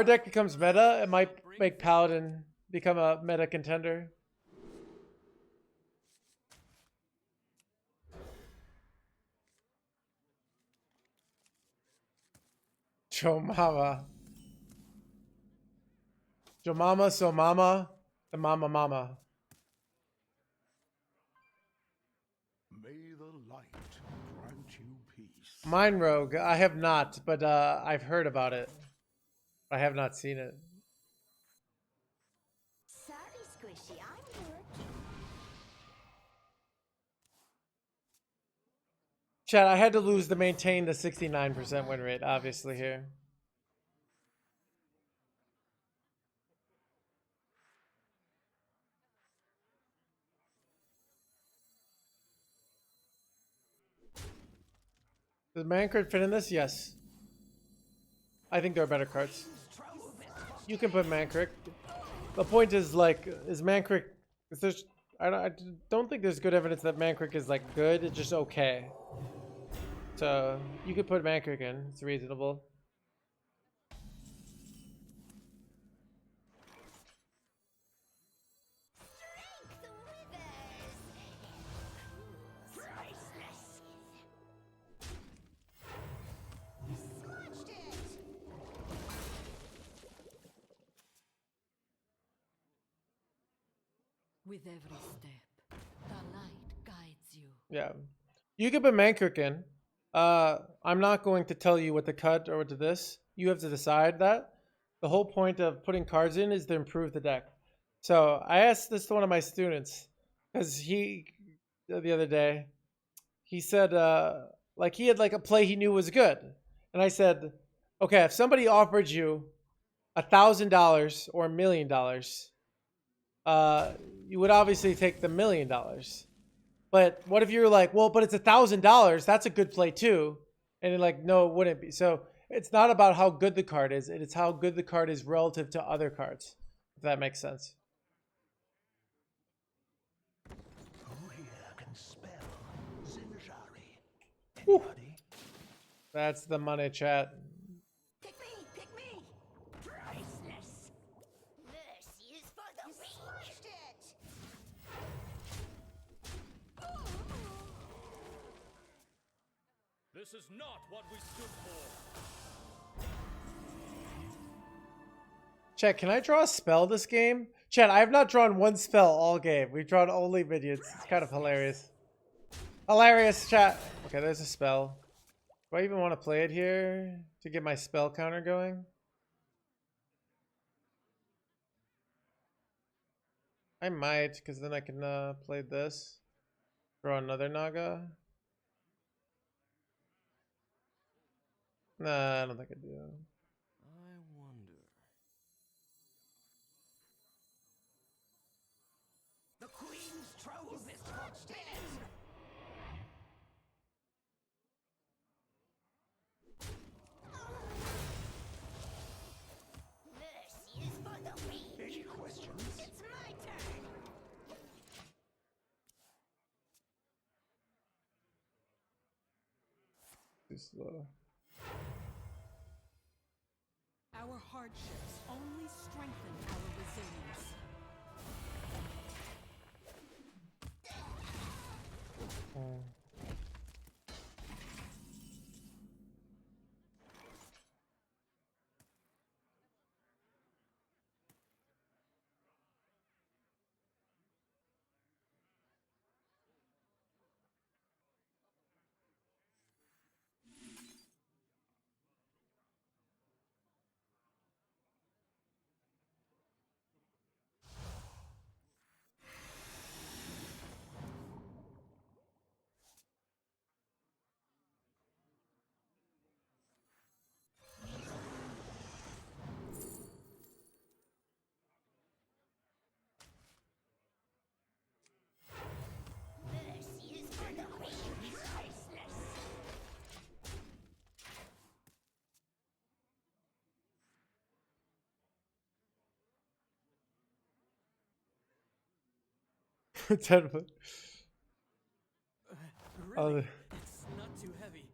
deck becomes meta, it might make Paladin become a meta contender. Joe Mama. Joe Mama, so Mama, the Mama Mama. May the light grant you peace. Mine Rogue, I have not, but I've heard about it. I have not seen it. Sorry, Squishy, I'm working. Chat, I had to lose to maintain the 69% win rate, obviously, here. Does Mancred fit in this? Yes. I think there are better cards. You can put Mancred. The point is, like, is Mancred... Is there's, I don't think there's good evidence that Mancred is, like, good. It's just okay. So, you could put Mancred in. It's reasonable. With every step, the light guides you. Yeah. You can put Mancred in. I'm not going to tell you what to cut or what to this. You have to decide that. The whole point of putting cards in is to improve the deck. So I asked this to one of my students because he, the other day, he said, like he had like a play he knew was good. And I said, okay, if somebody offered you $1,000 or $1 million, you would obviously take the $1 million. But what if you're like, well, but it's $1,000. That's a good play too. And you're like, no, it wouldn't be. So it's not about how good the card is. It's how good the card is relative to other cards. If that makes sense. Who here can spell Zinjari? Anybody? That's the money, chat. Pick me, pick me. Priceless. Mercy is for the weak. Smashed it. This is not what we stood for. Chat, can I draw a spell this game? Chat, I have not drawn one spell all game. We've drawn only minions. It's kind of hilarious. Hilarious, chat. Okay, there's a spell. Do I even want to play it here to get my spell counter going? I might, because then I can play this. Draw another Naga. Nah, I don't think I do. I wonder. The Queen's trove is touched in. Mercy is for the weak. Any questions? It's my turn. Too slow. Our hardships only strengthen our resilience. Mercy is for the weak. Priceless. Ten. Really? Oh, It's not too heavy.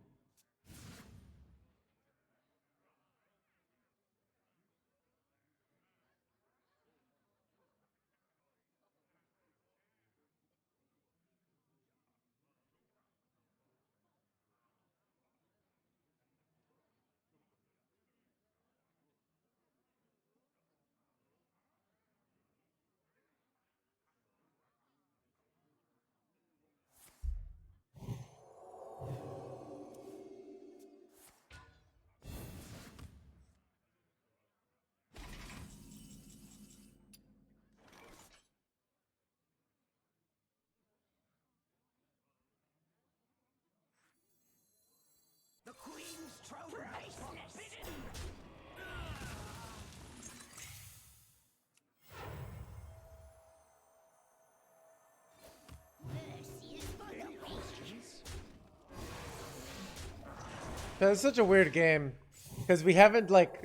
It's such a weird game because we haven't like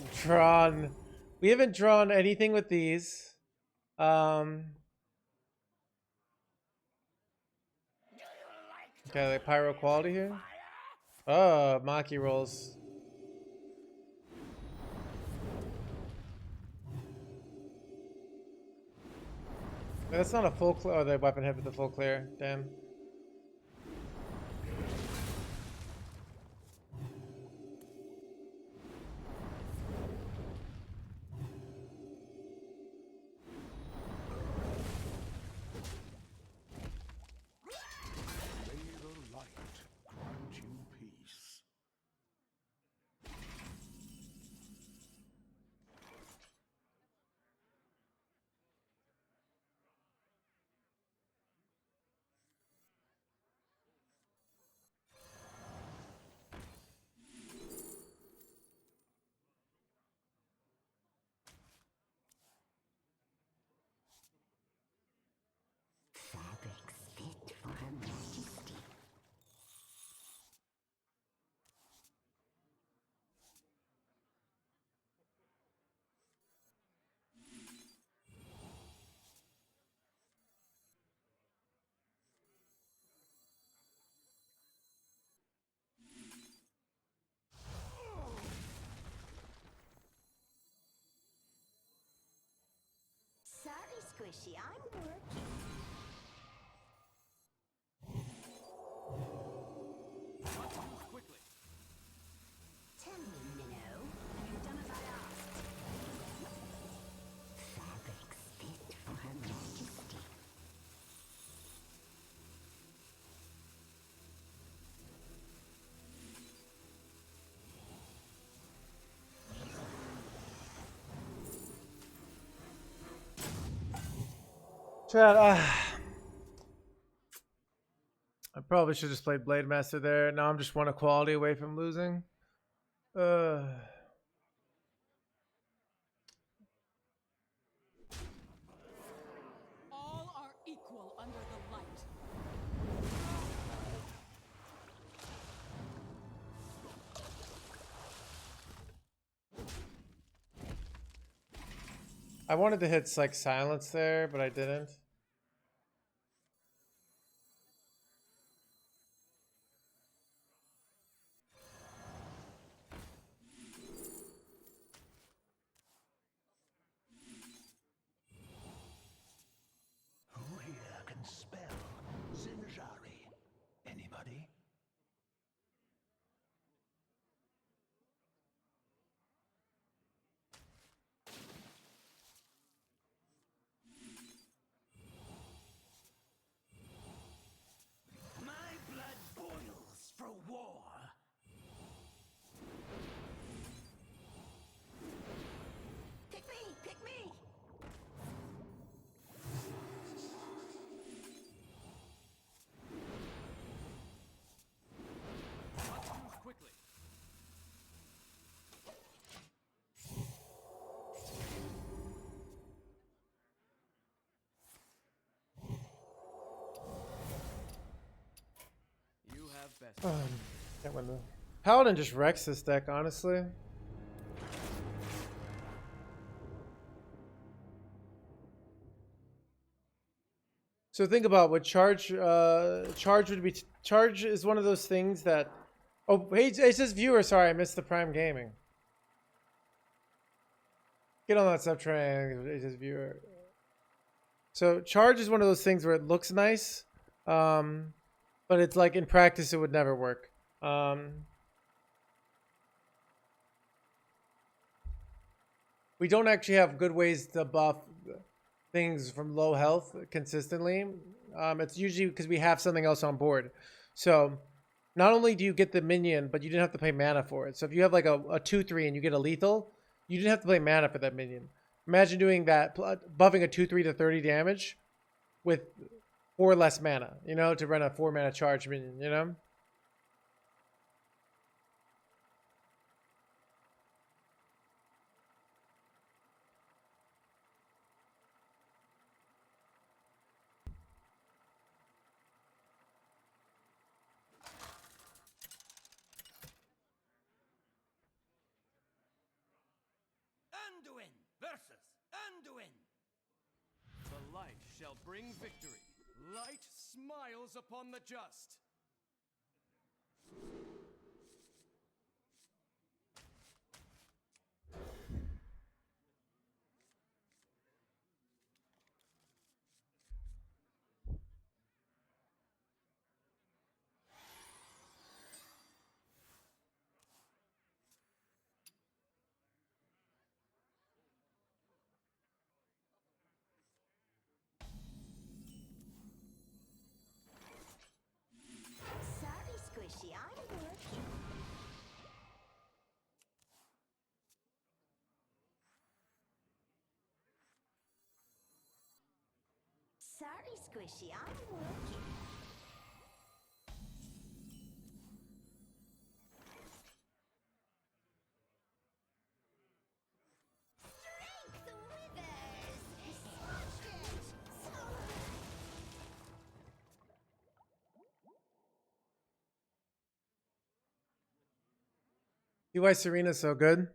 we haven't drawn anything with these. Okay, like pyro quality here. Oh, Maki rolls. That's not a full clear. Oh, the weapon hit with the full clear. Damn. May the light grant you peace. Fabrics fit for her majesty. Sorry, Squishy, I'm working. Quickly. Tell me, Minnow, have you done as I asked? Fabrics fit for her majesty. Chat, I probably should just played Blade Master there. Now I'm just one equality away from losing. All are equal under the light. I wanted to hit like silence there, but I didn't. Who here can spell Zinjari? Anybody? My blood boils for war. Pick me! Pick me! Quickly. You have best. Can't win the Paladin just wrecks this deck, honestly. So think about what charge would be. Charge is one of those things that. Oh, hey, it says viewer. Sorry, I missed the Prime Gaming. Get on that sub train. It says viewer. So charge is one of those things where it looks nice, but it's like in practice it would never work. We don't actually have good ways to buff things from low health consistently. It's usually because we have something else on board. So not only do you get the minion, but you didn't have to pay mana for it. So if you have like a 2/3 and you get a lethal, you didn't have to pay mana for that minion. Imagine doing that, buffing a 2/3 to 30 damage with 4 less mana, you know, to run a 4 mana charge minion, you know? Anduin versus Anduin. The light shall bring victory. Light smiles upon the just. Sorry, Squishy, I'm working. Sorry, Squishy, I'm working. Strength withers! Sunken! See why Serena's so good?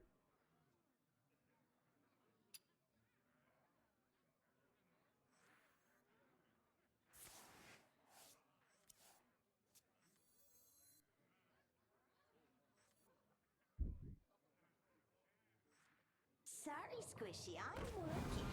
Sorry, Squishy, I'm working.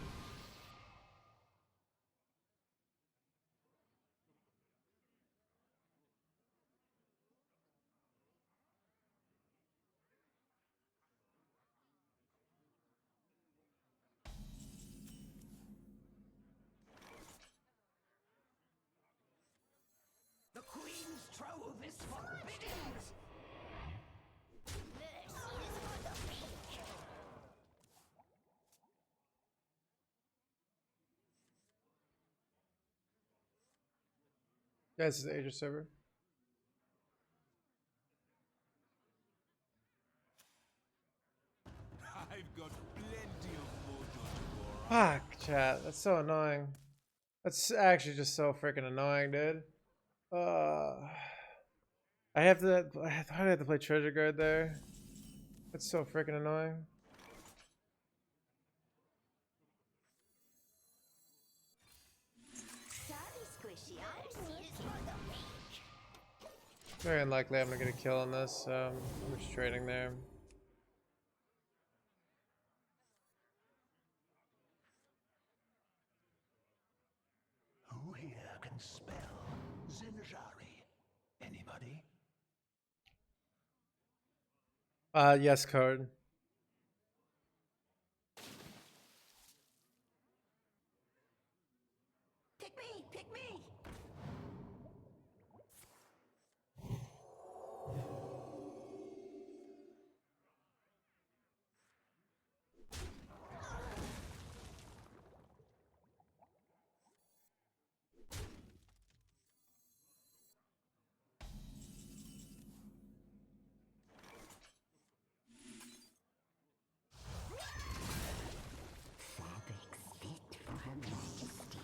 The Queen's trove is forbidden. Mercy is for the weak. Yeah, this is the Asia server. I've got plenty of mojo to go around. Fuck, chat. That's so annoying. That's actually just so freaking annoying, dude. I have to. Why do I have to play Treasure Guard there? That's so freaking annoying. Sorry, Squishy, I'm working. Very unlikely I'm gonna get a kill on this. I'm just trading there. Who here can spell Zinjari? Anybody? Yes, card. Pick me, pick me. Fabrics fit for Her Majesty.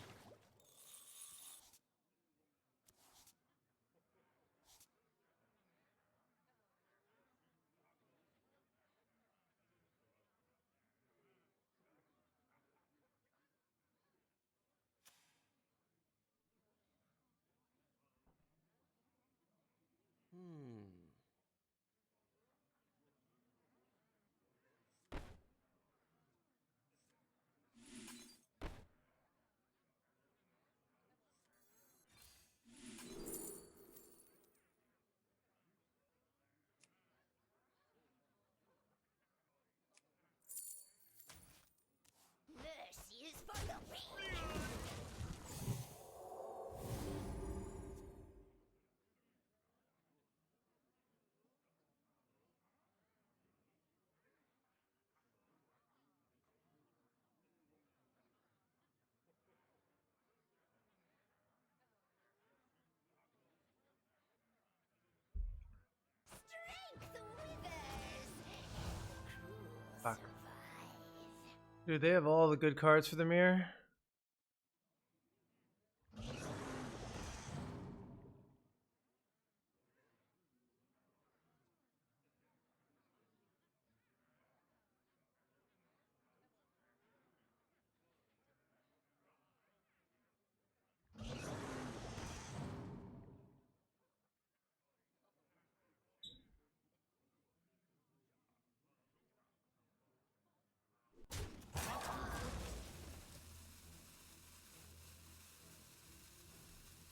Mercy is for the weak. Strength withers. Fuck. Survive. Dude, they have all the good cards for the mirror.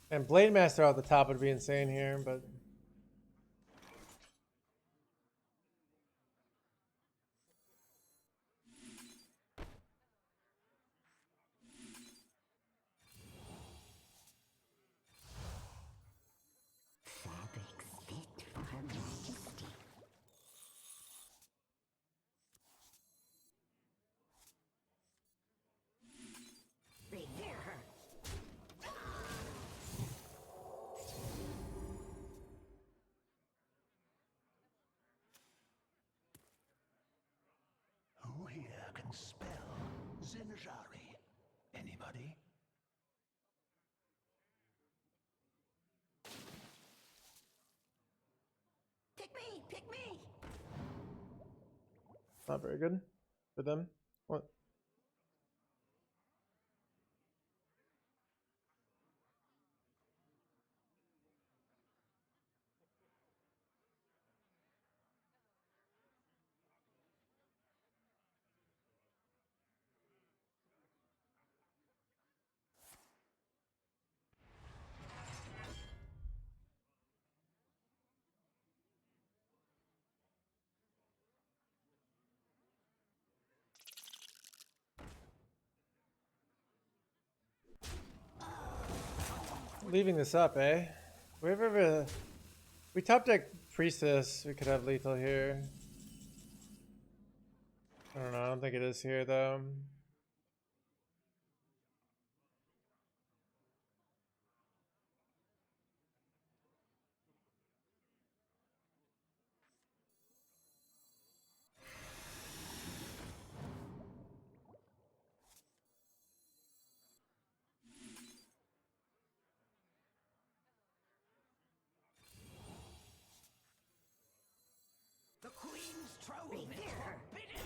And Blade Master out the top would be insane here, but Fabrics fit for Her Majesty. Revere her. Who here can spell Zinjari? Anybody? Pick me! Pick me! not very good for them. What? Leaving this up, eh? We top deck Priestess, we could have lethal here. I don't know, I don't think it is here though. The Queen's trove is Revere her. forbidden!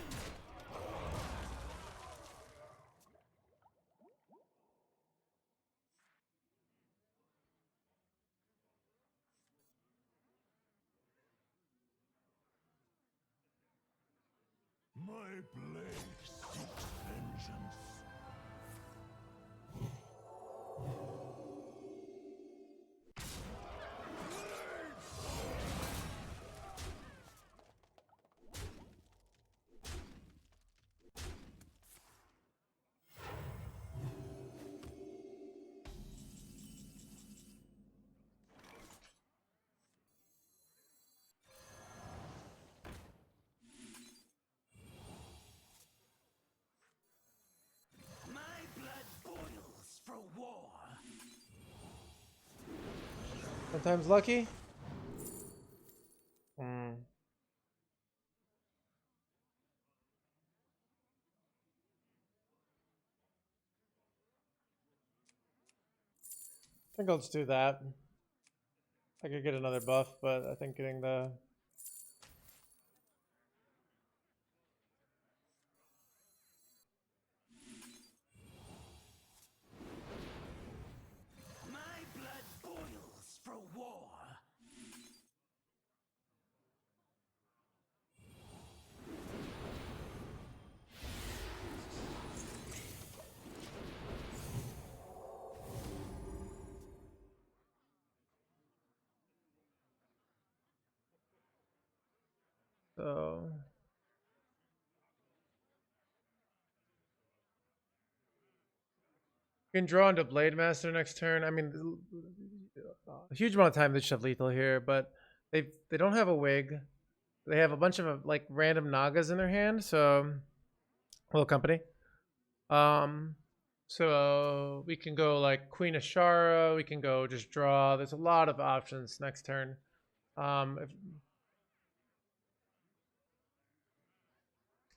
My blade seeks vengeance. My blood boils for war! Sometimes lucky. I think I'll just do that. I could get another buff, but I think getting the My blood boils for war! so you can draw into Blade Master next turn. I mean, a huge amount of time they should have lethal here, but they don't have a wig. They have a bunch of like random Nagas in their hand, so little company. So we can go like Queen Ashara. We can go just draw. There's a lot of options next turn. If,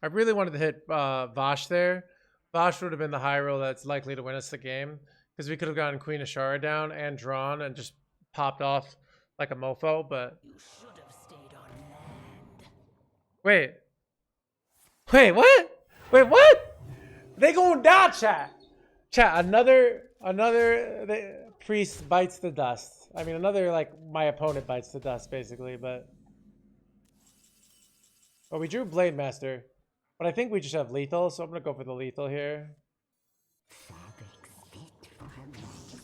I really wanted to hit Vosh there. Vosh would have been the high roll that's likely to win us the game because we could have gotten Queen Ashara down and drawn and just popped off like a mofo. But You should have stayed on land. wait, what? Wait, what? They gonna die, chat. Chat. Another priest bites the dust. I mean, another like my opponent bites the dust basically, but. Well, we drew Blade Master, but I think we just have lethal, so I'm gonna go for the lethal here. Fabrics fit for Her Majesty.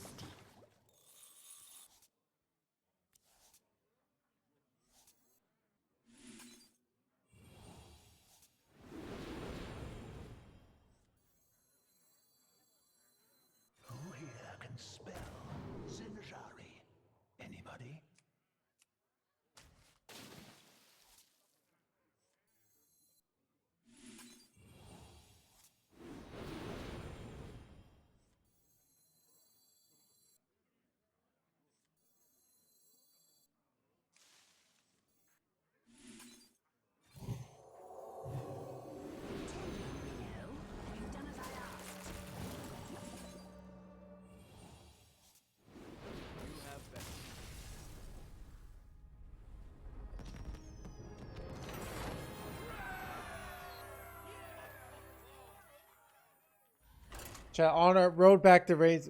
Chat on our road back to raise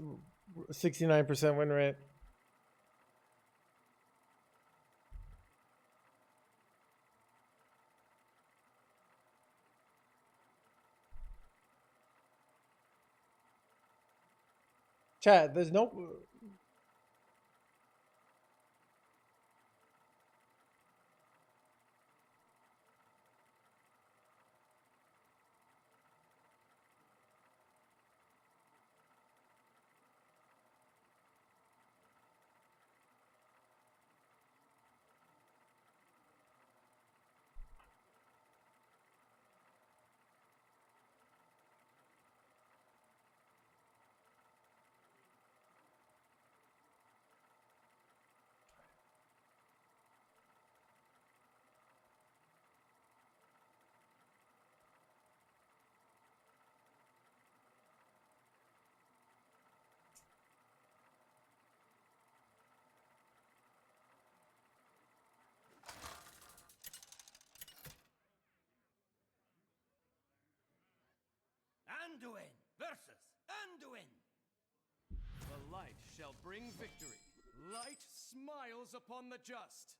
69% win rate. Chat, there's no. Anduin versus Anduin. The light shall bring victory. Light smiles upon the just.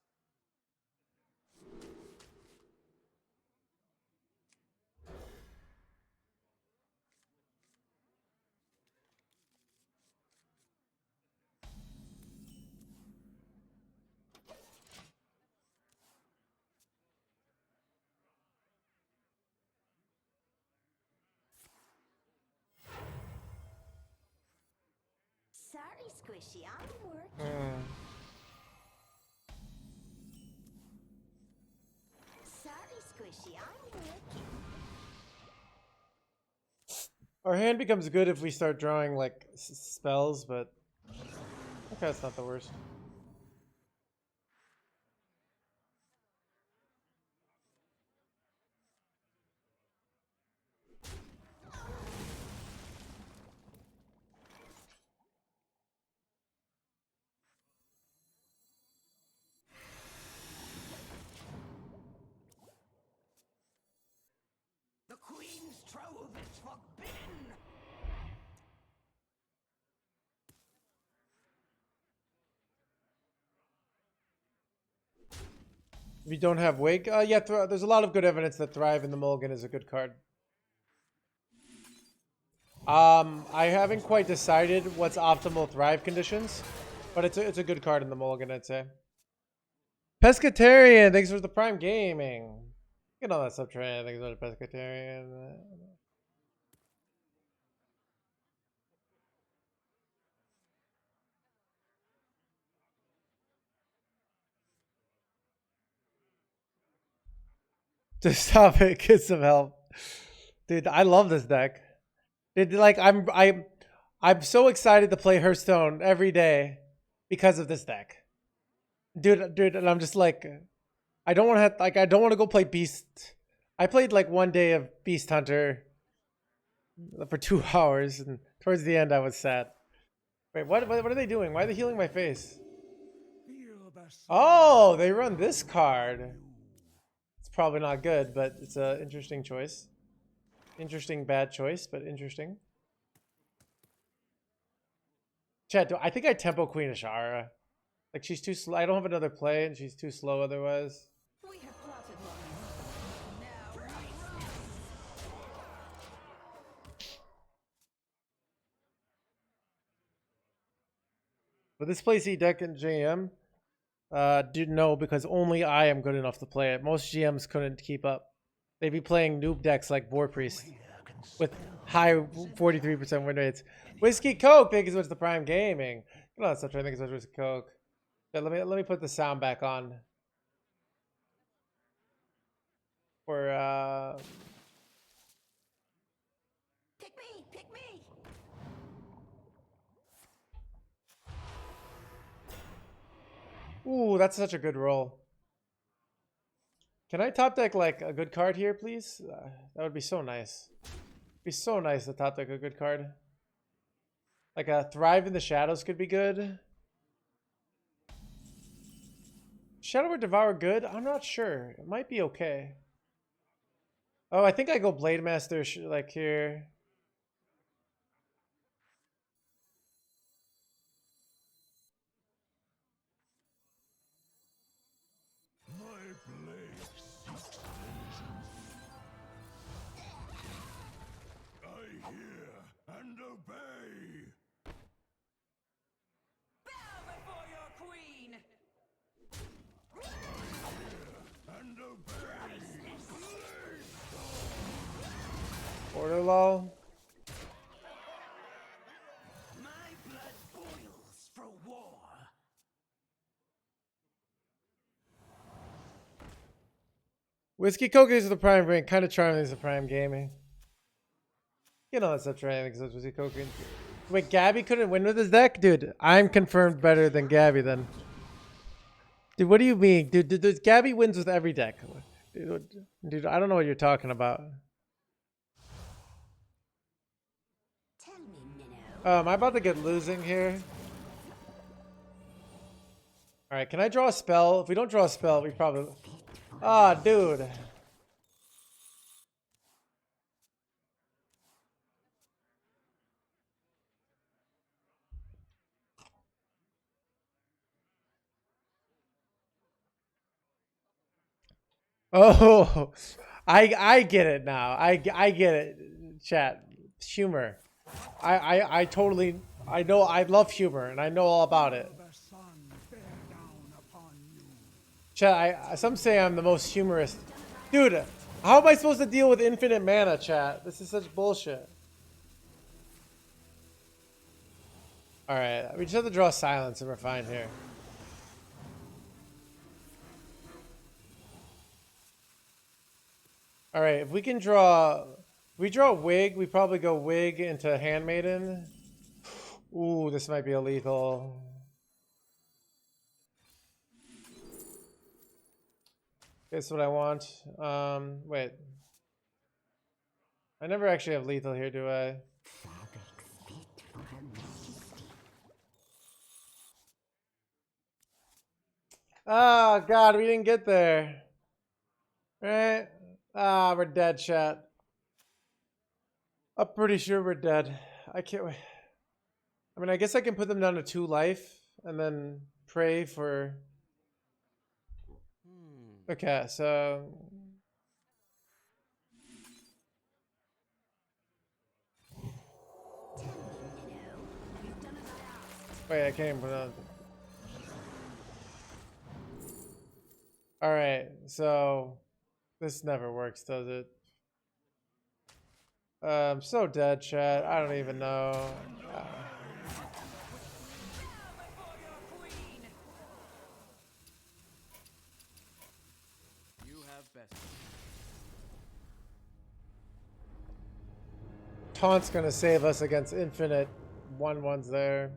Sorry, Squishy, I'm working. Sorry, Squishy, I'm working. Our hand becomes good if we start drawing like spells, but okay, that's not the worst. The Queen's trove is forbidden. If you don't have Wake, yeah, there's a lot of good evidence that Thrive in the Mulligan is a good card. I haven't quite decided what's optimal Thrive conditions, but it's a good card in the Mulligan, I'd say. Pescatarian, thanks for the Prime Gaming. Get all that stuff, Trey. Thanks for the Pescatarian. Just stop it. Get some help, dude. I love this deck. Dude, like I'm so excited to play Hearthstone every day because of this deck, dude. And I'm just like, I don't want to have I don't want to go play Beast. I played like one day of Beast Hunter for 2 hours, and towards the end I was sad. Wait, what are they doing? Why are they healing my face? Oh, they run this card. It's probably not good, but it's an interesting choice. Interesting bad choice, but interesting. Chat, I think I tempo Queen Ashara. Like, she's too slow. I don't have another play, and she's too slow otherwise. We have plotted long enough. Now we run. But this plays E deck in JM, didn't know because only I am good enough to play it. Most GMs couldn't keep up. They'd be playing noob decks like Boar Priest with high 43% win rates. Whiskey Coke, thank you so much for the Prime Gaming. Come on, stop trying to think so much Whiskey Coke. Yeah, let me put the sound back on. For Pick me, pick me. ooh, that's such a good roll. Can I top deck like a good card here, please? That would be so nice. It'd be so nice to top deck a good card. Like a Thrive in the Shadows could be good. Shadow or Devour good? I'm not sure. It might be okay. Oh, I think I go Blade Master like here. Whiskey Coke is the prime drink. Kind of charming is the prime gaming. You know that's not true anything because Whiskey Coke. Wait, Gabby couldn't win with his deck? Dude, I'm confirmed better than Gabby then. Dude, what do you mean? Dude, Gabby wins with every deck. Dude, I don't know what you're talking about. Tell me, Minnow. Am I about to get losing here? Alright, can I draw a spell? If we don't draw a spell, we probably... Ah, dude. Oh, I get it now. I get it, chat. Humor. I totally, I know, I love humor, and I know all about it. Chat, some say I'm the most humorous. Dude, how am I supposed to deal with infinite mana, chat? This is such bullshit. Alright, we just have to draw silence and we're fine here. Alright, if we can draw... If we draw Wig, we probably go Wig into Handmaiden. Ooh, this might be a lethal. That's what I want. Wait. I never actually have lethal here, do I? Oh, God, we didn't get there. Right? Ah, we're dead, chat. I'm pretty sure we're dead. I can't wait. I mean, I guess I can put them down to 2 life and then pray for... Okay, so... Wait, I can't even put on... Alright, so... This never works, does it? I'm so dead, chat. I don't even know. You have best. Taunt's gonna save us against infinite 1/1s there.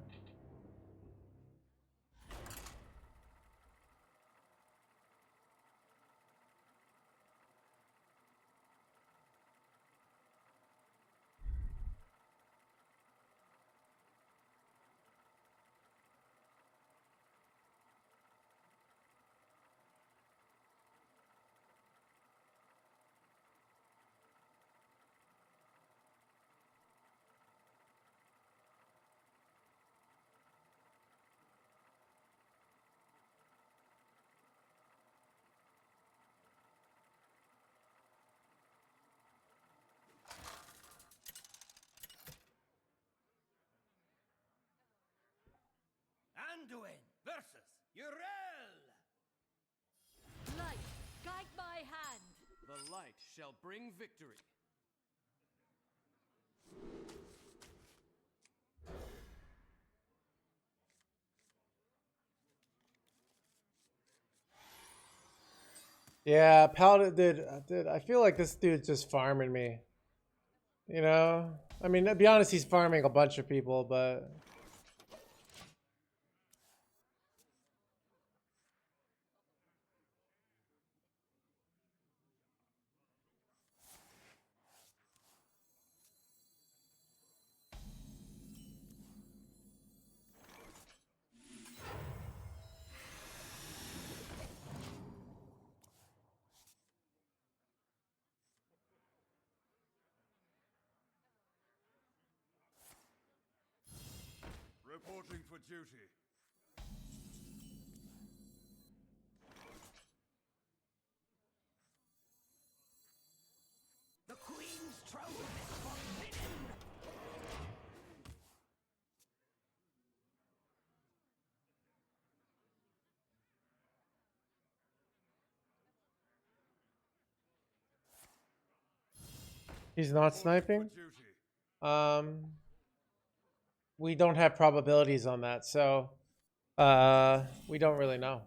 Anduin versus Uriel! Light, guide my hand. The light shall bring victory. Yeah, Paladin, dude, I feel like this dude's just farming me. You know? I mean, to be honest, he's farming a bunch of people, but... Reporting for duty. The Queen's throne is forbidden! He's not sniping? For duty. We don't have probabilities on that, so... we don't really know.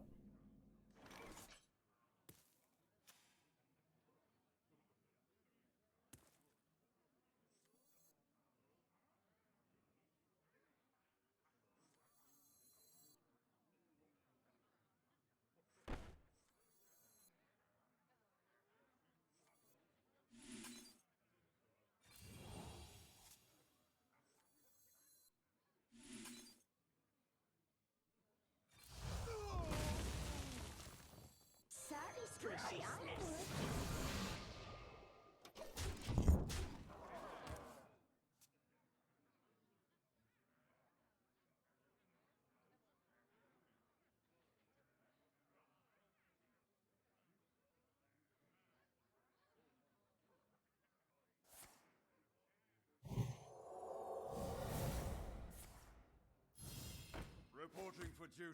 duty.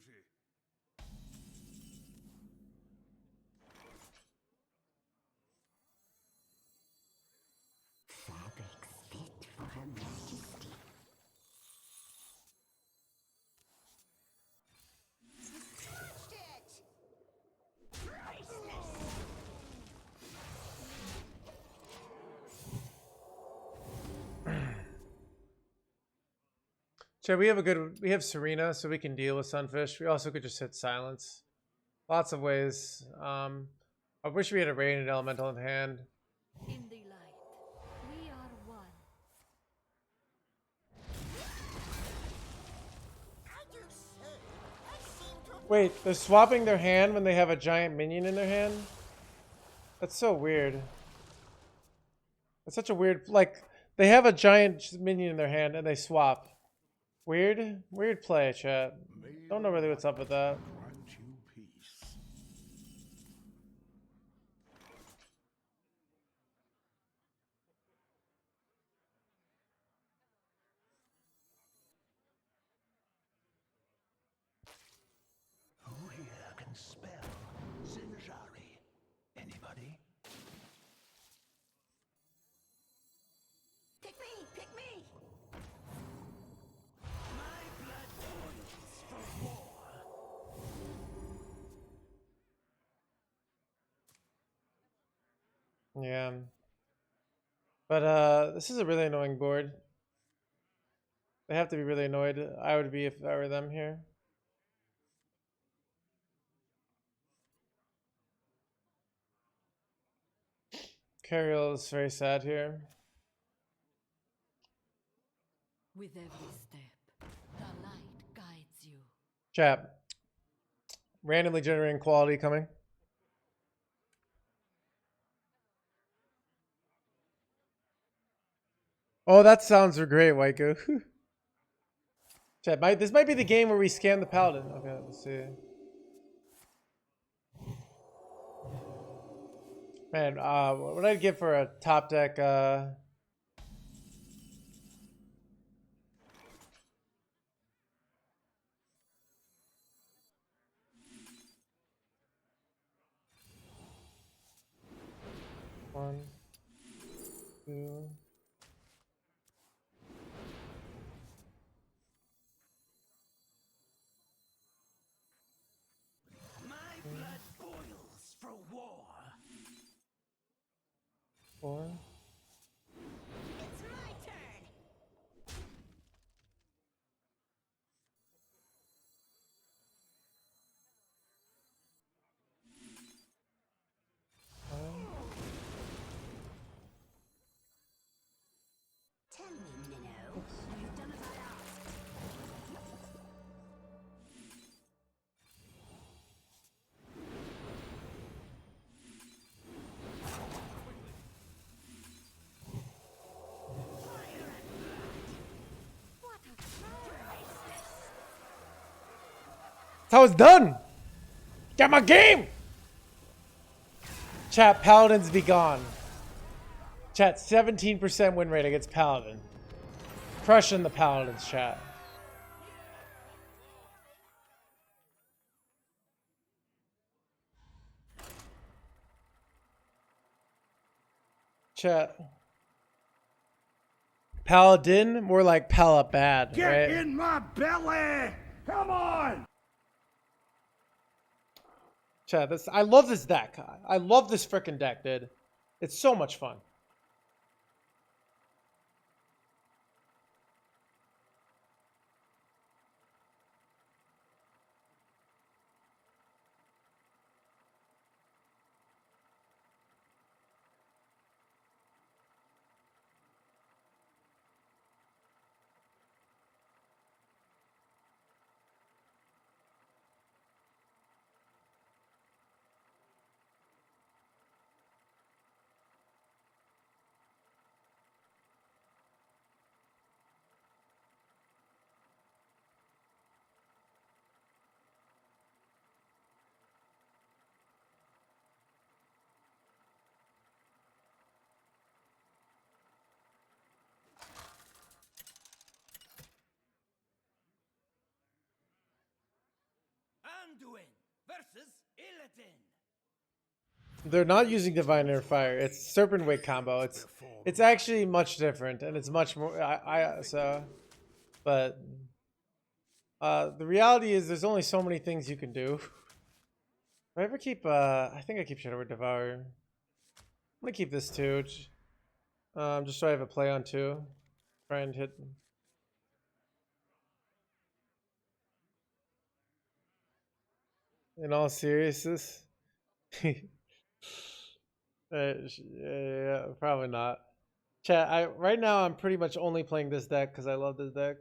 Fabrics fit for Her Majesty. Touched it! Priceless! Chat, we have Serena, so we can deal with Sunfish. We also could just hit Silence. Lots of ways. I wish we had a Radiant Elemental in hand. In the light, we are one. I do so. I seem to have Wait, they're swapping their hand when they have a giant minion in their hand? That's so weird. That's such a weird, like, they have a giant minion in their hand and they swap. Weird play, chat. Don't know really what's up with that. Grant you peace. Who here can spell Zinjari? Anybody? pick me! Pick me! My blood boils for war. Yeah. But this is a really annoying board. They have to be really annoyed. I would be if I were them here. Cariel is very sad here. With every step, the light guides you. Chat. Randomly generating quality coming. Oh, that sounds great, Waiku. Chat, this might be the game where we scan the paladin. Okay, let's see. Man, what would I give for a top deck? One, two. My blood boils for war. 4. It's my turn! Tell me, Minnow. You've done as I asked. What a priceless! That's how it's done. Get my game. Chat, paladins be gone. Chat, 17% win rate against paladin. Crushing the paladins, chat. Chat. Paladin, more like Pala bad, Get right? in my belly! Come on! Chat, I love this deck. I love this freaking deck, dude. It's so much fun. Anduin versus Illidan. They're not using Divine Air Fire. It's Serpent Wake combo. It's actually much different, and it's much more. But the reality is, there's only so many things you can do. Do I ever keep? I think I keep Shadow Devour. I'm gonna keep this too, just so I have a play on two. Try and hit. In all seriousness. Yeah, probably not. Chat, right now I'm pretty much only playing this deck because I love this deck.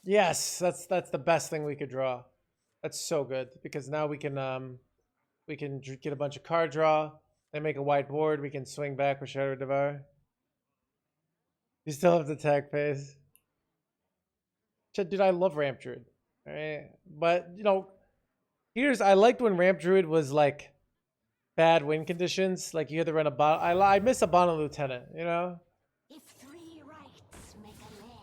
Yes, that's the best thing we could draw. That's so good because now we can get a bunch of card draw and make a white board. We can swing back with Shadow Devour. You still have the tag phase. Dude, I love Ramp Druid. Alright. But you know, I liked when Ramp Druid was like bad win conditions. Like you had to run a bot. I miss a Bono Lieutenant, you know? If three rights make a left.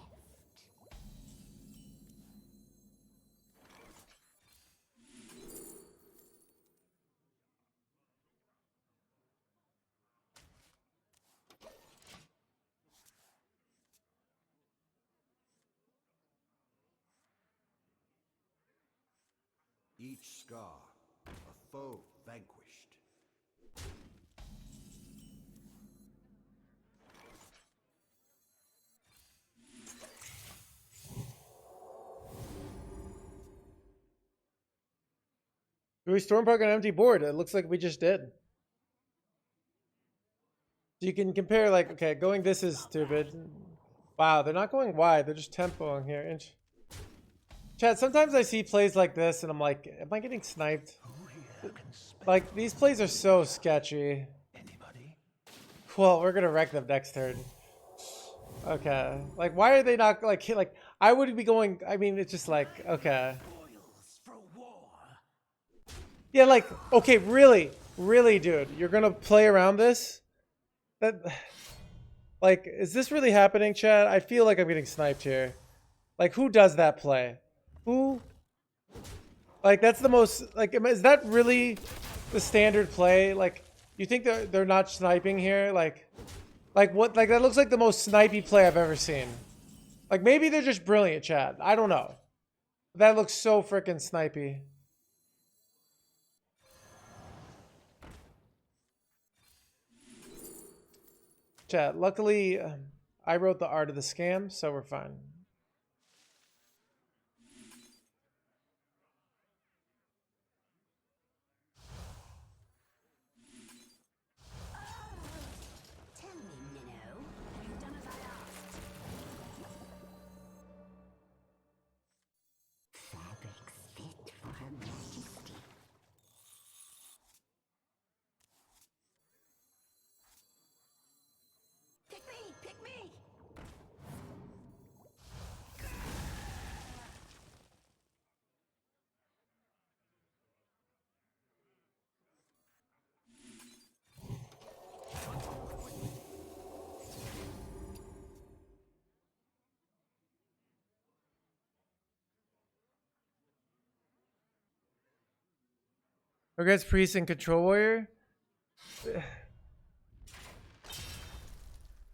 Each scar, a foe vanquished. Do we Stormpark on an empty board? It looks like we just did. So you can compare, like, okay, going this is stupid. Wow, they're not going wide. They're just tempoing here. Chat, sometimes I see plays like this and I'm like, am I getting sniped? Like, these plays are so sketchy. Well, we're gonna wreck them next turn. Okay. Like, why are they not, like, I would be going, I mean, it's just like, okay. Yeah, like, okay, really, dude, you're gonna play around this? Like, is this really happening, Chad? I feel like I'm getting sniped here. Like, who does that play? Who? Like, that's the most, like, is that really the standard play? Like, you think they're not sniping here? Like what? Like, that looks like the most snipey play I've ever seen. Like, maybe they're just brilliant, Chad. I don't know. That looks so freaking snipey. Chat, luckily, I wrote the art of the scam, so we're fine. Tell me, Minnow, have you done as I asked? Fabrics fit for her majesty. Pick me! Pick me! Regrets Priest and Control Warrior?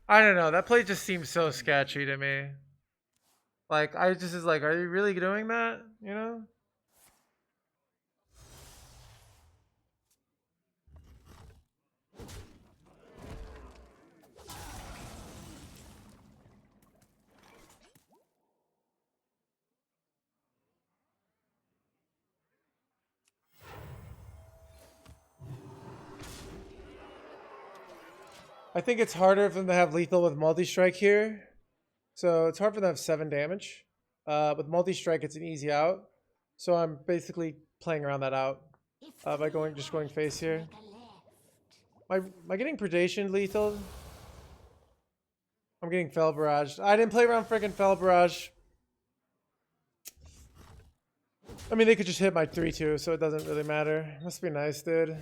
I don't know. That play just seems so sketchy to me. Like, I just is like, are you really doing that? You know? I think it's harder for them to have lethal with multi-strike here. So it's hard for them to have 7 damage. With multi-strike, it's an easy out. So I'm basically playing around that out by going face here. Am I getting Predation lethal? I'm getting Fell Barrage. I didn't play around freaking Fell Barrage. I mean, they could just hit my 3-2, so it doesn't really matter. Must be nice, dude.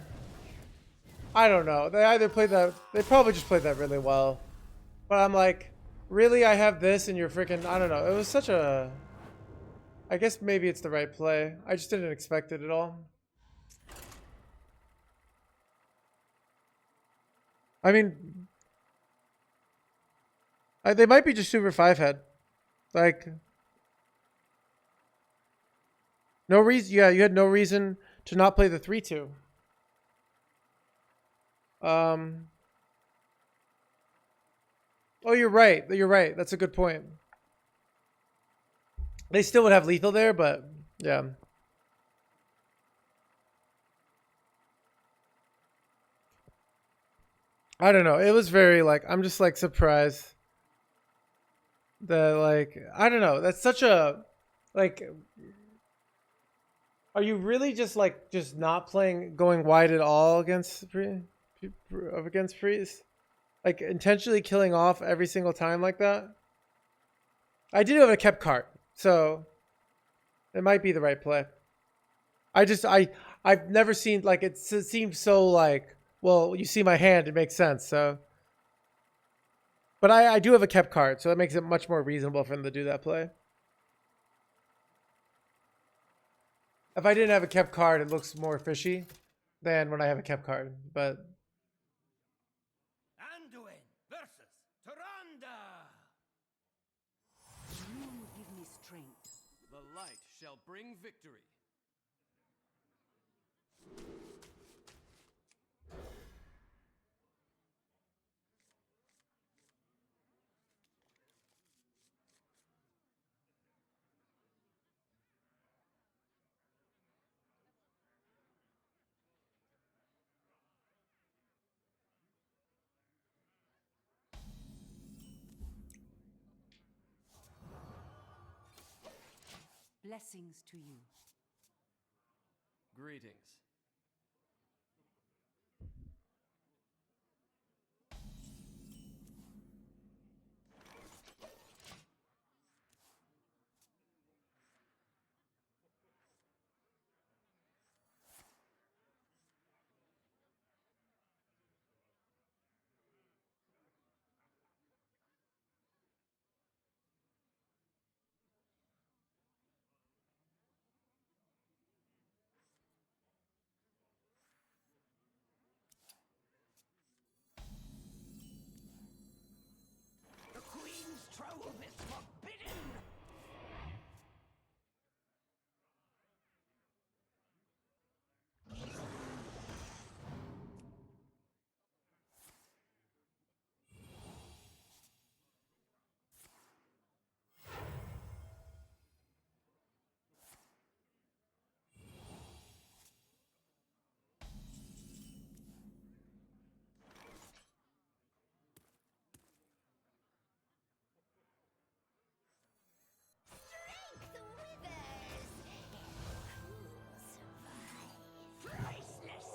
I don't know. They either played that... They probably just played that really well. But I'm like, really? I have this and you're freaking... I don't know. It was such a... I guess maybe it's the right play. I just didn't expect it at all. I mean... they might be just super 5-head. Like... No reason... Yeah, you had no reason to not play the 3-2. Oh, you're right. You're right. That's a good point. They still would have lethal there, but yeah. I don't know. It was very like, I'm just like surprised that like, I don't know. That's such a, like, are you really just like, just not playing, going wide at all against Freeze? Like intentionally killing off every single time like that? I did have a kept cart, so it might be the right play. I've never seen, like, it seems so like, well, you see my hand, it makes sense, so. But I do have a kept card, so that makes it much more reasonable for him to do that play. If I didn't have a kept card, it looks more fishy than when I have a kept card, but. Anduin versus Tyrande. You give me strength. The light shall bring victory. Blessings to you. Greetings. The Queen's trove is forbidden. Strength withers. Who survive? Priceless.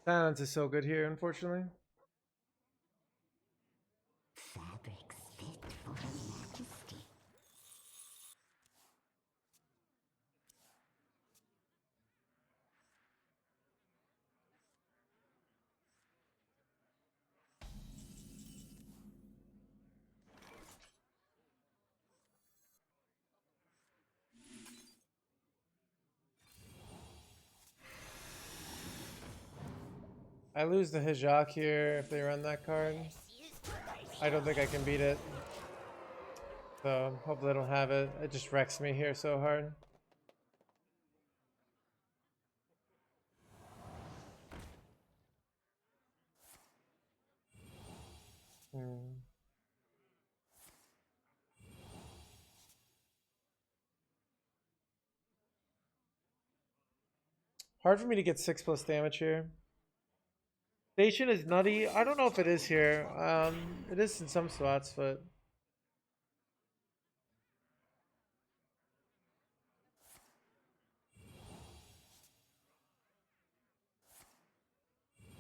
Silence is so good here, unfortunately. Fabrics fit for her majesty. I lose the Hijak here if they run that card. I don't think I can beat it. So hopefully I don't have it. It just wrecks me here so hard. Hard for me to get 6+ damage here. Station is nutty. I don't know if it is here. It is in some spots, but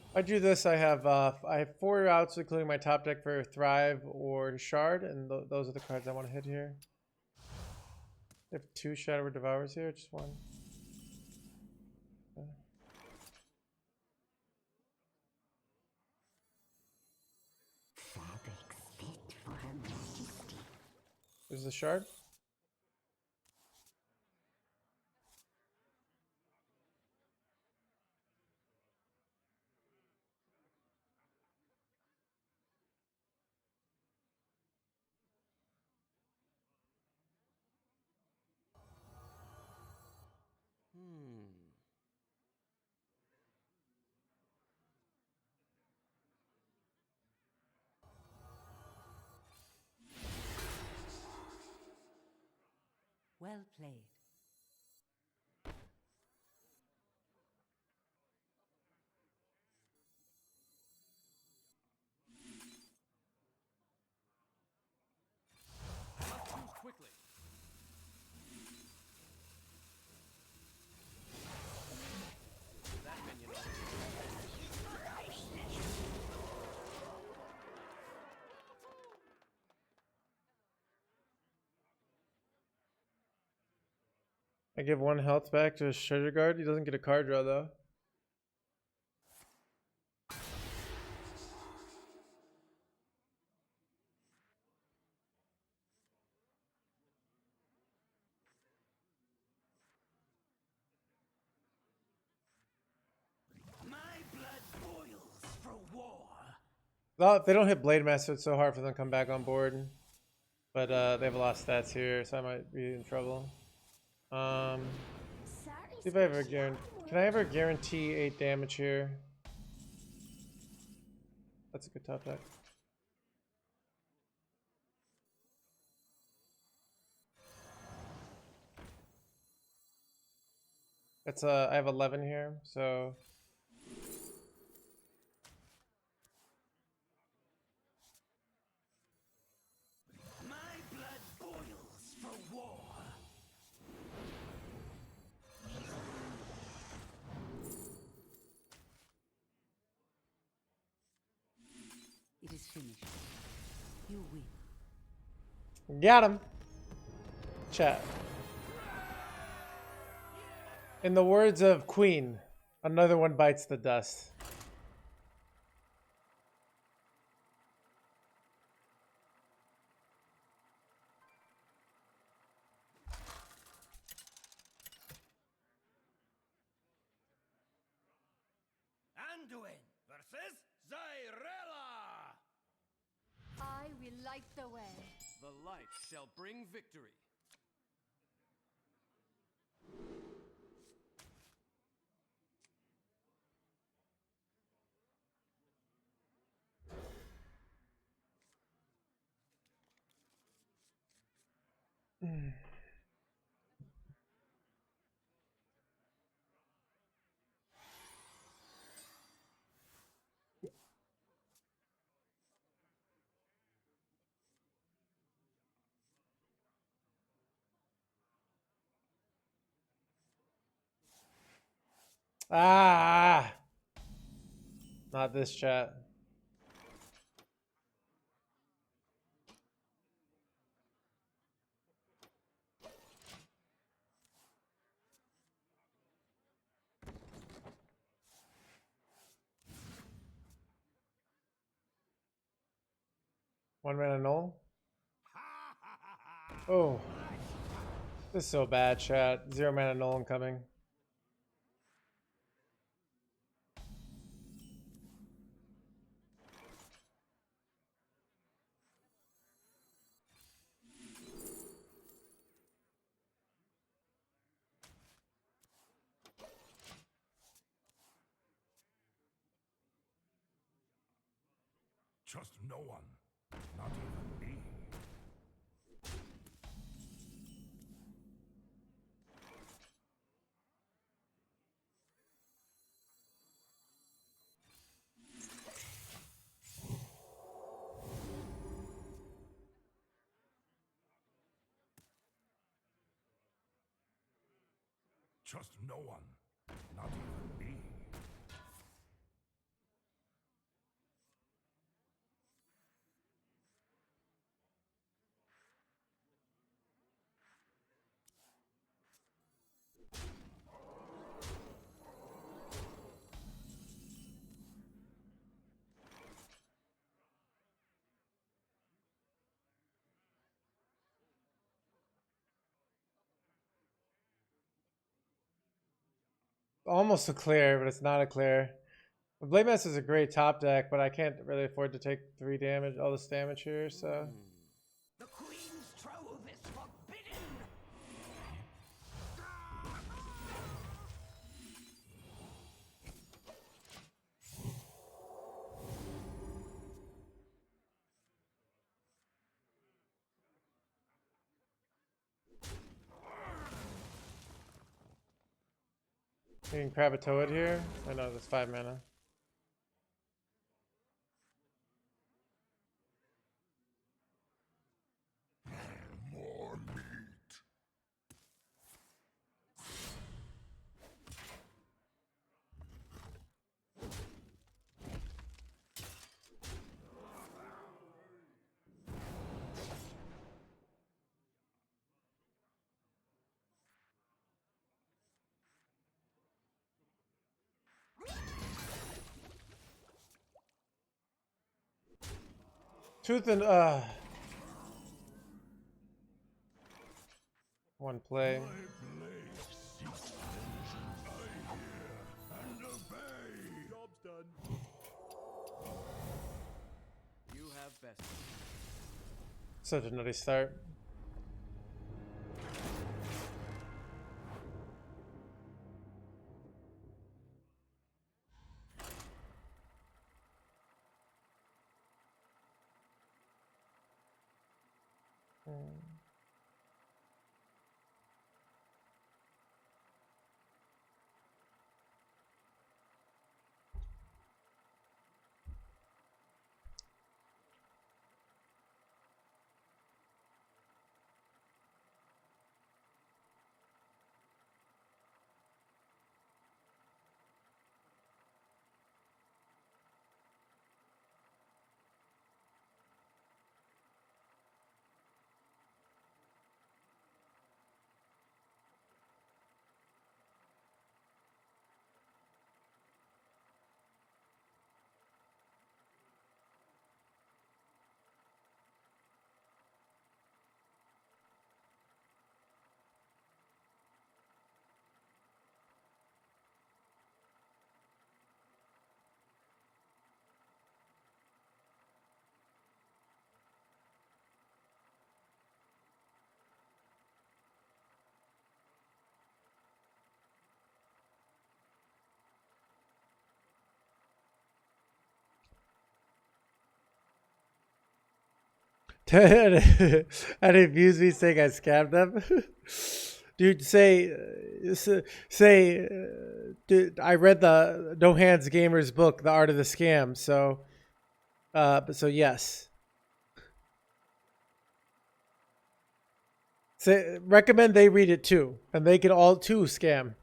if I do this, I have 4 outs, including my top deck for Thrive or Shard, and those are the cards I want to hit here. They have 2 Shadow Devourers here, just 1. Fabrics fit for her majesty. There's the shard. Well played. Not too quickly. That minion I give 1 health back to his treasure guard. He doesn't get a card draw though. My blood boils for war. Well, if they don't hit Blade Master, it's so hard for them to come back on board. But they have a lot of stats here, so I might be in trouble. See if I ever guarantee. Can I ever guarantee 8 damage here? That's a good top deck. It's I have 11 here, so My blood boils for war. It is finished. You win. got him. Chat. In the words of Queen, another one bites the dust. Anduin versus Zyrella. I will light the way. The light shall bring victory. Ah! Not this chat. One mana null. Oh. This is so bad, chat. 0 mana null incoming. Trust no one, not even me. Trust no one, not even me. almost a clear, but it's not a clear. The Blade Master is a great top deck, but I can't really afford to take 3 damage, all this damage here, so. The Queen's trove is forbidden! You can grab a Toad here. I know that's 5 mana. More meat. Truth and one play. My blade seeks vengeance. I hear and obey. Job's done. You have best. Such a nutty start. And it views me saying I scammed them. Dude, dude, I read the NoHandsGamer's book, The Art of the Scam. So, so yes. Say, recommend they read it too, and they can all too scam.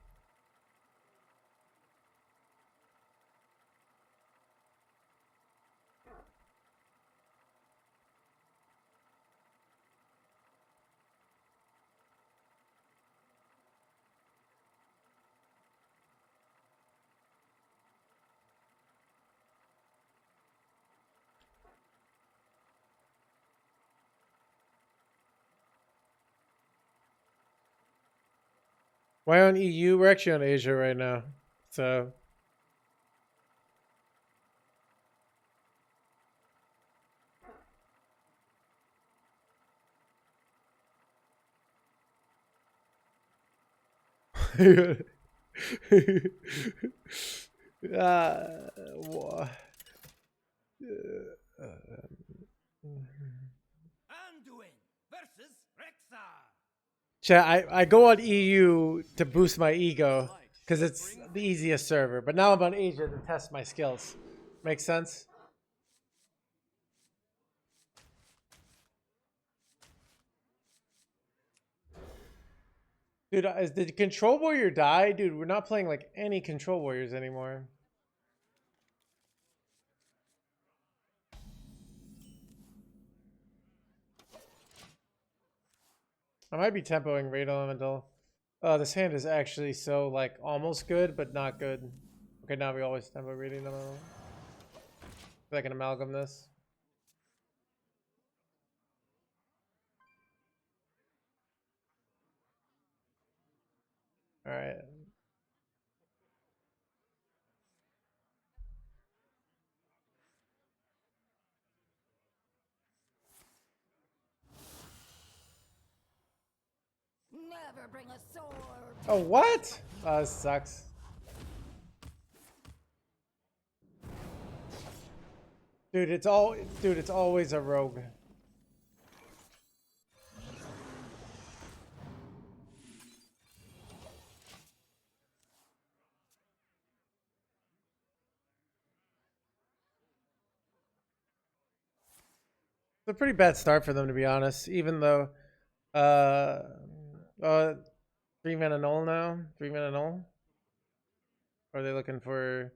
Why on EU? We're actually on Asia right now. So. Anduin versus Rexar! Chat, I go on EU to boost my ego because it's the easiest server, but now I'm on Asia to test my skills. Makes sense? Dude, did the control warrior die? Dude, we're not playing like any control warriors anymore. I might be tempoing Raid Elemental. This hand is actually so like almost good, but not good. Okay, now we always tempo Raid Elemental. I can amalgam this. Alright. ever bring a sword. Oh, what? Oh, this sucks. Dude, it's always a rogue. It's a pretty bad start for them, to be honest. Even though, uh, 3-mana null now. 3-mana null. Or are they looking for?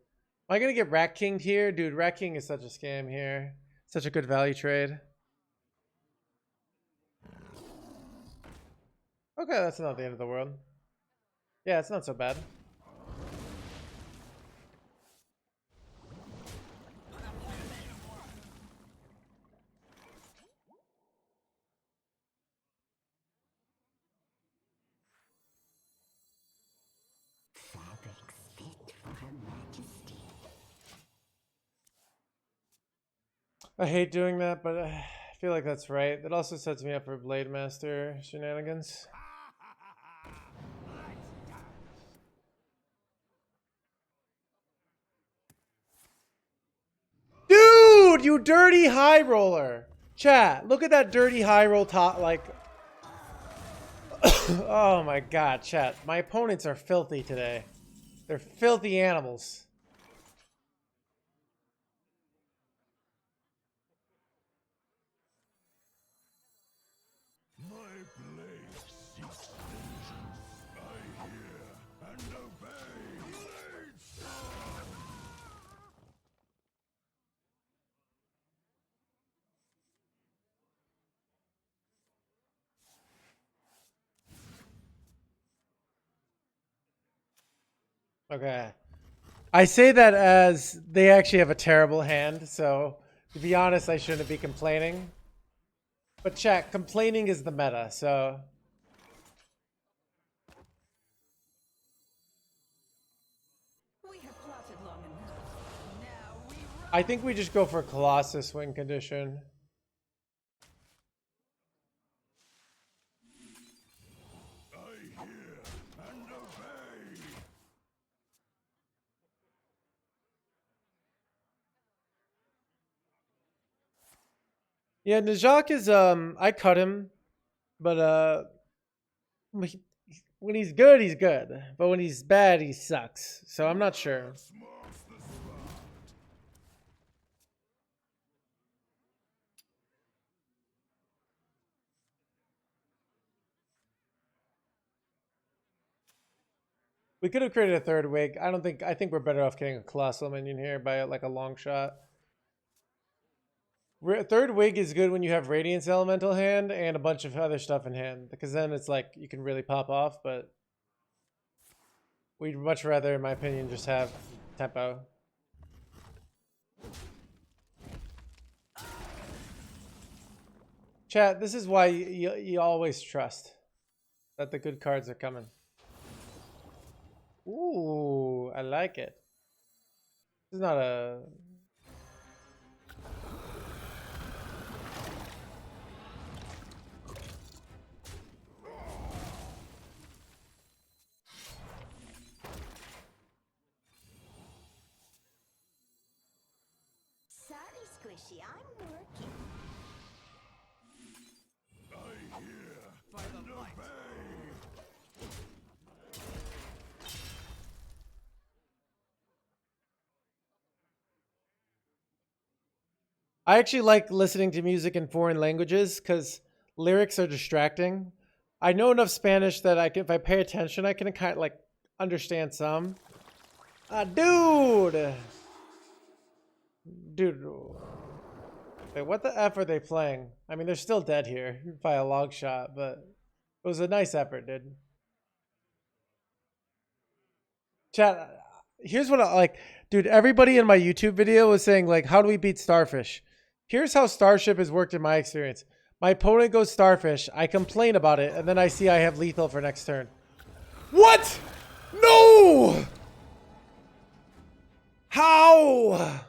Am I gonna get Rat King here, dude? Rat King is such a scam here. Such a good value trade. Okay, that's not the end of the world. Yeah, it's not so bad. Fabrics fit for her majesty. I hate doing that, but I feel like that's right. That also sets me up for Blade Master shenanigans. Dude, you dirty high roller. Chat, look at that dirty high roll top. Like, oh my god, chat. My opponents are filthy today. They're filthy animals. My blade seeks vengeance. I hear and obey. Blade storm! Okay. I say that as they actually have a terrible hand, so to be honest, I shouldn't be complaining. But chat, complaining is the meta, so We have plotted long enough. Now we run. I think we just go for Colossus win condition. I hear and obey. Yeah, Najak is I cut him, but when he's good, he's good. But when he's bad, he sucks. So I'm not sure. Marks the spot. We could have created a third wig. I think we're better off getting a colossal minion here by like a long shot. Third wig is good when you have Radiance Elemental hand and a bunch of other stuff in hand, because then it's like you can really pop off, but we'd much rather, in my opinion, just have tempo. Chat, this is why you always trust that the good cards are coming. Ooh, I like it. This is not a... Sorry, Squishy, I'm working. I hear By the and light. obey. I actually like listening to music in foreign languages because lyrics are distracting. I know enough Spanish that if I pay attention, I can kind of like understand some. Dude! Dude. Wait, what the F are they playing? I mean, they're still dead here by a long shot, but it was a nice effort, dude. Chat, here's what I like. Dude, everybody in my YouTube video was saying, like, how do we beat Starfish? Here's how Starship has worked in my experience. My opponent goes Starfish, I complain about it, and then I see I have lethal for next turn. What? No! How?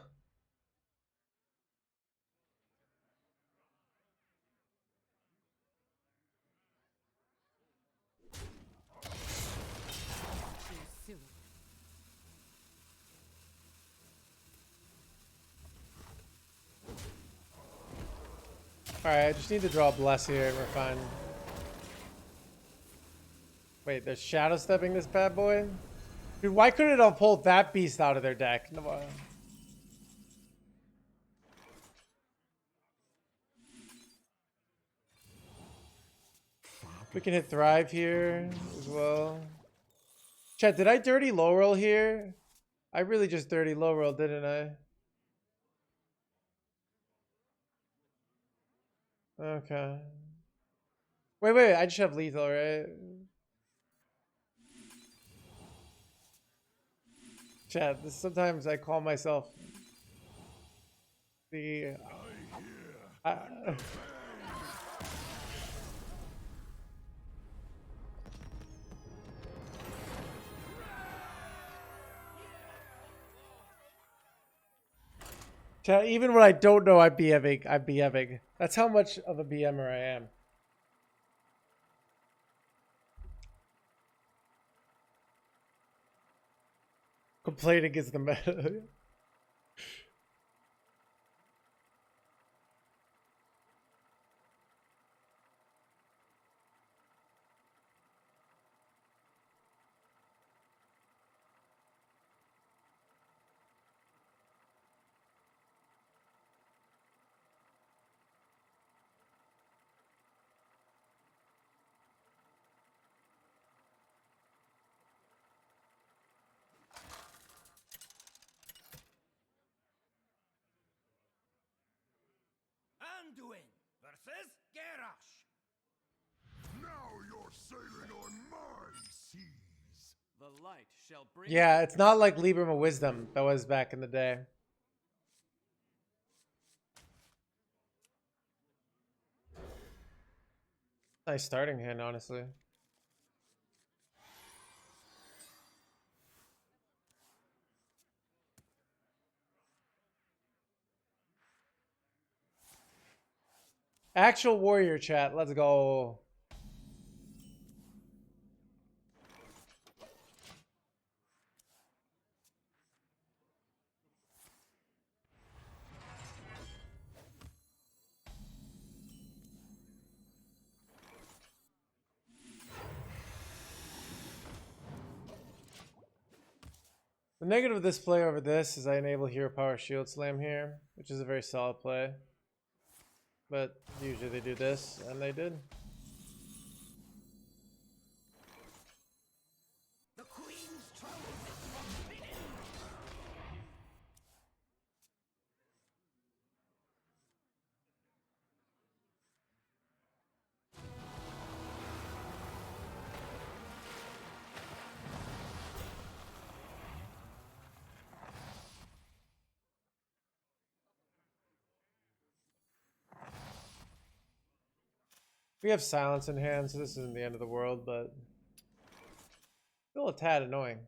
Alright, I just need to draw a bless here and we're fine. Wait, they're shadow stepping this bad boy? Dude, why couldn't it have pulled that beast out of their deck? No, we can hit Thrive here as well. Chat, did I dirty low roll here? I really just dirty low roll, didn't I? Okay. Wait, I just have lethal, right? Chat, sometimes I call myself the... Chat, even when I don't know I'm BMing, I'm BMing. That's how much of a BMer I am. Complaining is the meta. Anduin versus Garrosh. Now you're sailing on my seas. The light shall bring. Yeah, it's not like Libram of Wisdom that was back in the day. Nice starting hand, honestly. Actual warrior chat, let's go. The negative of this play over this is I enable Hero Power Shield Slam here, which is a very solid play. But usually they do this, and they did. The Queen's troubles are forbidden. We have silence in hand, so this isn't the end of the world, but still a tad annoying.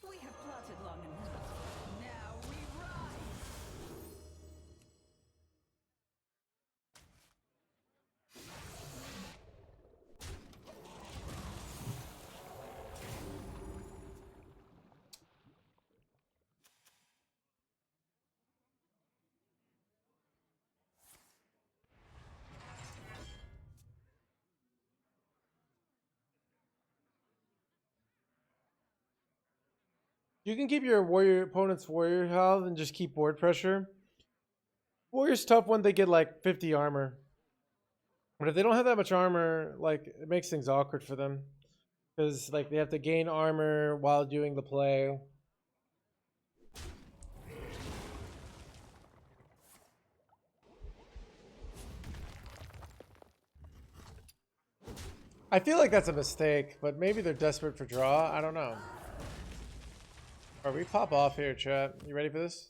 We have plotted long enough. Now we rise. You can keep your opponent's warrior health and just keep board pressure. Warrior's tough when they get like 50 armor. But if they don't have that much armor, like it makes things awkward for them. Because like they have to gain armor while doing the play. I feel like that's a mistake, but maybe they're desperate for draw. I don't know. Alright, we pop off here, chat. You ready for this?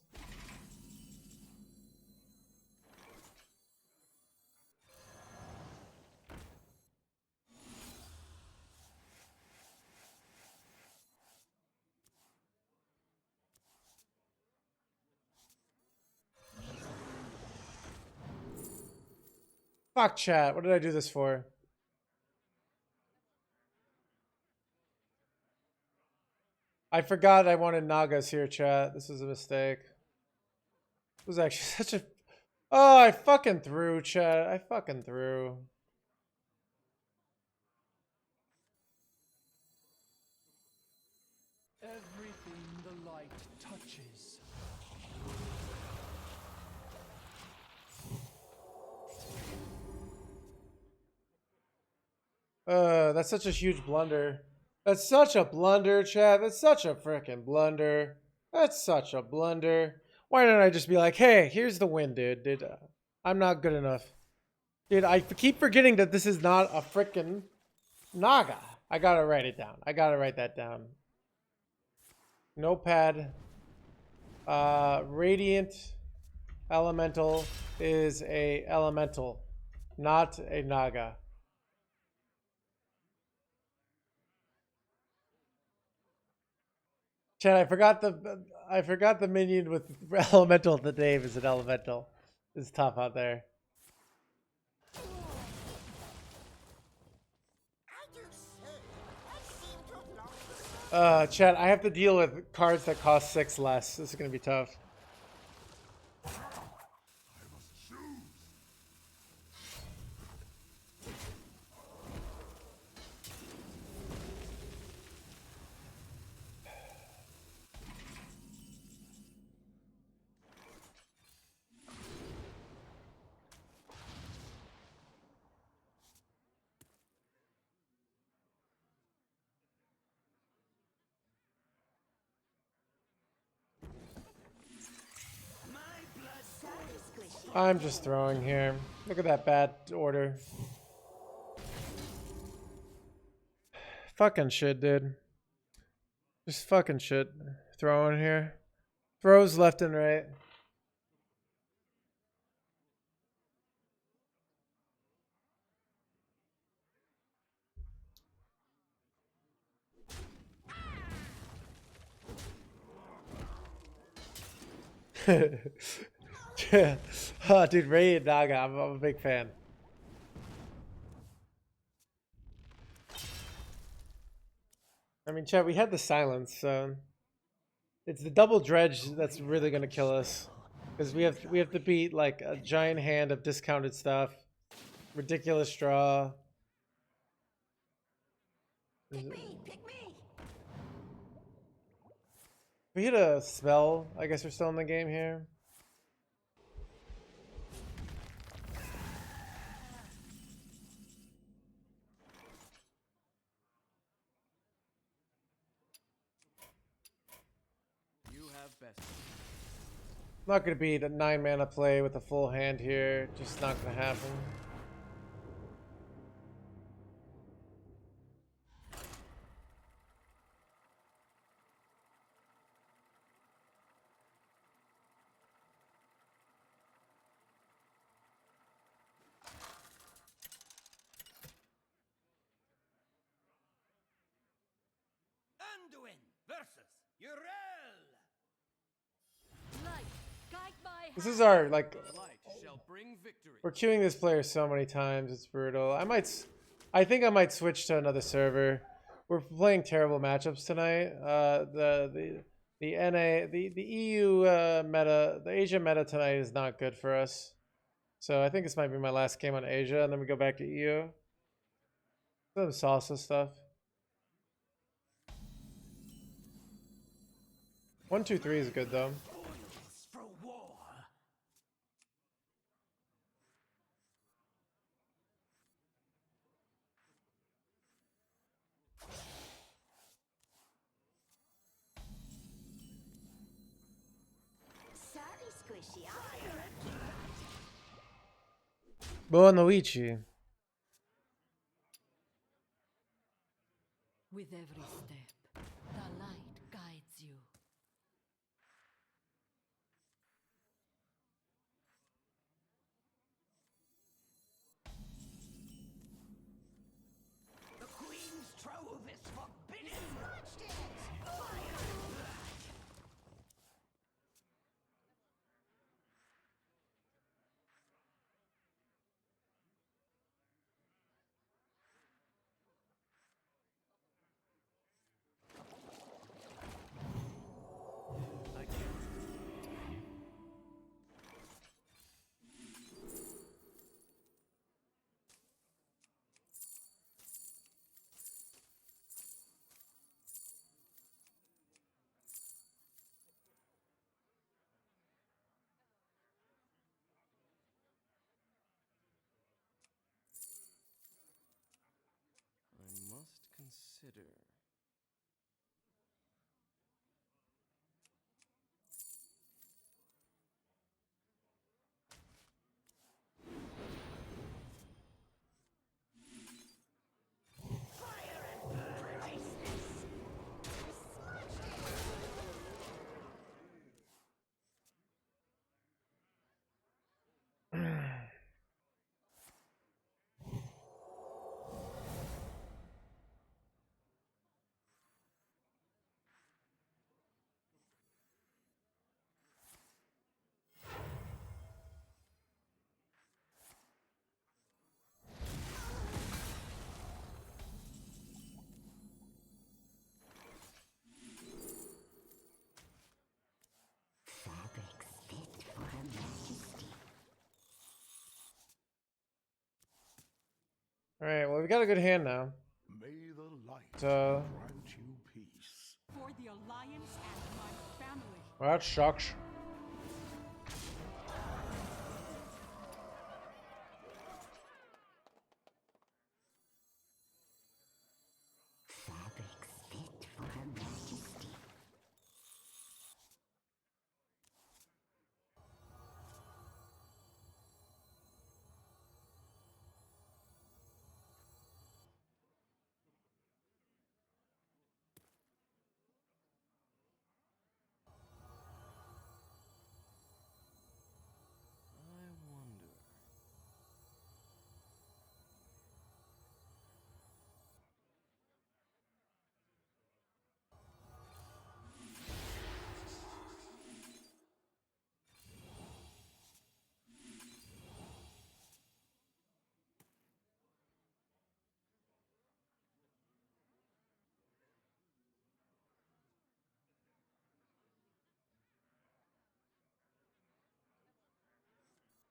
Fuck chat. What did I do this for? I forgot I wanted Nagas here, chat. This was a mistake. It was actually such a... Oh, I fucking threw, chat. I fucking threw. Everything the light touches. That's such a huge blunder. That's such a blunder, chat. That's such a freaking blunder. That's such a blunder. Why don't I just be like, hey, here's the win, dude. I'm not good enough. Dude, I keep forgetting that this is not a freaking Naga. I gotta write it down. I gotta write that down. Notepad. Radiant Elemental is a elemental, not a Naga. Chad, I forgot the minion with elemental. The name is an elemental. It's tough out there. Chad, I have to deal with cards that cost 6 less. This is gonna be tough. I'm just throwing here. Look at that bad order. Fucking shit, dude. Just fucking shit. Throwing here. Throws left and right. Oh, dude, Ray and Naga, I'm a big fan. I mean, Chad, we had the silence, so it's the double dredge that's really gonna kill us, because we have to beat like a giant hand of discounted stuff, ridiculous draw. Pick me! Pick me! We hit a spell. I guess we're still in the game here. Not gonna be the 9 mana play with a full hand here. Just not gonna happen. Anduin versus Uriel. Light, guide my This is our like. Light shall bring victory. We're queuing this player so many times. It's brutal. I think I might switch to another server. We're playing terrible matchups tonight. The EU meta, the Asia meta tonight is not good for us. So I think this might be my last game on Asia, and then we go back to EU. Some salsa stuff. 1, 2, 3 is good though. For war. Buonoichi. With every step, the light guides you. The Queen's trove is forbidden! Watched it! Fire! I can't. I must consider. Fabrics fit for her majesty. Alright, well, we got a good hand now. May the light So, grant you peace. For the Alliance and my family. well, that sucks. Fabrics fit for her majesty. I wonder.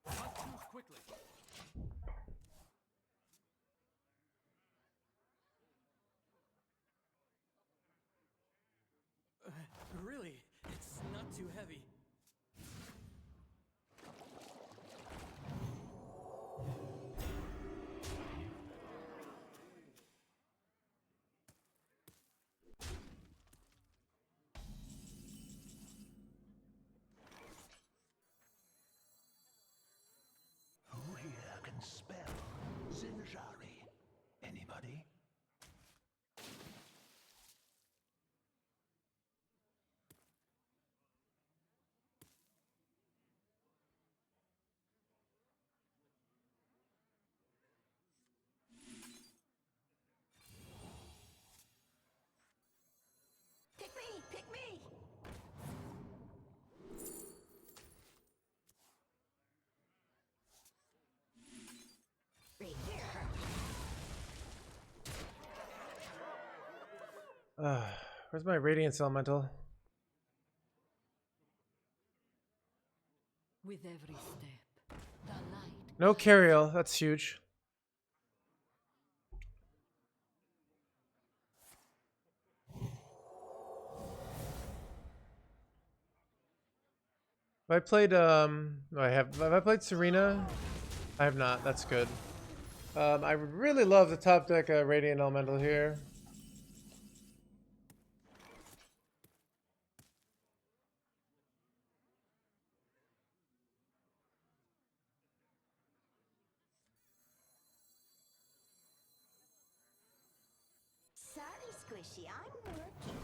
Must move quickly. Really, it's not too heavy. Who here can spell Zinjari? Anybody? Pick me! Pick me! Revere her! Where's my Radiance Elemental? With every step, the light. No Cariel, that's huge. Have I played, no, have I played Serena? I have not, that's good. I would really love the top deck Radiant Elemental here. squishy. I'm working.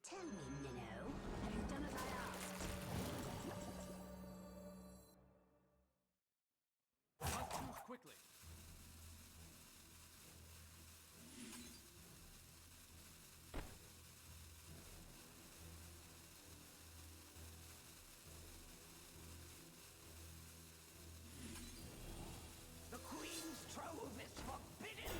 Tell me, Minnow, have you done as I asked? Must move quickly. The Queen's trove is forbidden!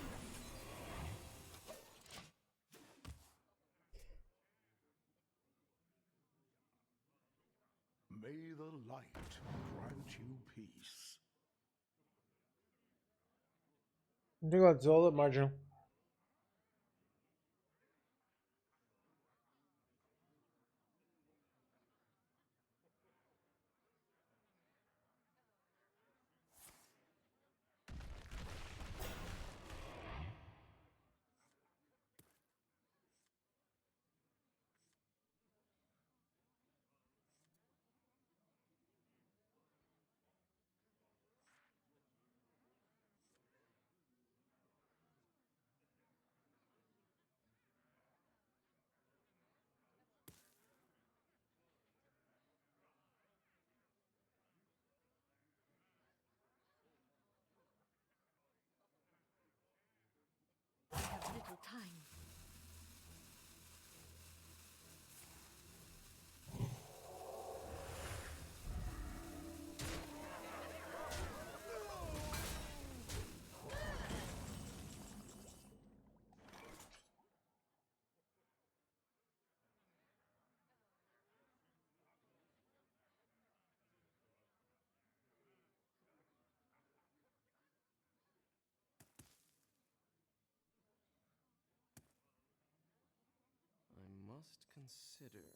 May the light grant you peace. I think that's all at marginal. I have little time. I must consider.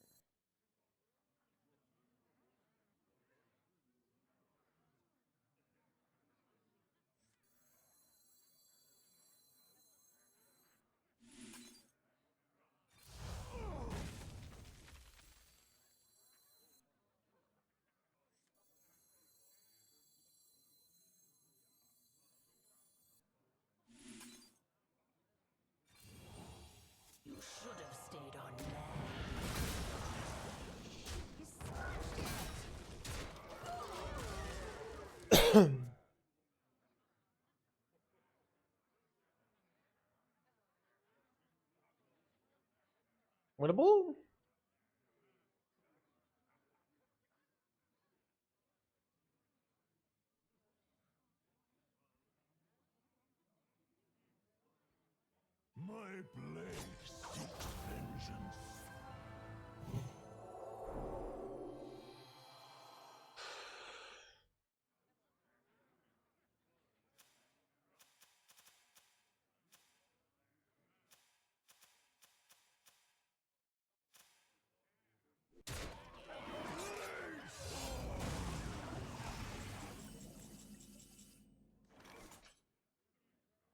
You should have stayed on land. You smashed it! Winnable? My blade seeks vengeance.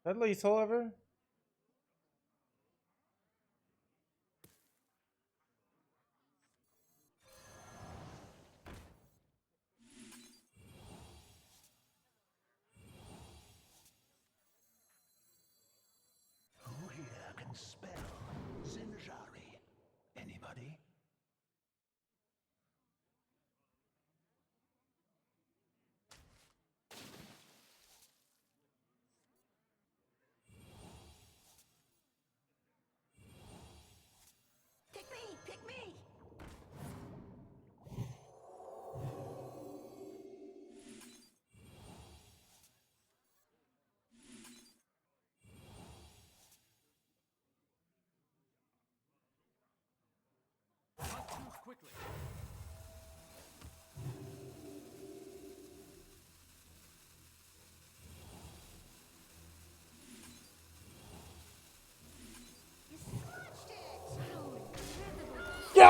That lethal ever? Who here can spell Zinjari? Anybody? Pick me! Pick me! Must move quickly.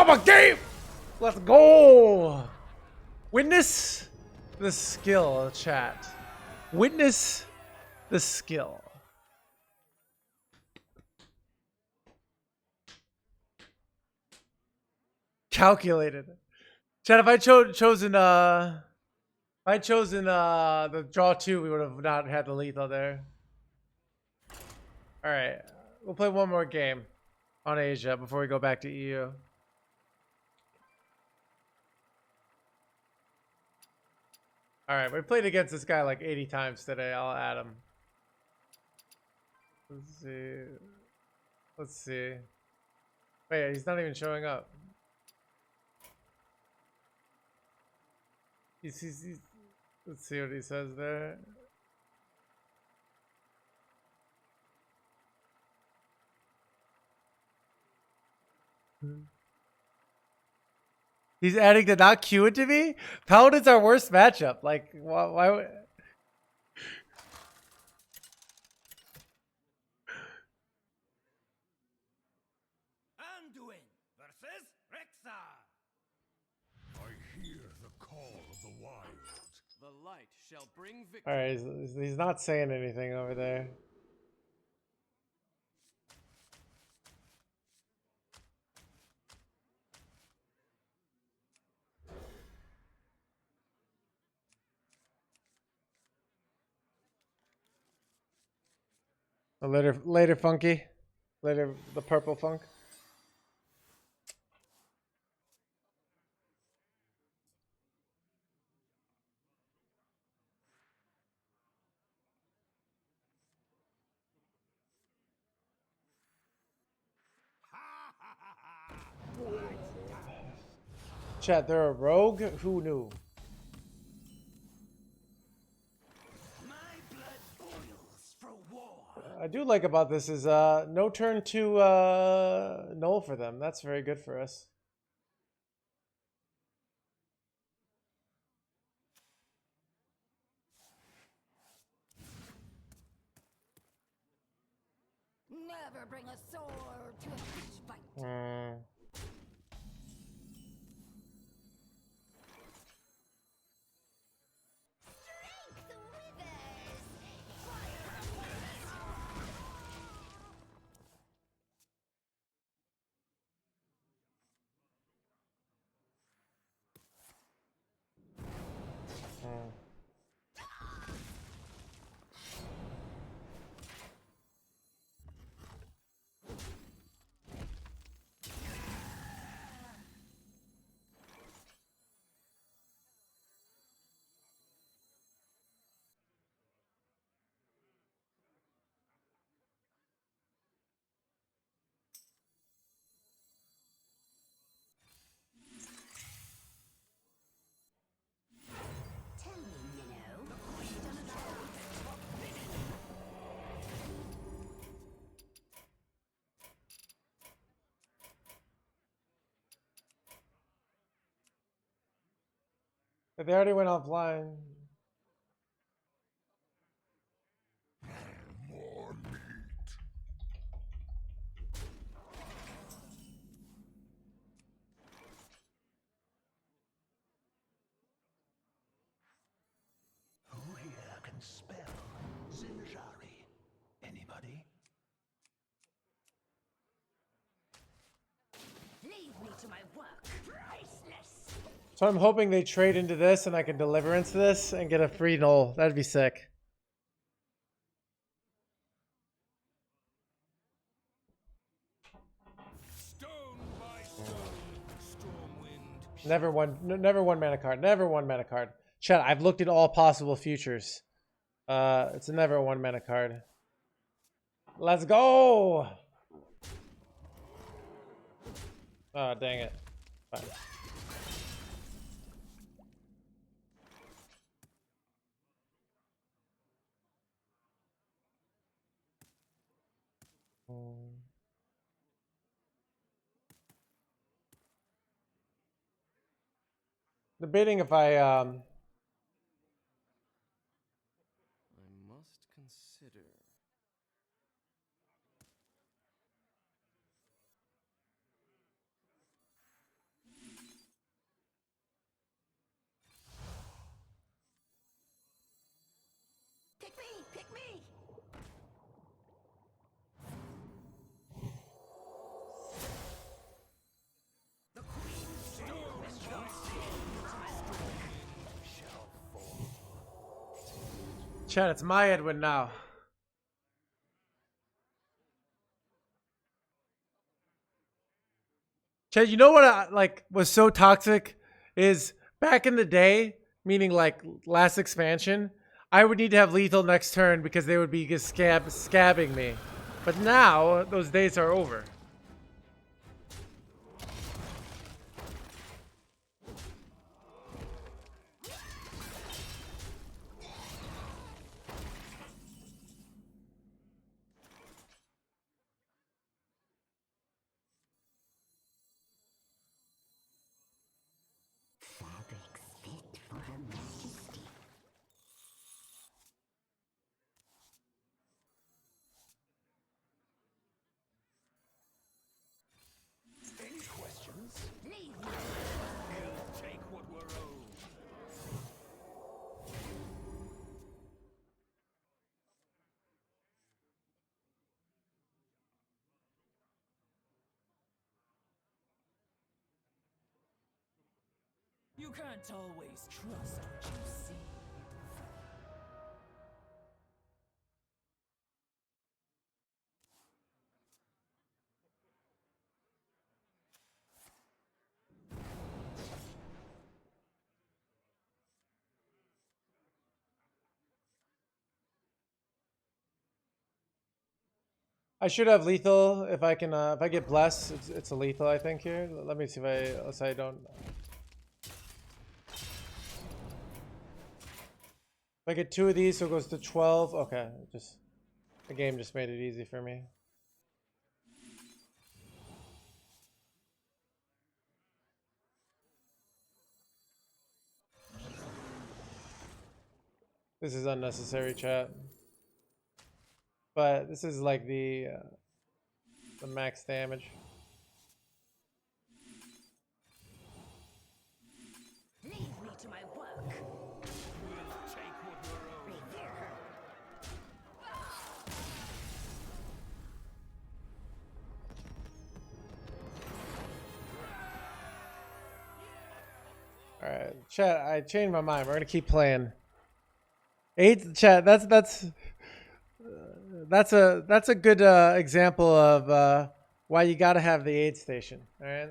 of a game. Let's go. Witness the skill, chat. Witness the skill. Calculated. Chat, if I chosen the draw 2, we would have not had the lethal there. Alright. We'll play one more game on Asia before we go back to EU. Alright, we played against this guy like 80 times today. I'll add him. Let's see. Let's see. Wait, he's not even showing up. He's let's see what he says there. He's adding to not queue it to me? Paladin's our worst matchup. Like, why would... Anduin versus Rexar. I hear the call of the wild. The light shall bring victory. Alright, he's not saying anything over there. Later, Funky. Later, the purple funk. Chat, they're a rogue? Who knew? My blood boils for war. I do like about this is no turn to null for them. That's very good for us. Never bring a sword to a fish fight. Drink the withers. Tell me, Minnow. They already went offline. More meat. Who here can spell Zinjari? Anybody? Leave me to my work. Priceless. So I'm hoping they trade into this and I can deliverance this and get a free null. That'd be sick. Stone by stone, Stormwind. Never one mana card. Never one mana card. Chat, I've looked at all possible futures. It's never a one mana card. Let's go! Oh, dang it. Fine. Debating if I I must consider. pick me, pick me. The Queen's stone is yours. Shall fall. Chat, it's my Edwin now. Chat, you know what was so toxic is back in the day, meaning like last expansion, I would need to have lethal next turn because they would be just scabbing me. But now those days are over. Fabrics fit for her majesty. Any questions? Leave me. We'll take what we're owed. You can't always trust what you see. I should have lethal if I can. If I get blessed, it's a lethal. I think here. Let me see if unless I don't. If I get 2 of these, so it goes to 12. Okay, the game just made it easy for me. This is unnecessary, chat. But this is like the max damage. Leave me to my work. We'll take what we're owed. Revere her. All right, chat. I changed my mind. We're gonna keep playing. 8, chat. That's a good example of why you gotta have the aid station. All right.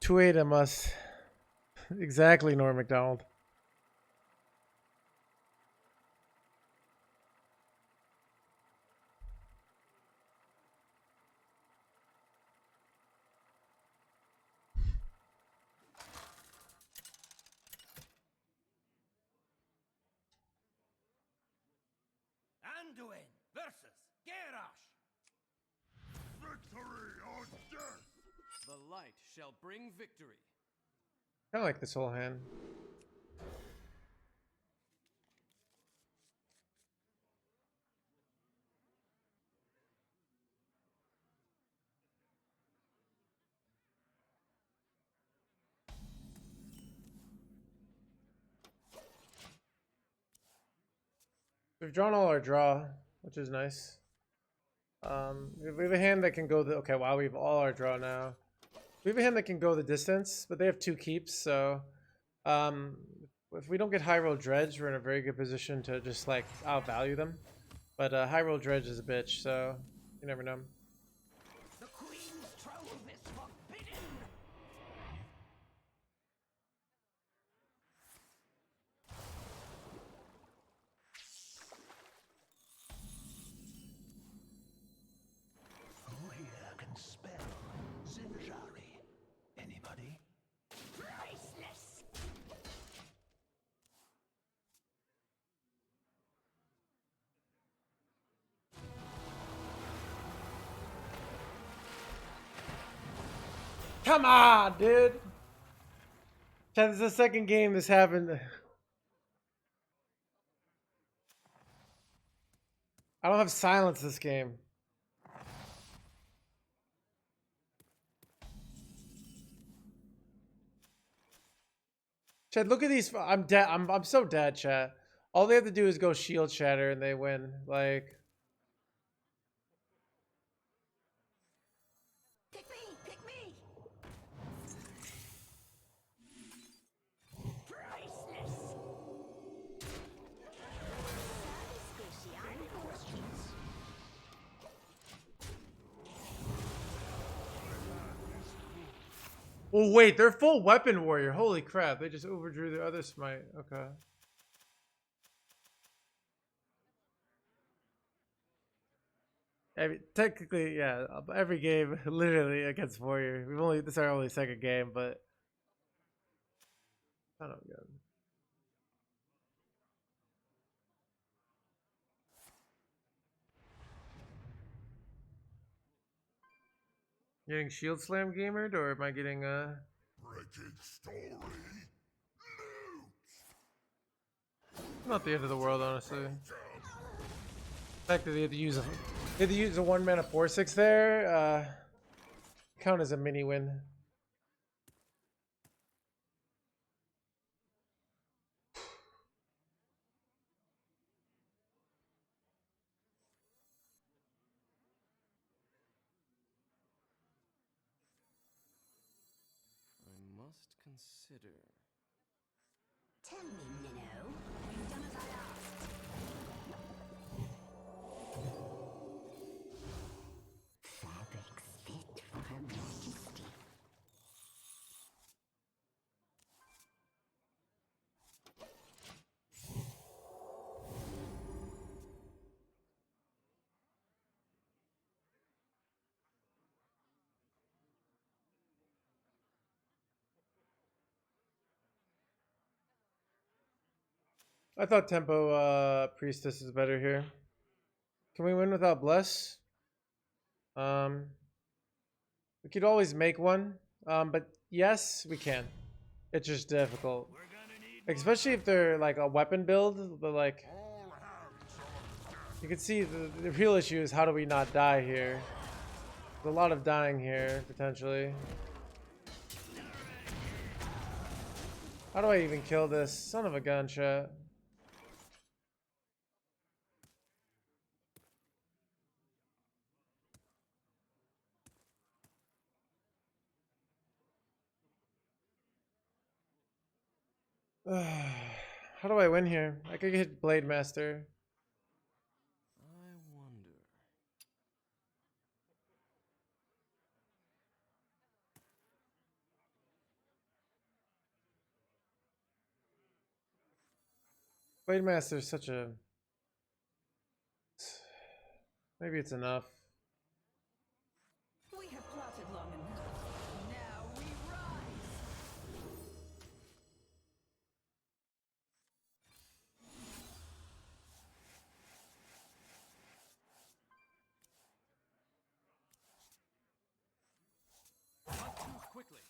Two eight, I must. Exactly, Norm McDonald. Anduin versus Garrosh. Victory or death! The light shall bring victory. I like this whole hand. We've drawn all our draw, which is nice. We have a hand that can go the okay. Wow, we have all our draw now. We have a hand that can go the distance, but they have 2 keeps, so if we don't get high roll dredge, we're in a very good position to just like outvalue them. But high roll dredge is a bitch, so you never know. The Queen's trove is forbidden. Who here can spell Zinjari? Anybody? Priceless. Come on, dude. Chat, this is the second game this happened. I don't have silence this game. Chat, look at these. I'm dead. I'm so dead, chat. All they have to do is go shield shatter and they win. Like, Pick me! Pick me! Priceless! oh wait, they're full weapon warrior. Holy crap! They just overdrew their other smite. Okay. Technically, yeah. Every game, literally against warrior. This is our only second game, but I don't know. You getting shield slam gamered, or am I getting Wretched story. not the end of the world, honestly. The fact that they had to use a 1 mana 4/6 there, count as a mini win. I must consider. Tell me, Minnow. You've done as I asked. Fabrics fit for her majesty. I thought tempo priestess is better here. Can we win without bless? We could always make one, but yes, we can. It's just difficult, especially if they're like a weapon build. But like, you can see the real issue is how do we not die here? There's a lot of dying here potentially. How do I even kill this son of a gun, chat? How do I win here? I could hit Blade Master. I wonder. Blade Master is such a... Maybe it's enough. We have plotted long enough. Now we rise. Not too quickly.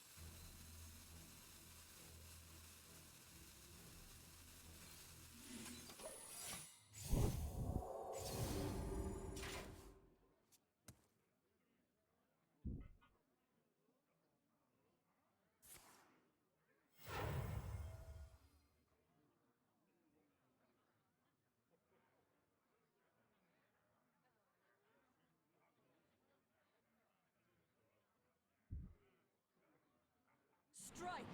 Strike.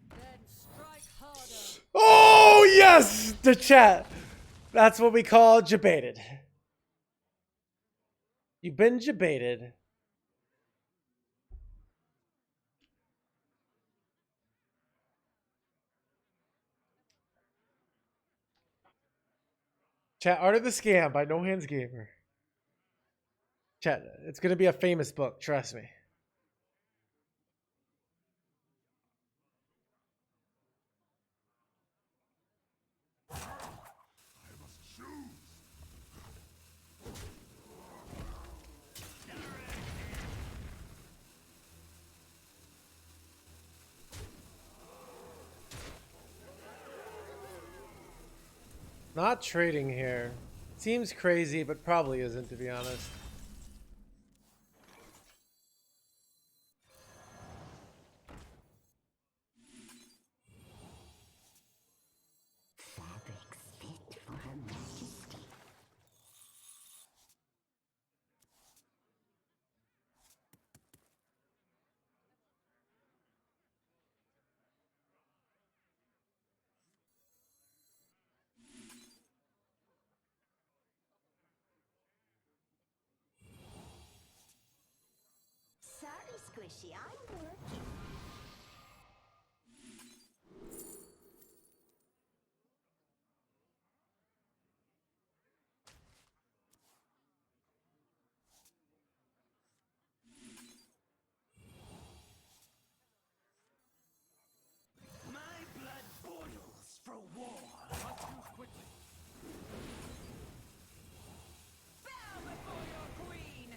Then strike harder. Oh, yes! The chat. That's what we call jebaited. You've been jebaited. Chat, Art of the Scam by NoHandsGamer. Chat, it's going to be a famous book, trust me. Not trading here. Seems crazy, but probably isn't, to be honest. Fabrics fit for Her Majesty. Sorry, Squishy, I'm working. My blood boils for war. Must move quickly. Bow before your queen!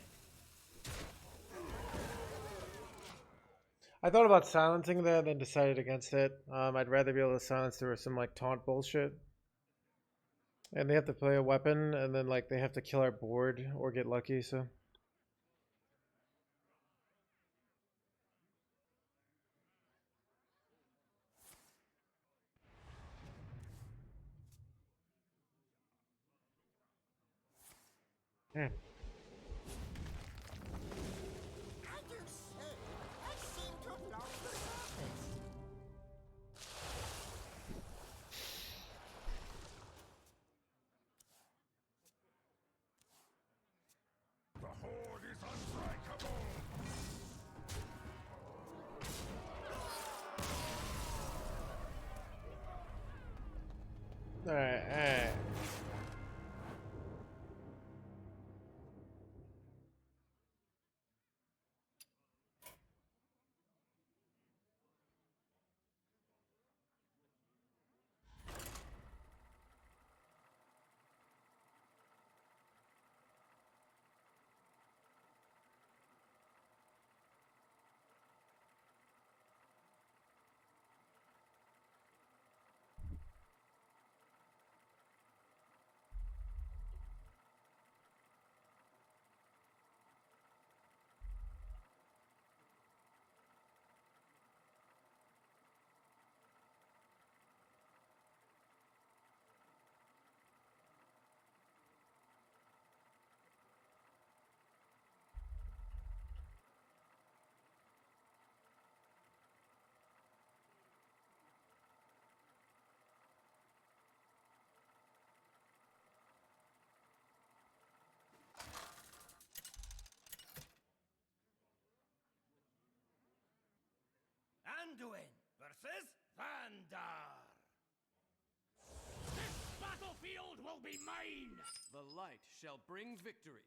I thought about silencing that, then decided against it. I'd rather be able to silence through some like taunt bullshit. And they have to play a weapon, and then like they have to kill our board or get lucky, so. Hmm. I do say, I seem to have lost the surface. The horde is unbreakable. Alright, alright. Anduin versus Vandar. This battlefield will be mine. The light shall bring victory.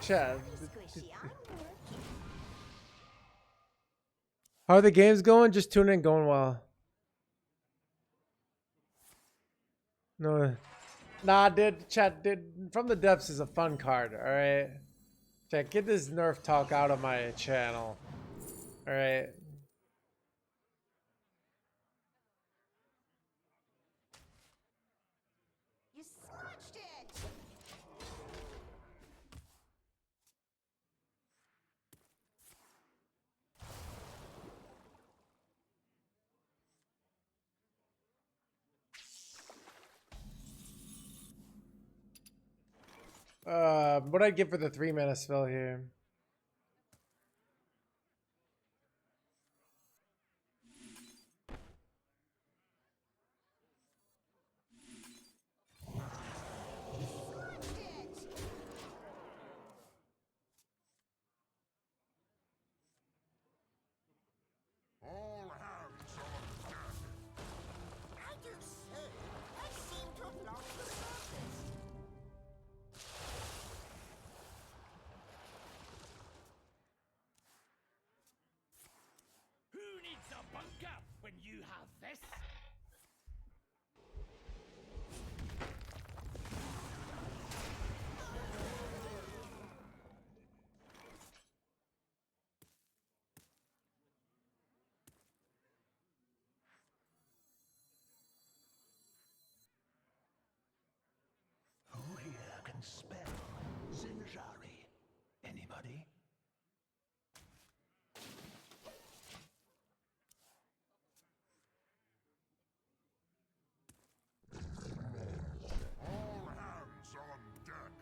Chat. Squishy, I'm working. How are the games going? Just tuning in, going well. No. Nah, dude, chat, dude, From the Depths is a fun card, alright? Chat, get this nerf talk out of my channel. Alright? You smudged it! What I'd give for the 3-mana spell here. Smudged it! All hands on deck. I do say, I seem to have lost the surface. you have this? Who here can spell Zinjari? Anybody? All hands on deck.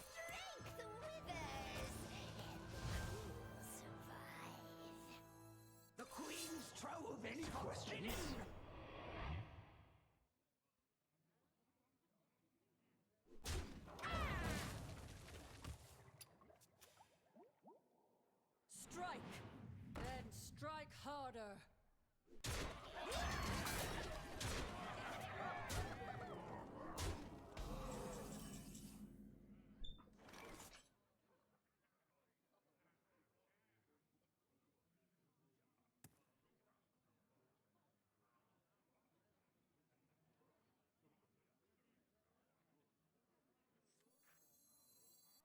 Strength withers, and survive. The Queen's trove. Any questions? Strike! Then strike harder!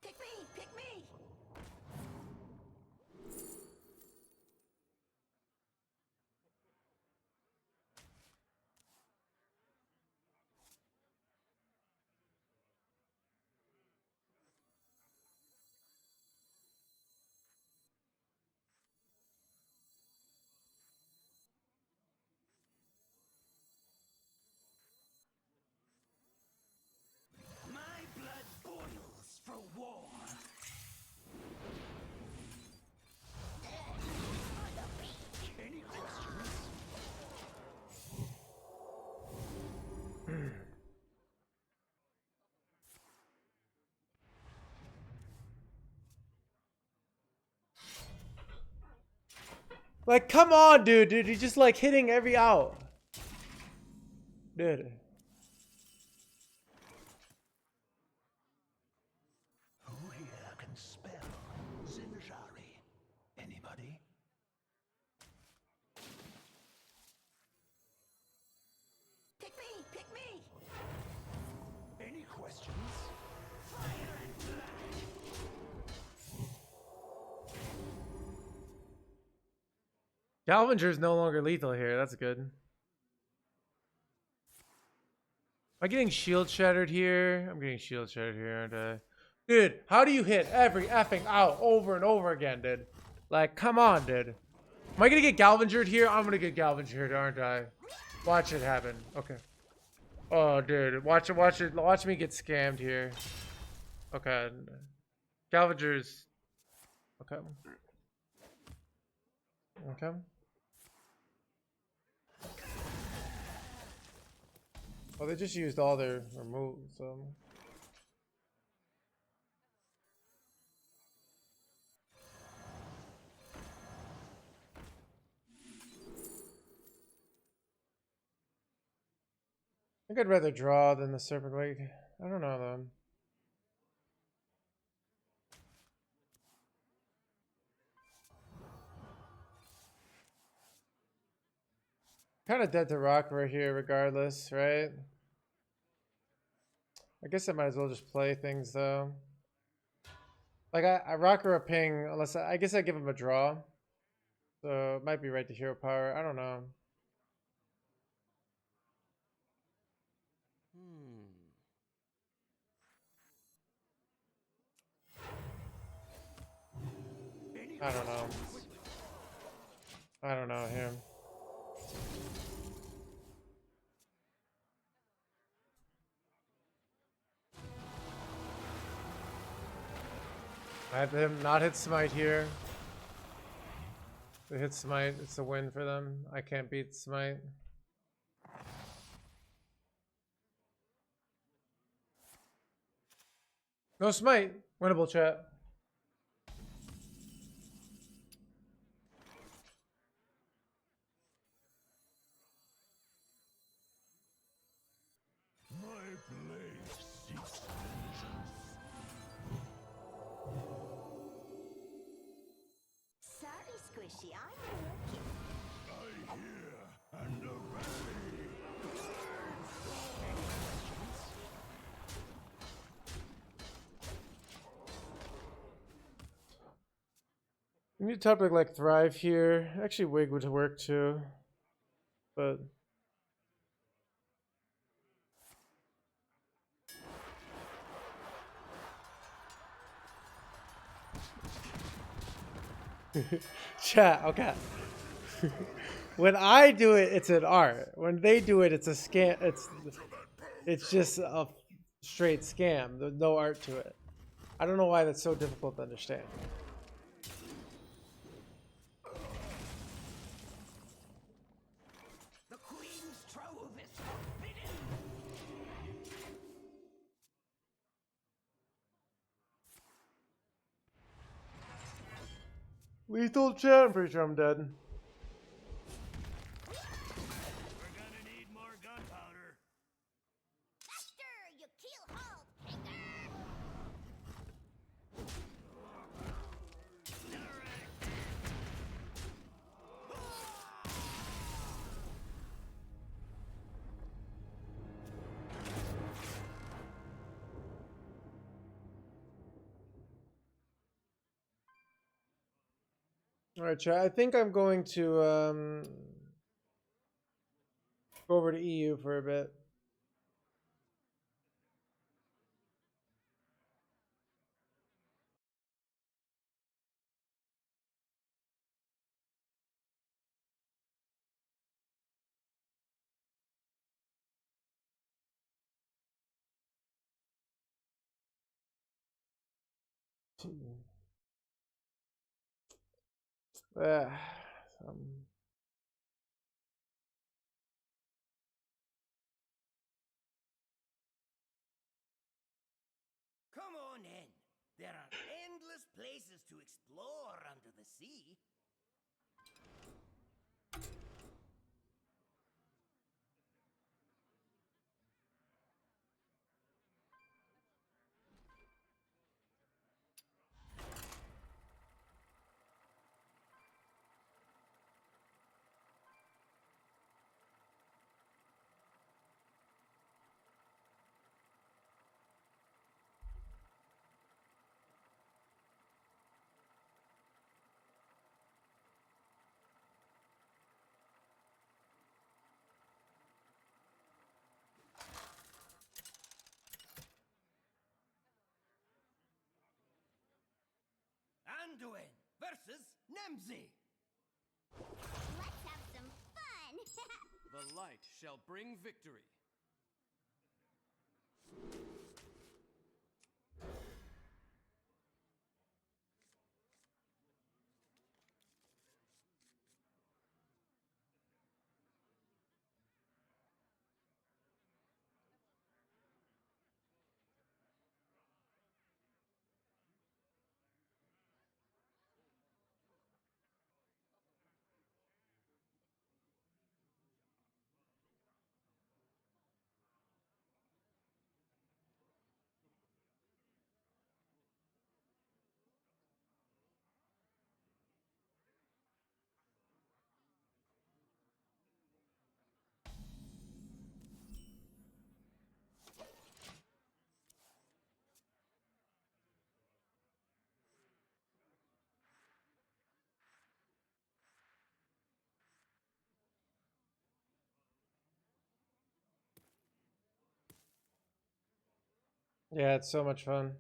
Pick me! Pick me! My blood boils for war. Any questions? Like, come on, dude. You're just like hitting every out. Dude. Who here can spell Zinjari? Anybody? Pick me! Pick me! Any questions? Fire and blood. Galvinger's no longer lethal here. That's good. Am I getting shield shattered here? I'm getting shield shattered here, aren't I? Dude, how do you hit every effing out over and over again, dude? Like, come on, dude. Am I gonna get Galvingered here? I'm gonna get Galvingered, aren't I? Watch it happen. Okay. Oh, dude. Watch it. Watch me get scammed here. Okay. Galvinger's... Okay. Okay. Well, they just used all their removes, so... I think I'd rather draw than the Serpent Wake. I don't know, though. Kind of dead to rock right here regardless, right? I guess I might as well just play things, though. Like, I rock or a ping, unless I guess I give him a draw. So, it might be right to hero power. I don't know. I don't know. I don't know him. I have him not hit smite here. They hit smite, it's a win for them. I can't beat smite. No smite! Winnable, chat. We need a topic like Thrive here. Actually, Wig would work too. But chat, okay. When I do it, it's an art. When they do it, it's a scam. It's just a straight scam. There's no art to it. I don't know why that's so difficult to understand. The Queen's trove is forbidden. Lethal chat. I'm pretty sure I'm dead. We're gonna need more gunpowder. Faster, you keelhauled finger! All right, chat. I think I'm going to go over to EU for a bit. Ah, Come on in. There are endless places to explore under the sea. Anduin versus Nemzi. Let's have some fun! The light shall bring victory. yeah, it's so much fun.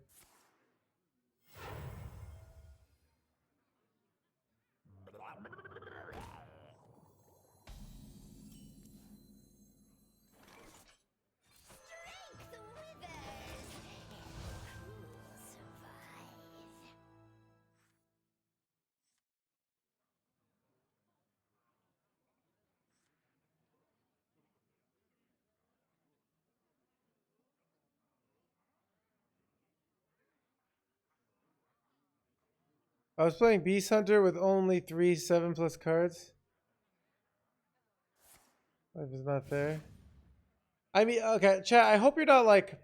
Strength withers! Who'll survive? I was playing Beast Hunter with only 3 7+ cards. Life is not fair. I mean, okay, chat, I hope you're not like,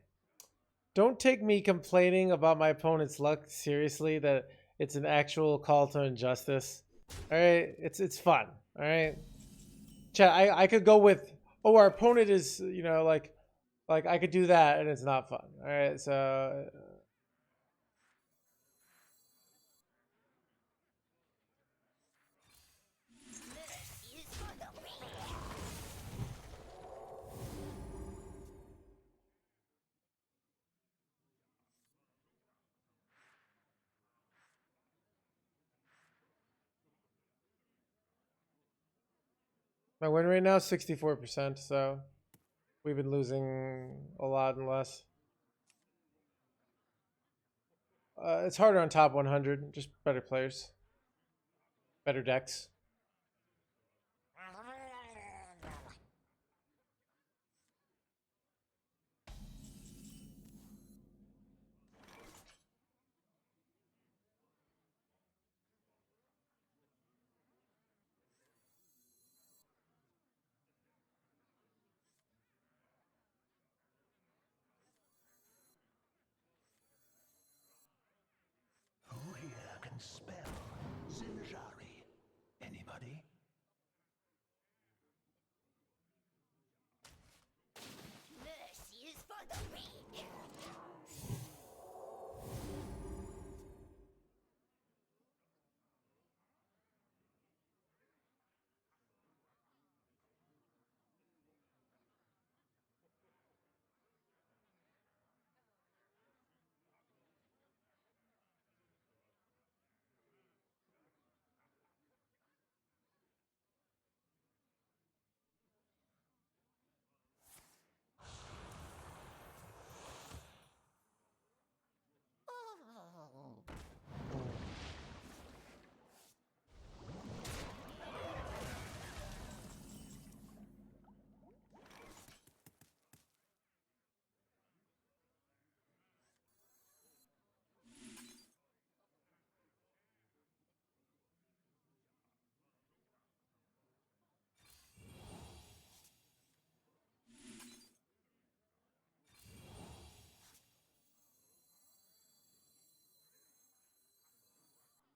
don't take me complaining about my opponent's luck seriously, that it's an actual call to injustice. All right, it's fun. All right, chat, I could go with, oh, our opponent is, you know, like I could do that and it's not fun. All right, so My win rate now is 64%, so we've been losing a lot and less. It's harder on top 100, just better players. Better decks. Who here can spell Zinjari? Anybody? Mercy is for the weak.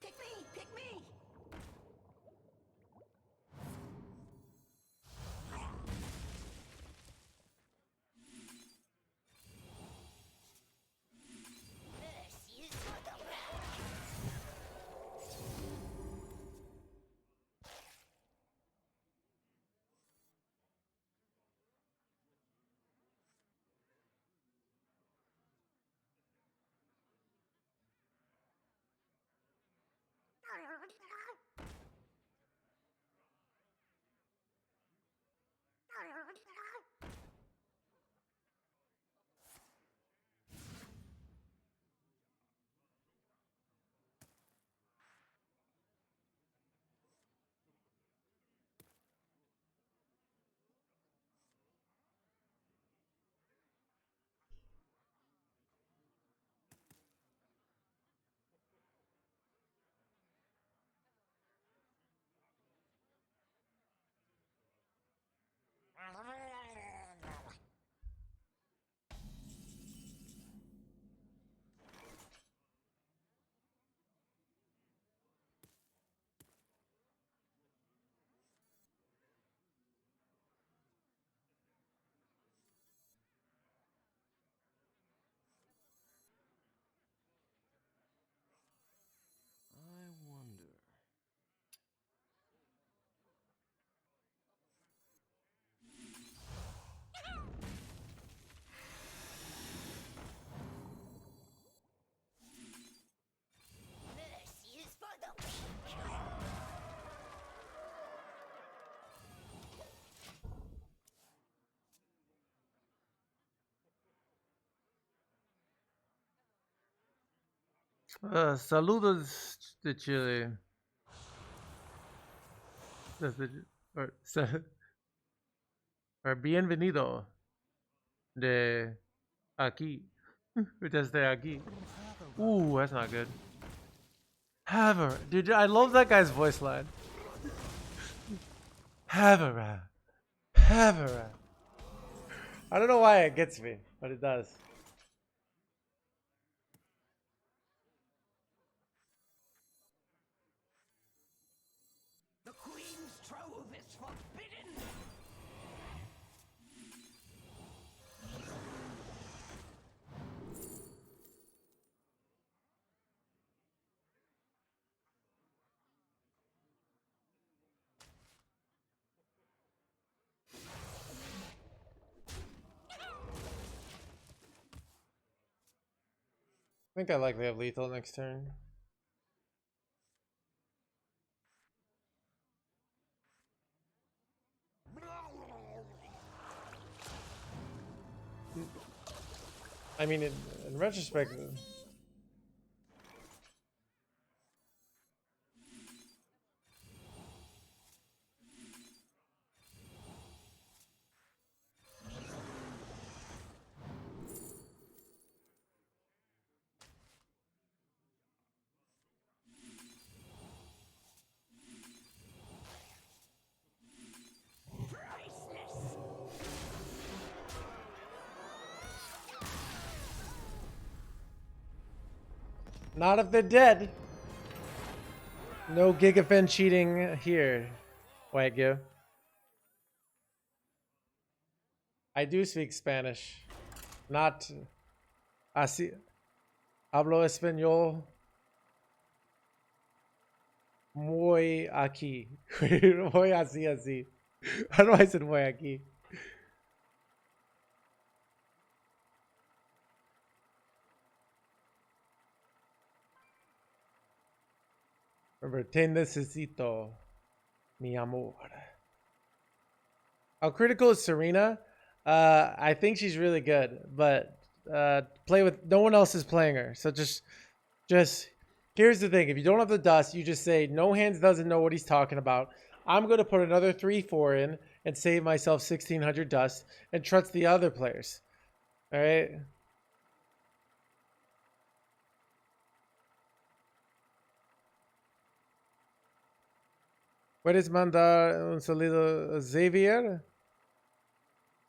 Pick me! Pick me! Mercy is for the weak. I wonder. Mercy is for the weak. Saludos de Chile. Desde, or bienvenido de aquí. Desde aquí. Ooh, that's not good. Haver. Dude, I love that guy's voice line. Havera. Havera. I don't know why it gets me, but it does. The Queen's trove is forbidden! I think I likely have lethal next turn. I mean, in retrospect, not if they're dead. No Gigafin cheating here, Wagyu. I do speak Spanish. Not así. Hablo español muy aquí. Muy así, así. How do I say muy aquí? Remember, te necesito, mi amor. How critical is Serena? I think she's really good, but play with no one else is playing her. So just here's the thing: if you don't have the dust, you just say no hands doesn't know what he's talking about. I'm gonna put another 3/4 in and save myself 1,600 dust and trust the other players. All right. ¿Puedes mandar un saludo a Xavier?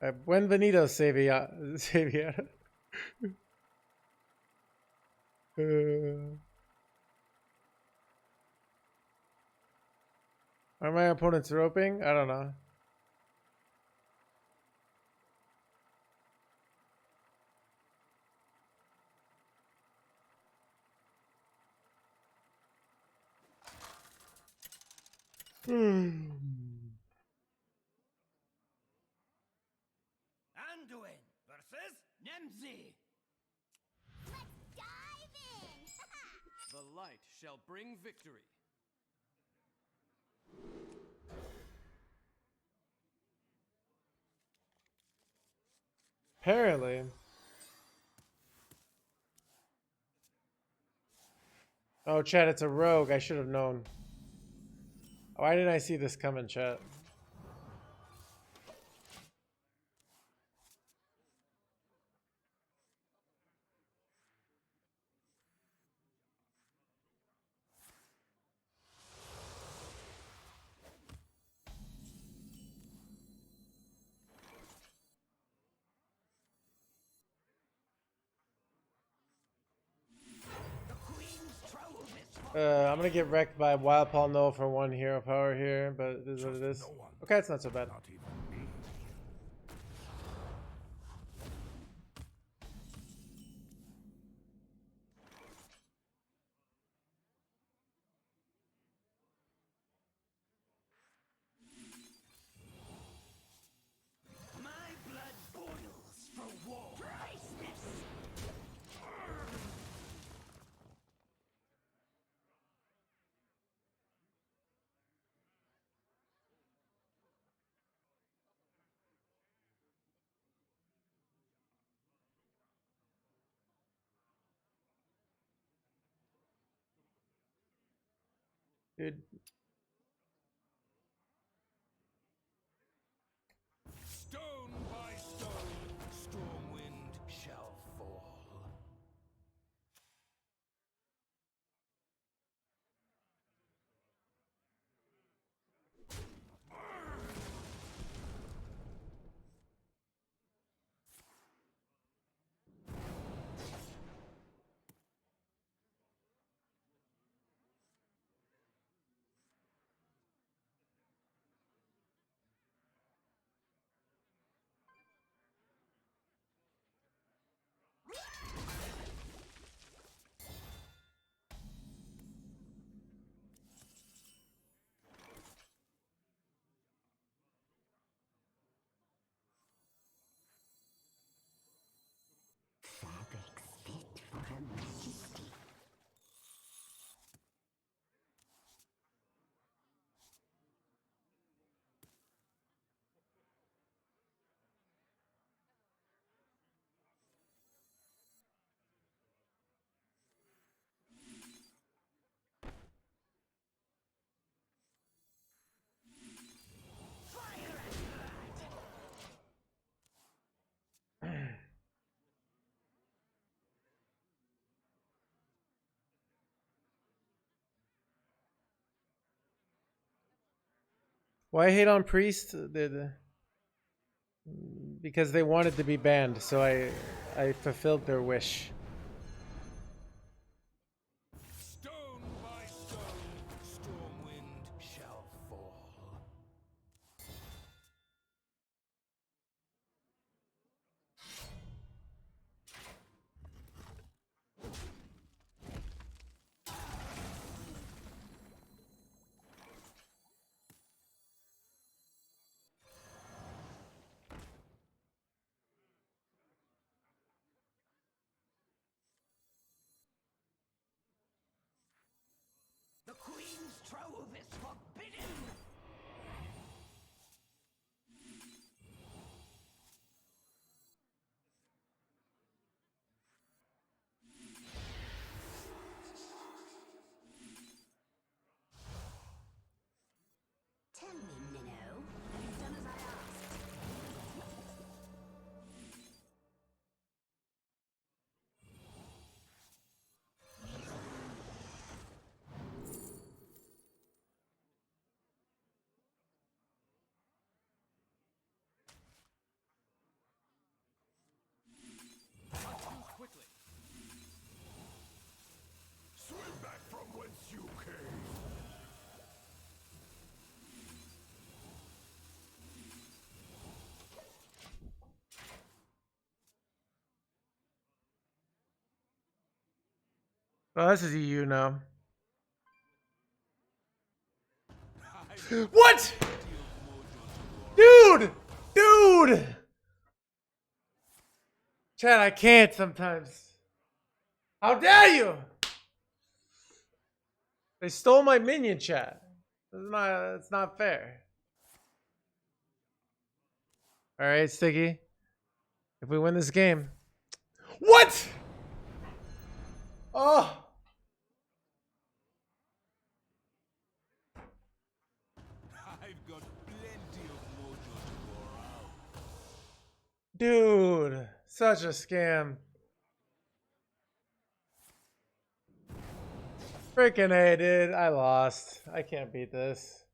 Bienvenido, Xavier. Xavier. Are my opponents roping? I don't know. Anduin versus Nemzi. Let's dive in! The light shall bring victory. Apparently. Oh, chat, it's a rogue. I should have known. Why didn't I see this coming, chat? I'm gonna get wrecked by Wild Paul No for one hero power here, but it is what it is. Okay, it's not so bad. Not even me. My blood boils for war. Priceless! Dude, Stone by stone, Stormwind shall fall. Why hate on Priest? Because they wanted to be banned, so I fulfilled their wish. Stone by stone, Stormwind shall fall. The Queen's trove is forbidden! Tell me, Minnow. You've done as I asked. Choose quickly. Swim back from whence you came. Oh, this is EU now. I What? deal mojo to Dude! Dude! Chad, I can't sometimes. How dare you? They stole my minion, chat. It's not fair. Alright, Sticky. If we win this game. What? Oh! I've got plenty of mojo to go around. Dude, such a scam. Freaking A, dude. I lost. I can't beat this.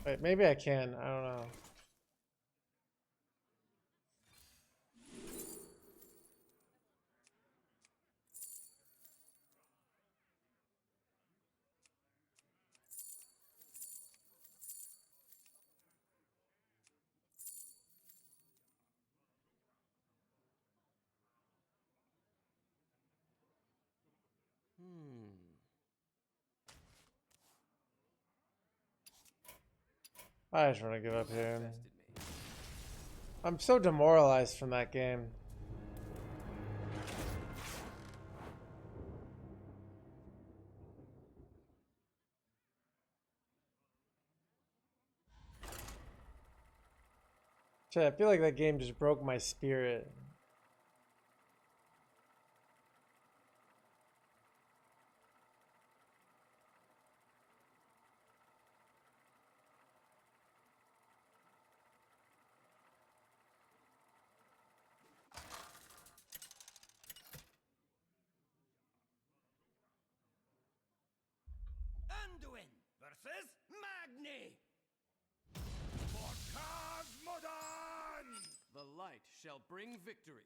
Wait, maybe I can. I don't know. I just want to give up here. Bested me. I'm so demoralized from that game. Shit, I feel like that game just broke my spirit. Anduin versus Magni! For Cosmodon! The light shall bring victory.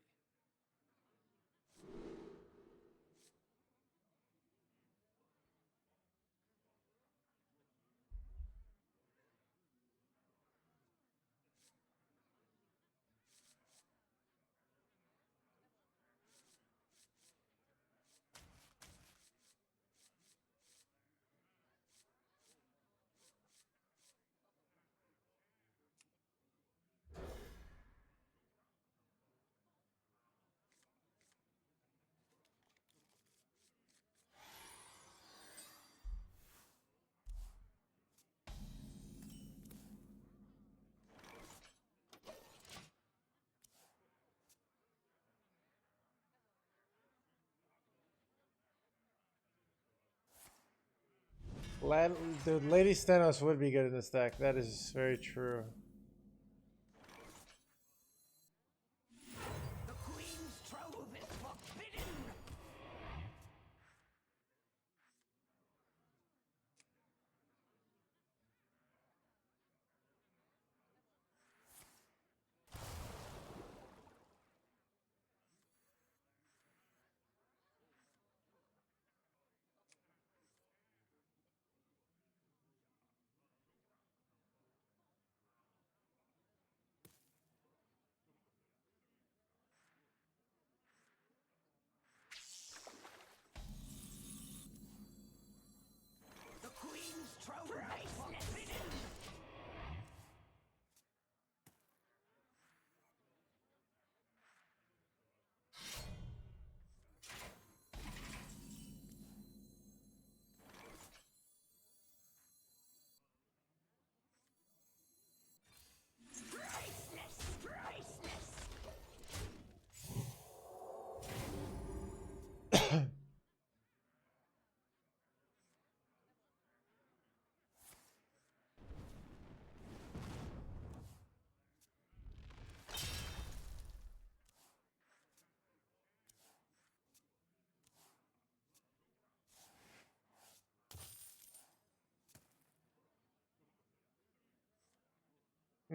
Dude, Lady Stenos would be good in this deck. That is very true. The Queen's trove is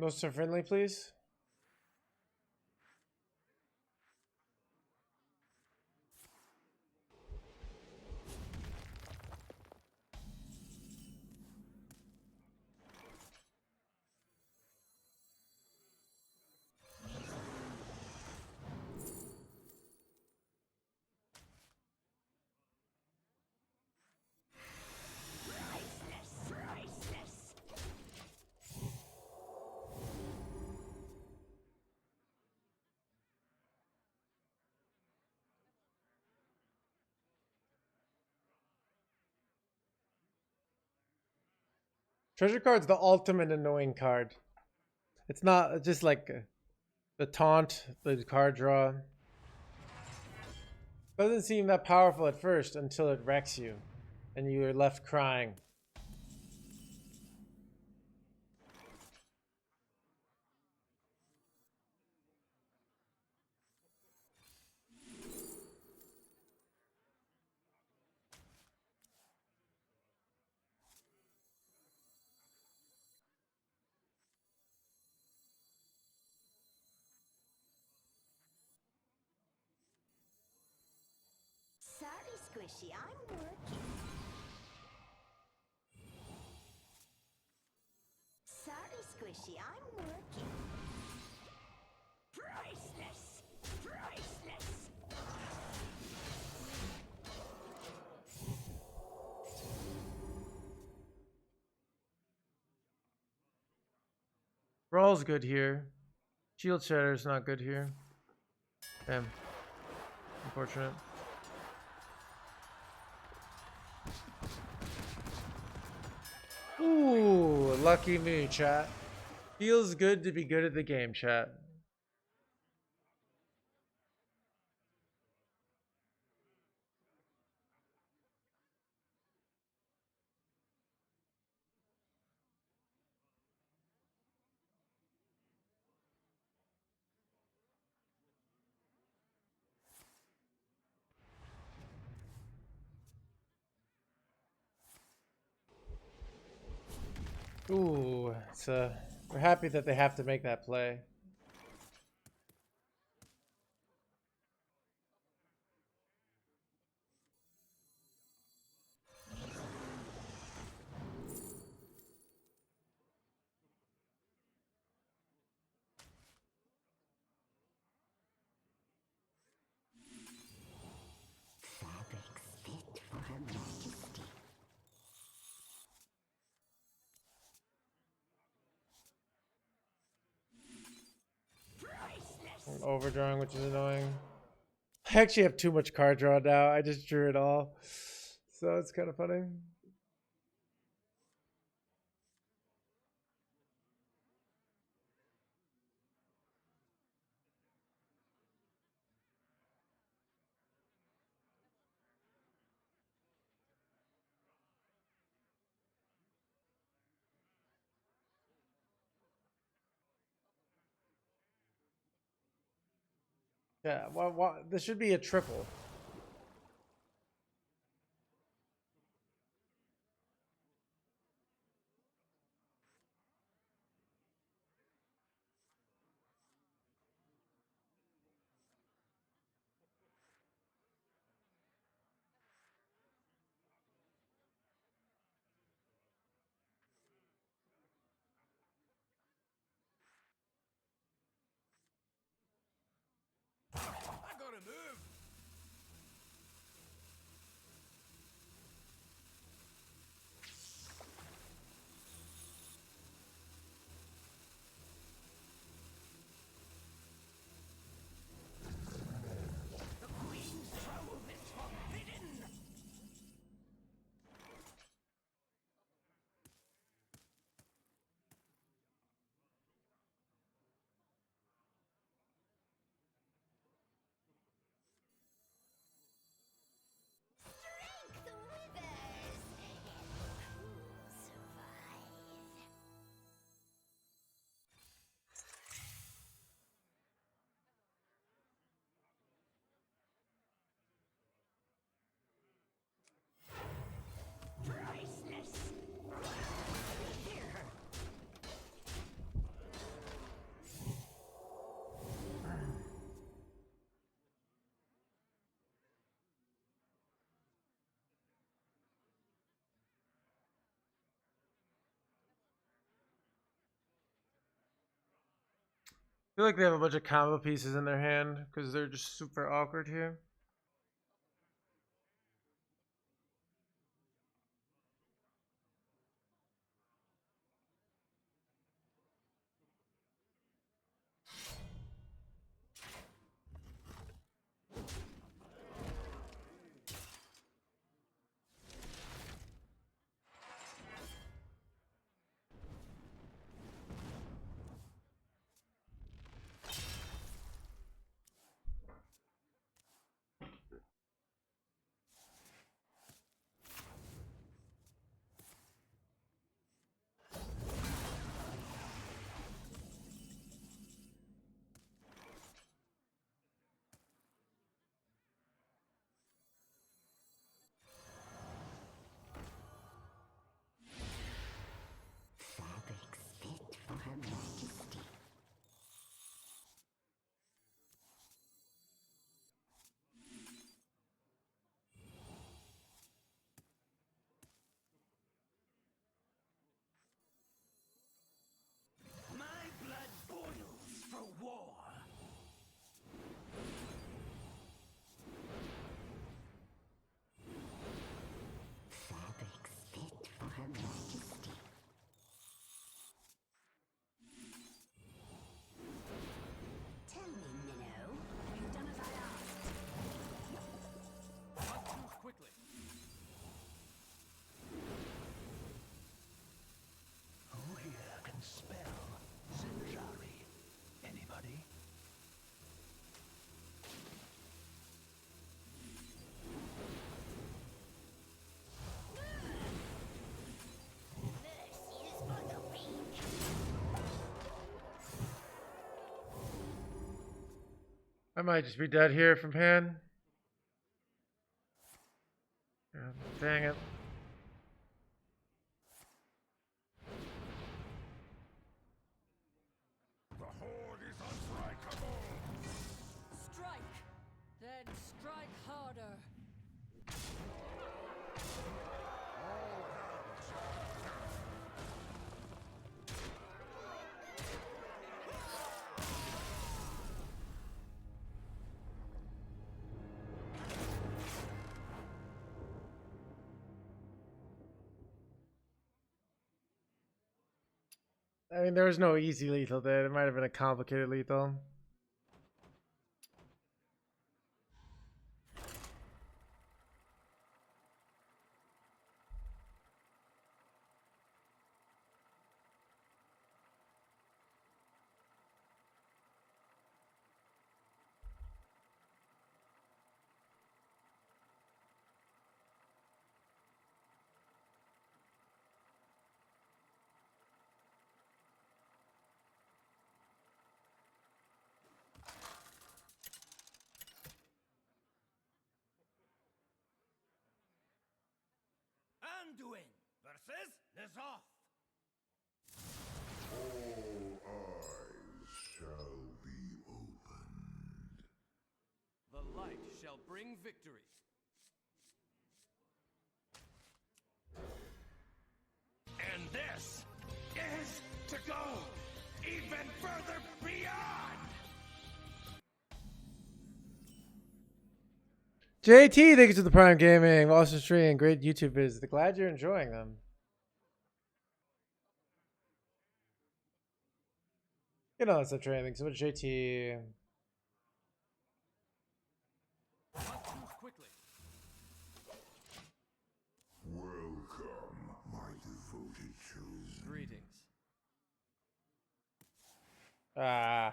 No so friendly, please. Treasure card's the ultimate annoying card. It's not just like the taunt, the card draw. Doesn't seem that powerful at first until it wrecks you and you are left crying. Sorry, Squishy, I'm working. Sorry, Squishy, I'm working. Priceless! Priceless! Brawl's good here. Shield Shatter's not good here. Damn. Unfortunate. Ooh, lucky me, chat. Feels good to be good at the game, chat. Ooh, we're happy that they have to make that play. Fabrics fit for her majesty. Priceless! Overdrawing, which is annoying. I actually have too much card draw now. I just drew it all. So it's kind of funny. Yeah, this should be a triple. I gotta move. The Queen's trove is forbidden! feel like they have a bunch of combo pieces in their hand because they're just super awkward here. Fabrics fit for Her Majesty. My blood boils for war. Fabrics fit for Her Majesty. Tell me, Minnow, have you done as I asked? Not too quickly. Who here can spell Zinjari? Anybody? Mercy is for the weak. I might just be dead here from Pan. Dang it. The horde is unstrikeable. Strike! Then strike harder! I mean, there was no easy lethal there. It might have been a complicated lethal. Anduin versus Nizoth. All eyes shall be opened. The light shall bring victory. And this is to go even further beyond! JT, thank you to the Prime Gaming, awesome stream, great YouTube vids. Glad you're enjoying them. You know, it's a training. So much JT. Not too quickly. Welcome, my devoted chosen. Greetings. Ah.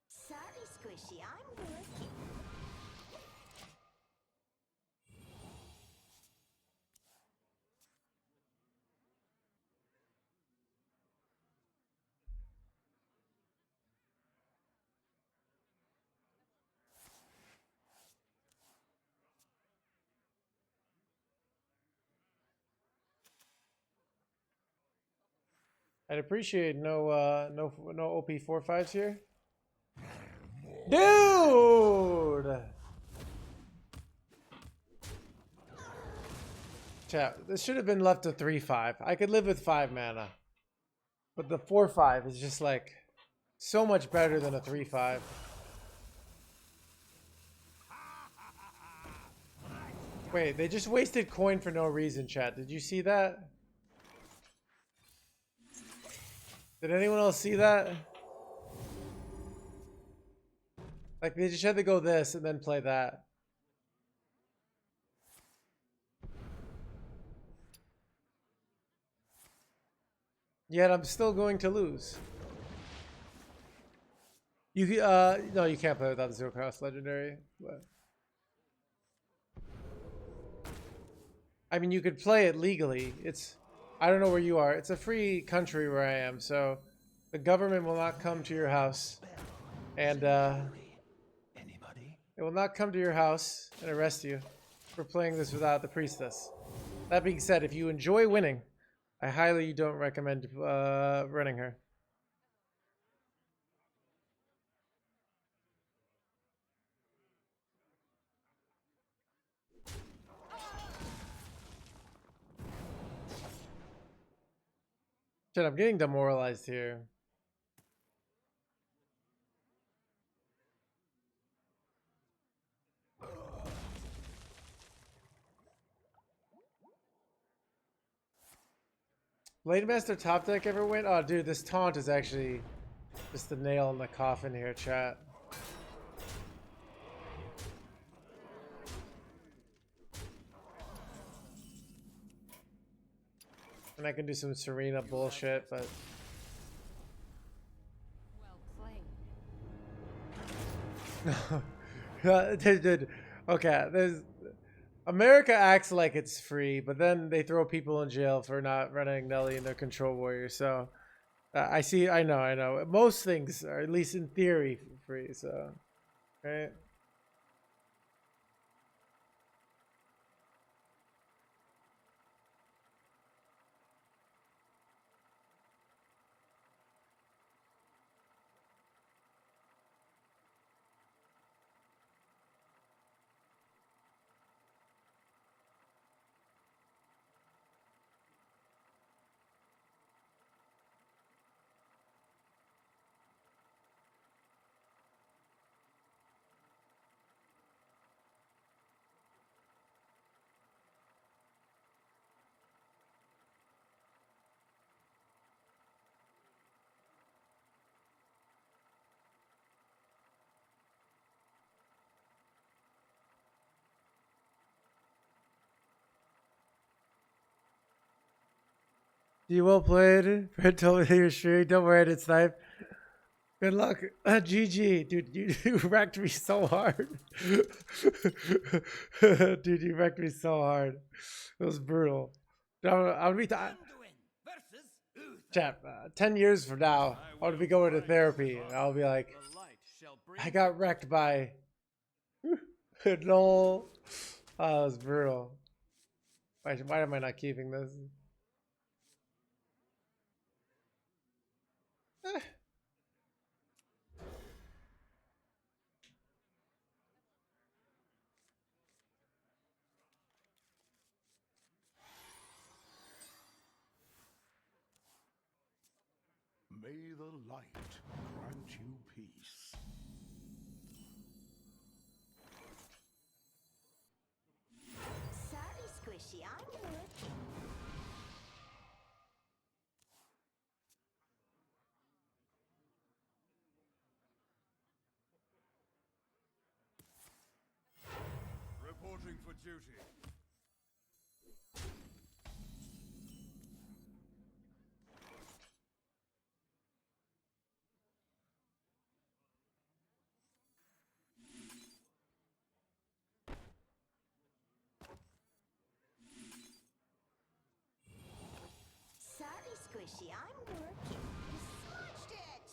Sorry, Squishy, I'm working. I'd appreciate no OP 4-5s here. Dude! Chat, this should have been left to 3-5. I could live with 5 mana. But the 4-5 is just like so much better than a 3-5. Wait, they just wasted coin for no reason, chat. Did you see that? Did anyone else see that? Like, they just had to go this and then play that. Yet I'm still going to lose. You no, you can't play without the 0-cost legendary. But I mean, you could play it legally. It's, I don't know where you are. It's a free country where I am, so the government will not come to your house, and it will not come to your house and arrest you for playing this without the priestess. That being said, if you enjoy winning, I highly don't recommend running her. Shit, I'm getting demoralized here. Blade Master top deck ever win? Oh, dude, this taunt is actually just the nail in the coffin here, chat. And I can do some Serena bullshit, but... Well played. Dude, okay, there's... America acts like it's free, but then they throw people in jail for not running Nelly and their control warrior, so... I see, I know. Most things are, at least in theory, free, so... Right? You well played. Fred told me you're streaming. Don't worry, it's snipe. Good luck. GG. Dude, you wrecked me so hard. Dude, you wrecked me so hard. It was brutal. I'll be chat. 10 years from now, I'll be going to therapy, and I'll be like, I got wrecked by no. Oh, that was brutal. Why am I not keeping this? May the light grant you peace. Sorry, Squishy, I'm working. Reporting for duty. Sorry, Squishy, I'm working. You smudged it!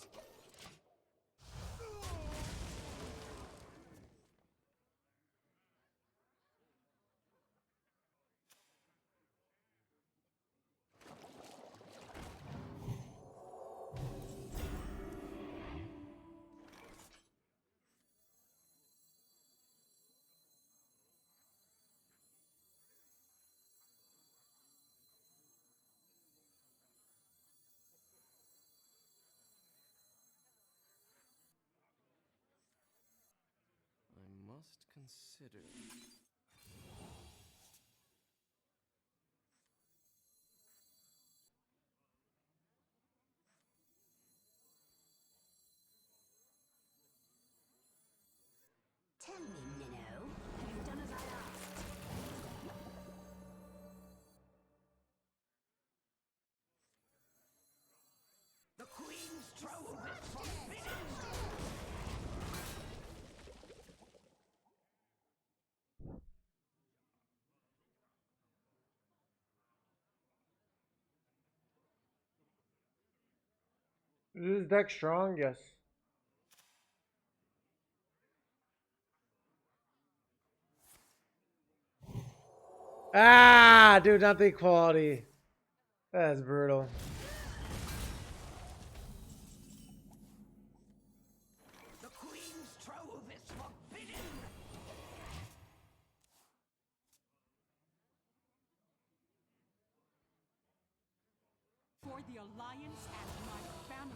must consider. Tell me, Minnow, have you done as I asked? The Queen's trove is forbidden! Is this deck strong? Yes. Ah, dude, not the equality. That's brutal. The Queen's trove is forbidden! For the Alliance and my family.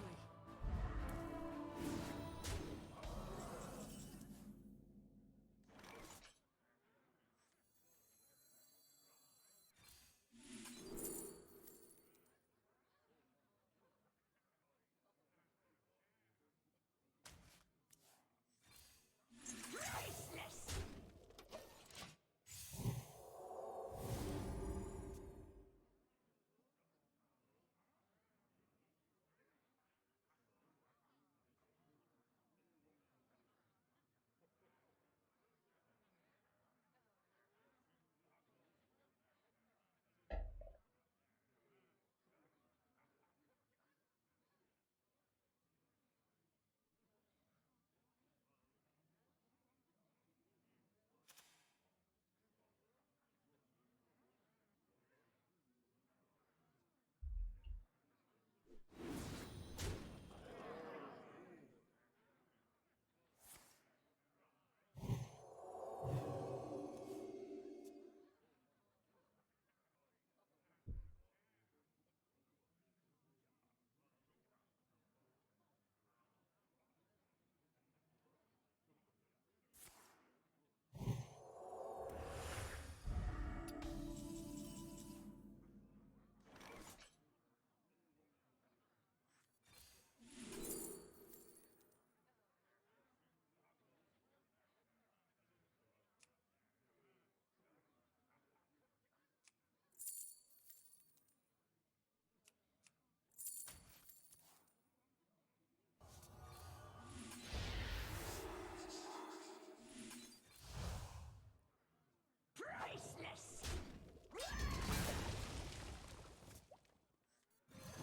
Priceless!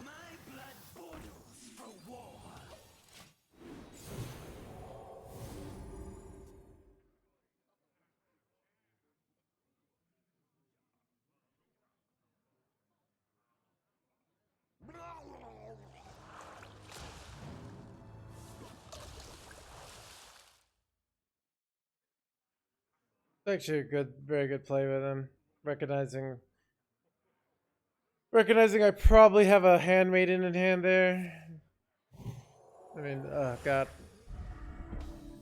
My blood boils for war! Actually, a good, very good play with him. Recognizing I probably have a handmaiden in hand there. I mean, oh god.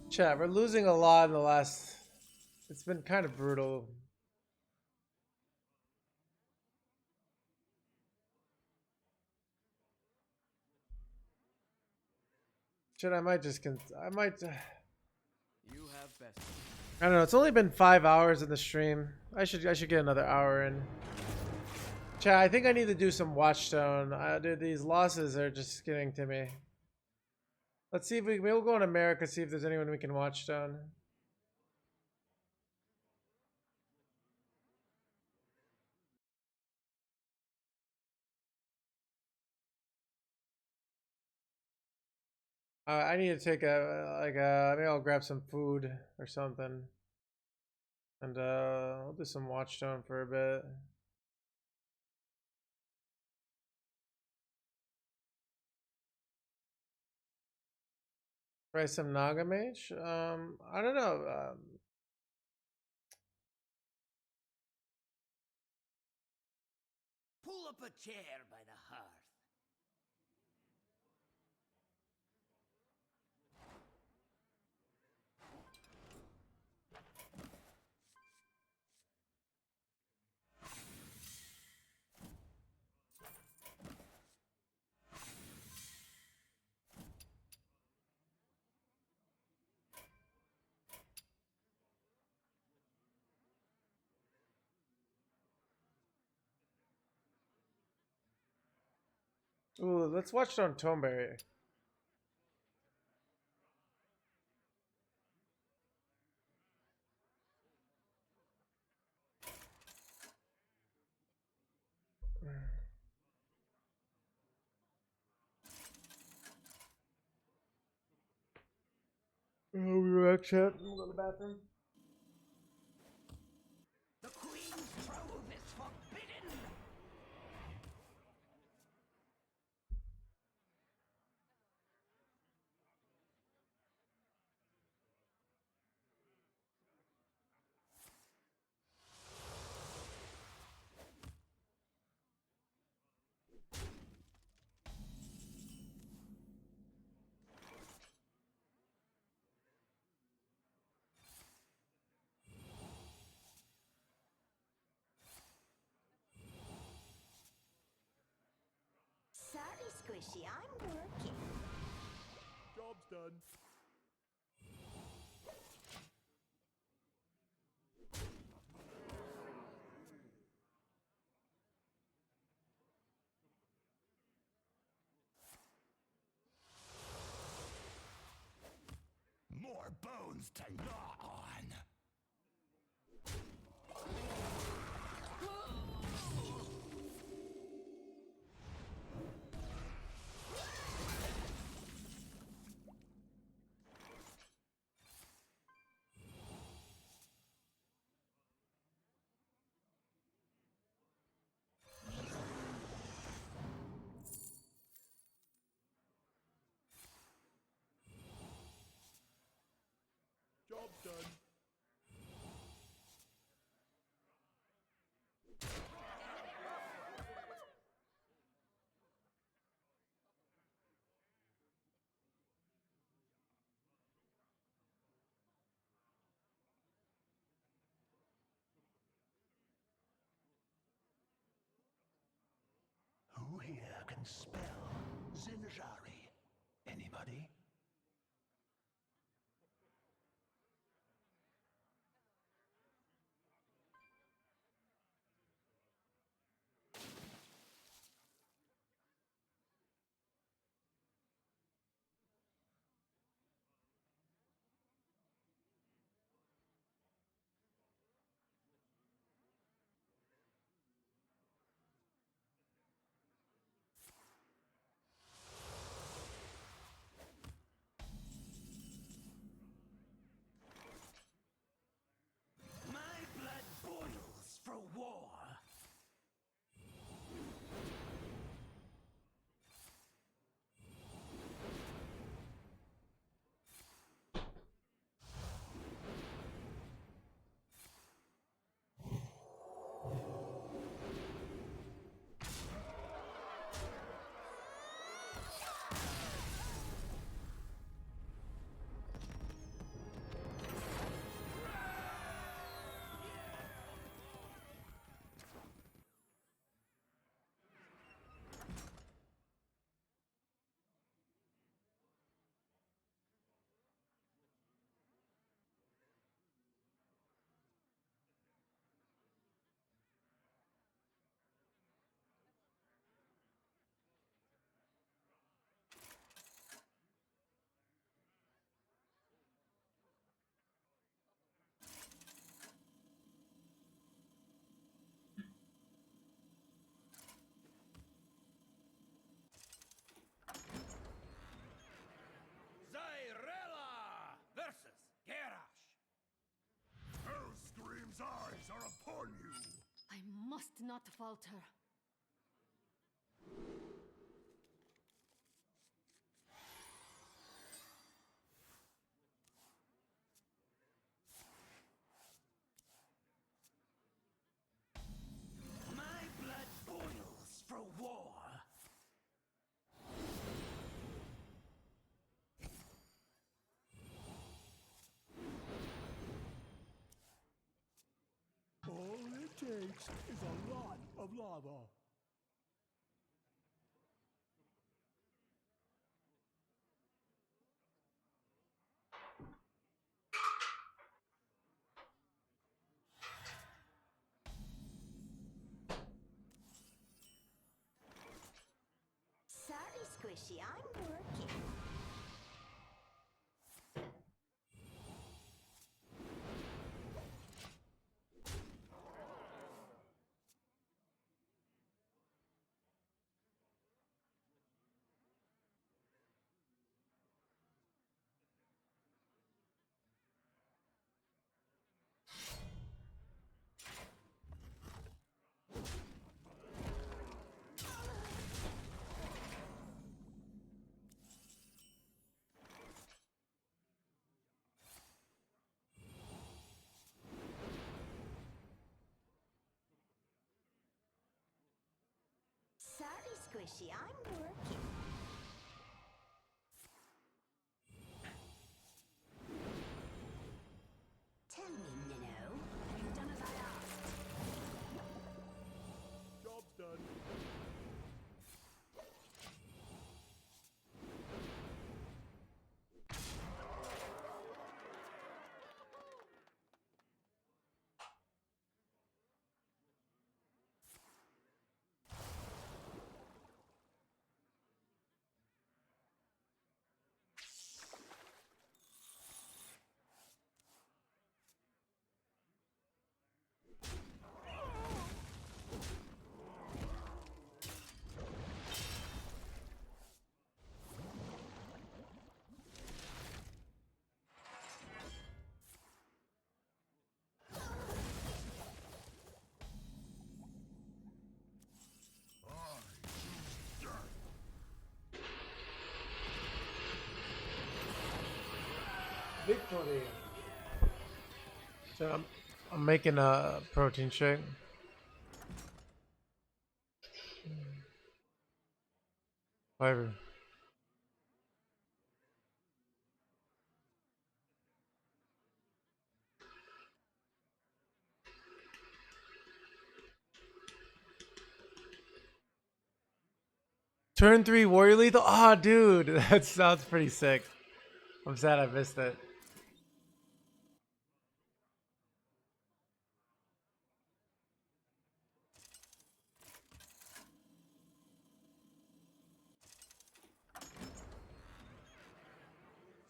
Chat, we're losing a lot in the last. It's been kind of brutal. Shit, I might just. I might. You have best. I don't know. It's only been 5 hours in the stream. I should get another hour in. Chat, I think I need to do some Watchstone. Dude, these losses are just getting to me. Let's see if we'll go in America, see if there's anyone we can Watchstone. I need to take maybe I'll grab some food or something. And I'll do some Watchstone for a bit. Try some Naga Mage? I don't know. Pull up a chair by the hearth. Ooh, let's watch it on Toneberry. Oh, we were back, chat. I'm gonna go to the bathroom. The Queen's trove is forbidden! Sorry, Squishy, I'm working. Job's done. More bones to gnaw on. Job's done. Who here can spell Zinjari? Anybody? My blood boils for war! Zyrella versus Garrosh. Hellscream's eyes are upon you! I must not falter. My blood boils for war! All it takes is a lot of lava. squishy, I'm working. Sorry, squishy, I'm working. Tell me, Minnow, have you done as I asked? Job's done. Victory. So I'm making a protein shake. Flavor. Turn 3 warrior lethal. Ah, dude, that sounds pretty sick. I'm sad I missed it.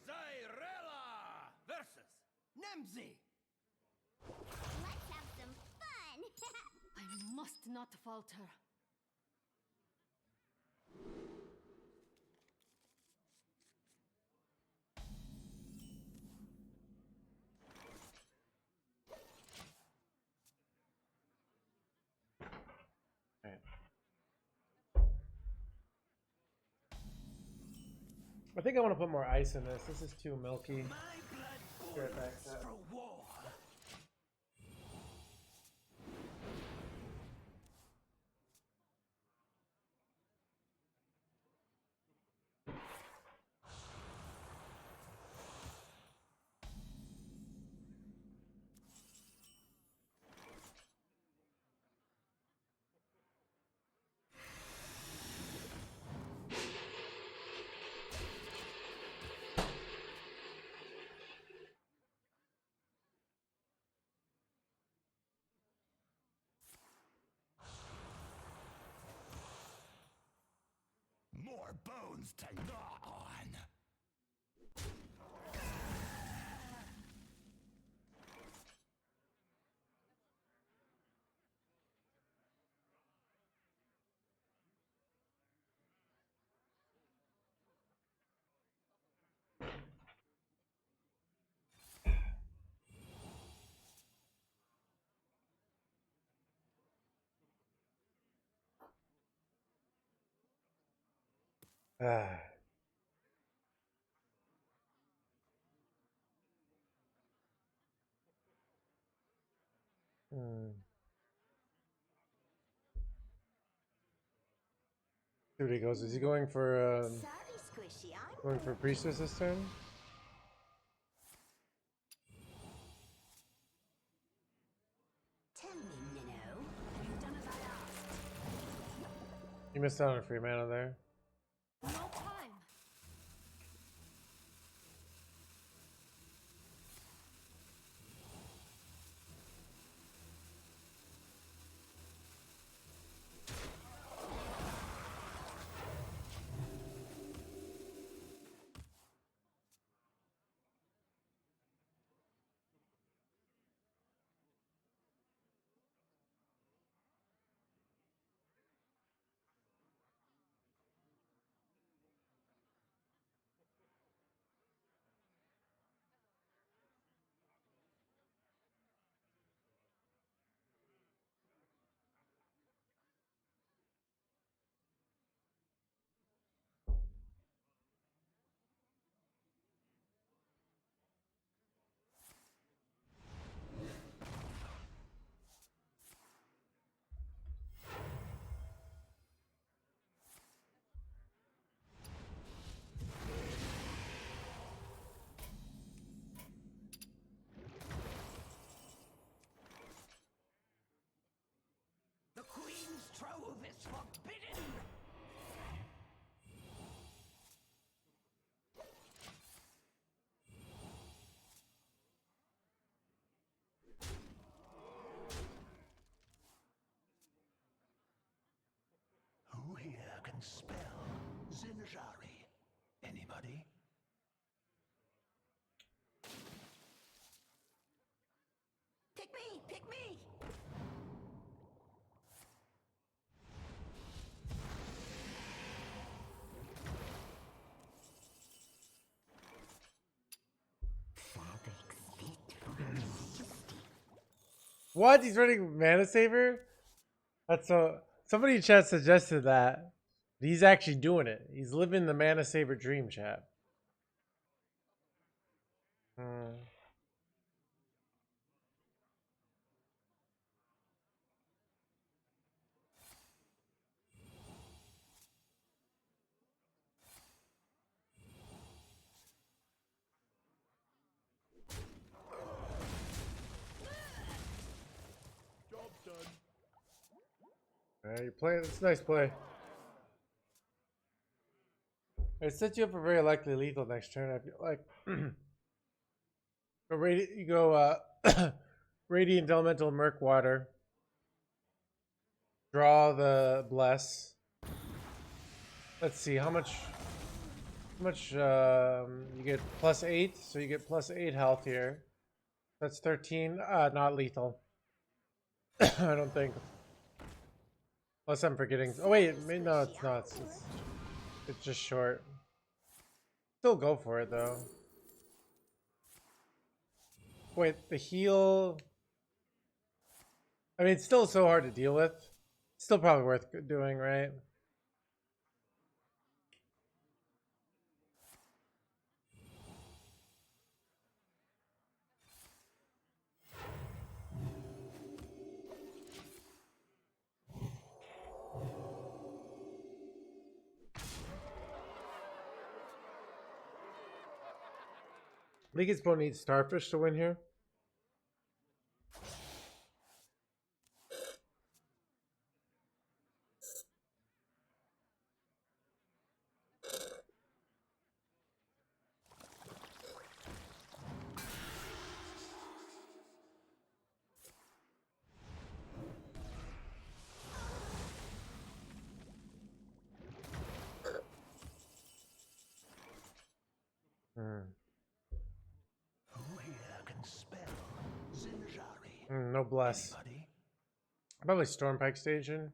Zyrella versus Nemzi. Let's have some fun! I must not falter. I think I want to put more ice in this. This is too milky. My blood Sure, back boils that. for war. More bones to gnaw on. Ah. Hmm. See what he goes. Is he going for Sorry, squishy, I'm going for priestess this turn? Tell me, Minnow, have you done as I asked? You missed out on a free mana there. No time. can spell Zinjari. Anybody? Pick me! Pick me! What? He's running Mana Saver? That's so. Somebody in chat suggested that. He's actually doing it. He's living the Mana Saver dream, chat. Alright, you're playing. It's a nice play. It sets you up for very likely lethal next turn. I feel like. You go Radiant Elemental Murkwater. Draw the Bless. Let's see how much. How much you get +8, so you get +8 health here. That's 13. Not lethal. I don't think. Unless I'm forgetting. Oh wait, no, it's not. It's just short. Still go for it though. Wait, the heal. I mean, it's still so hard to deal with. Still probably worth doing, right? I think his opponent needs Starfish to win here. Who here can spell Zinjari? No bless. Anybody? Probably Stormpike Station.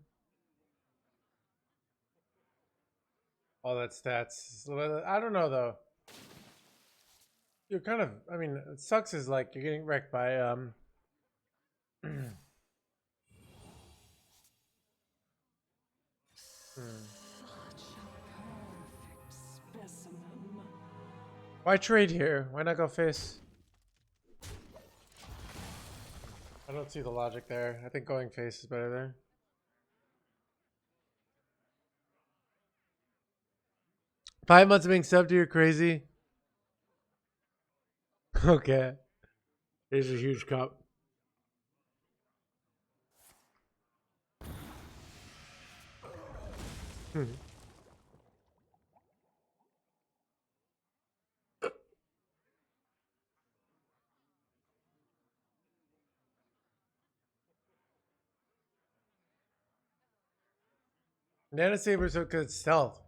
All that stats. I don't know though. You're kind of. I mean, it sucks. Is like you're getting wrecked by Specimen. Why trade here? Why not go face? I don't see the logic there. I think going face is better there. Five months of being subbed to, you're crazy. Okay. Here's a huge cup. Nana Saber's so good stealth.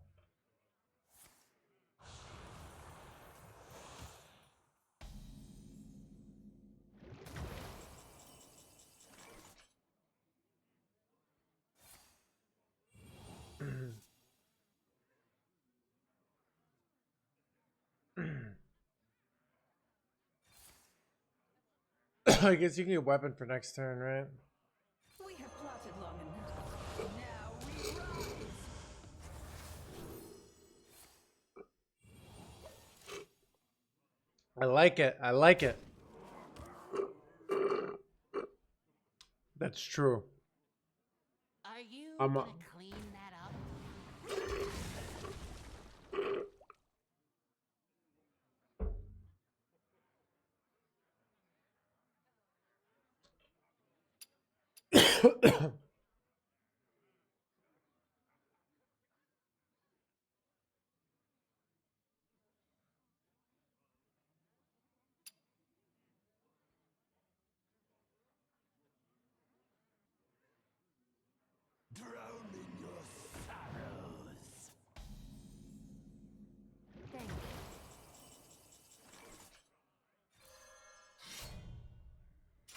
I guess you can get a weapon for next turn, right? We have plotted long enough. Now we rise. I like it. I like it. That's true. Are you I'm gonna clean that up? Drown in your sorrows.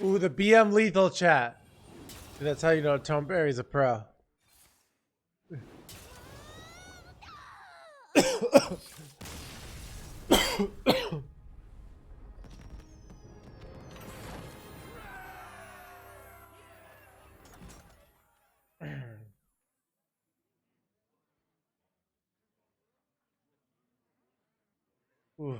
Ooh, the BM lethal chat. That's how you know Tom Berry's a pro. Ooh.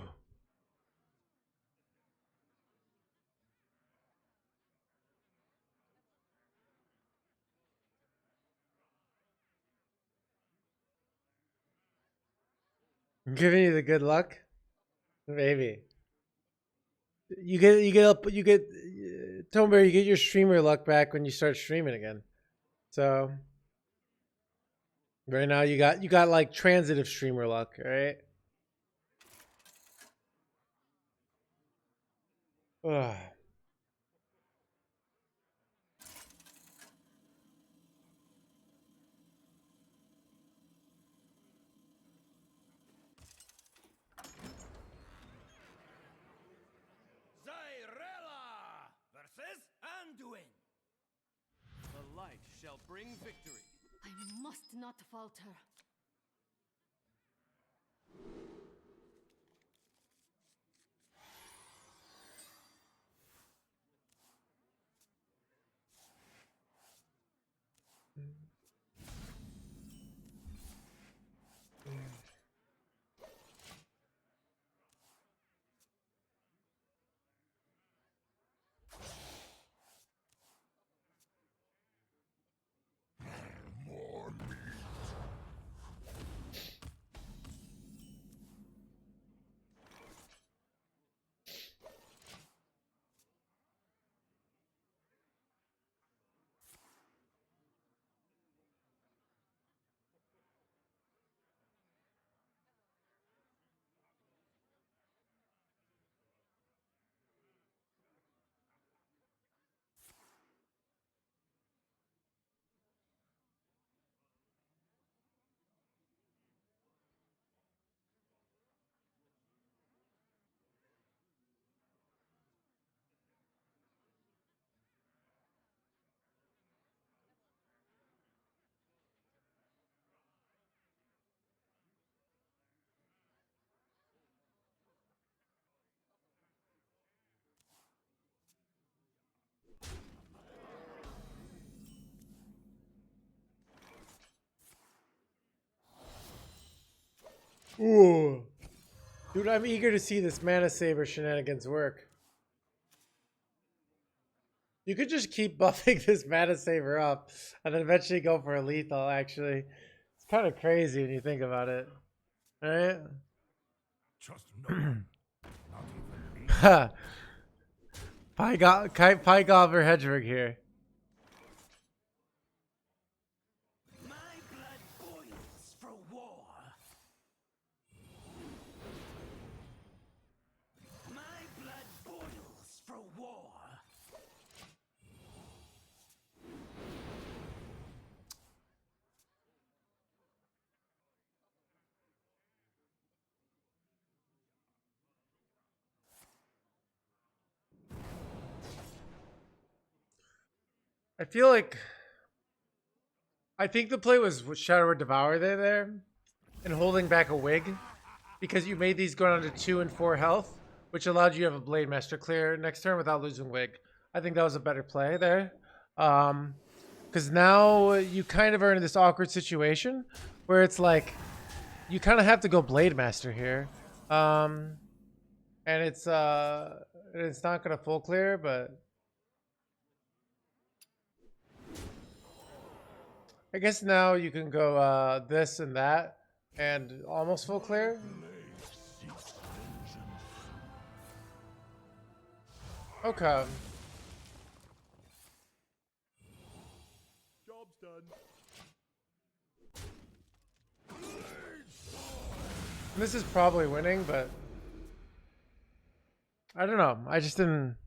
I'm giving you the good luck, maybe. Tomber, you get your streamer luck back when you start streaming again. So right now you got like transitive streamer luck, right? Ugh. Zyrella versus Anduin. The light shall bring victory. I must not falter. Ooh. Dude, I'm eager to see this mana saver shenanigans work. You could just keep buffing this mana saver up and then eventually go for a lethal, actually. It's kind of crazy when you think about it. Alright? Just no one. Not even me. Ha! Pygov or Hedgerig here. My blood boils for war. My blood boils for war. I feel like I think the play was Shadow or Devour there and holding back a wig because you made these go down to 2 and 4 health, which allowed you to have a Blade Master clear next turn without losing wig. I think that was a better play there. Because now you kind of are in this awkward situation where it's like you kind of have to go Blade Master here. And it's not going to full clear, but I guess now you can go this and that and almost full clear. Okay. Job's done. This is probably winning, but I don't know. I just didn't.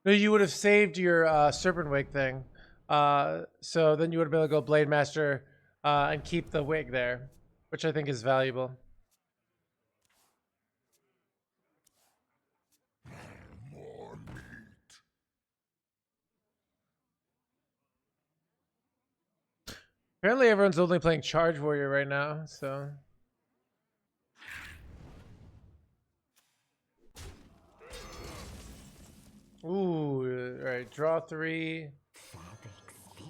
No, you would have saved your Serpent Wig thing. So then you would have been able to go Blade Master and keep the wig there, which I think is valuable. Apparently everyone's only playing Charge Warrior right now, so. Ooh, alright, draw 3.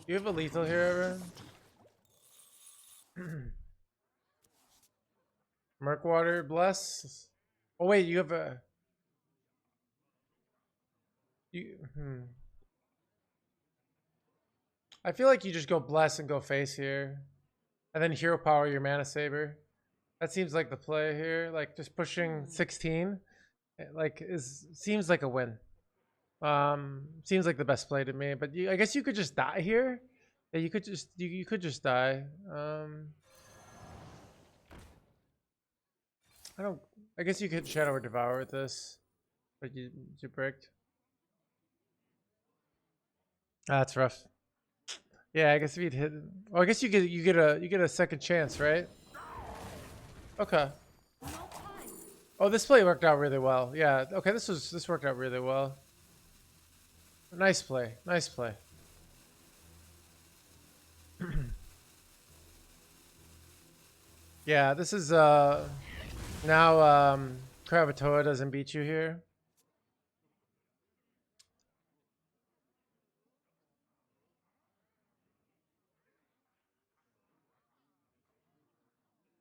You have a lethal here, everyone? Murkwater, bless. Oh wait, you have a. I feel like you just go bless and go face here, and then hero power your mana saber. That seems like the play here. Like just pushing 16, like seems like a win. Seems like the best play to me. But I guess you could just die here. Yeah, you could just die. I guess you could Shadow or Devour with this, but you bricked. That's rough. Yeah, I guess if you'd hit. Well, I guess you get a second chance, right? Okay. Oh, this play worked out really well. Yeah. Okay, this worked out really well. Nice play. Nice play. Yeah, this is now Kravatoa doesn't beat you here.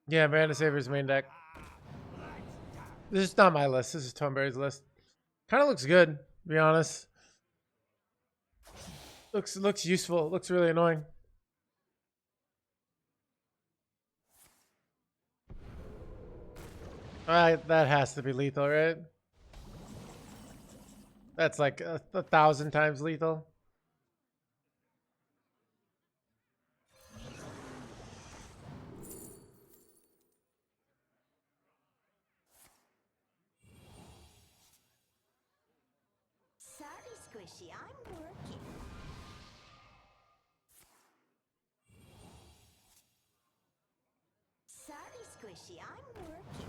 Yeah, Mana Saver's main deck. This is not my list. This is Toneberry's list. Kind of looks good, to be honest. Looks useful. Looks really annoying. Alright, that has to be lethal, right? That's like 1,000 times lethal. Sorry, Squishy, I'm working. Sorry, Squishy, I'm working.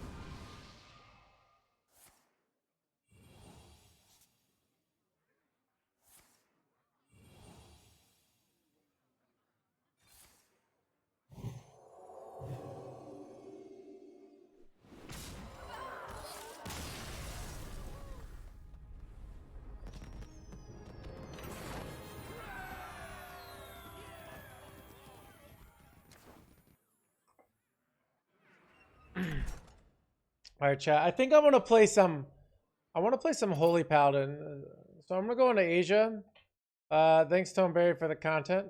All right, chat. I think I want to play some. I want to play some Holy Paladin. So I'm gonna go into Asia. Thanks, Toneberry, for the content.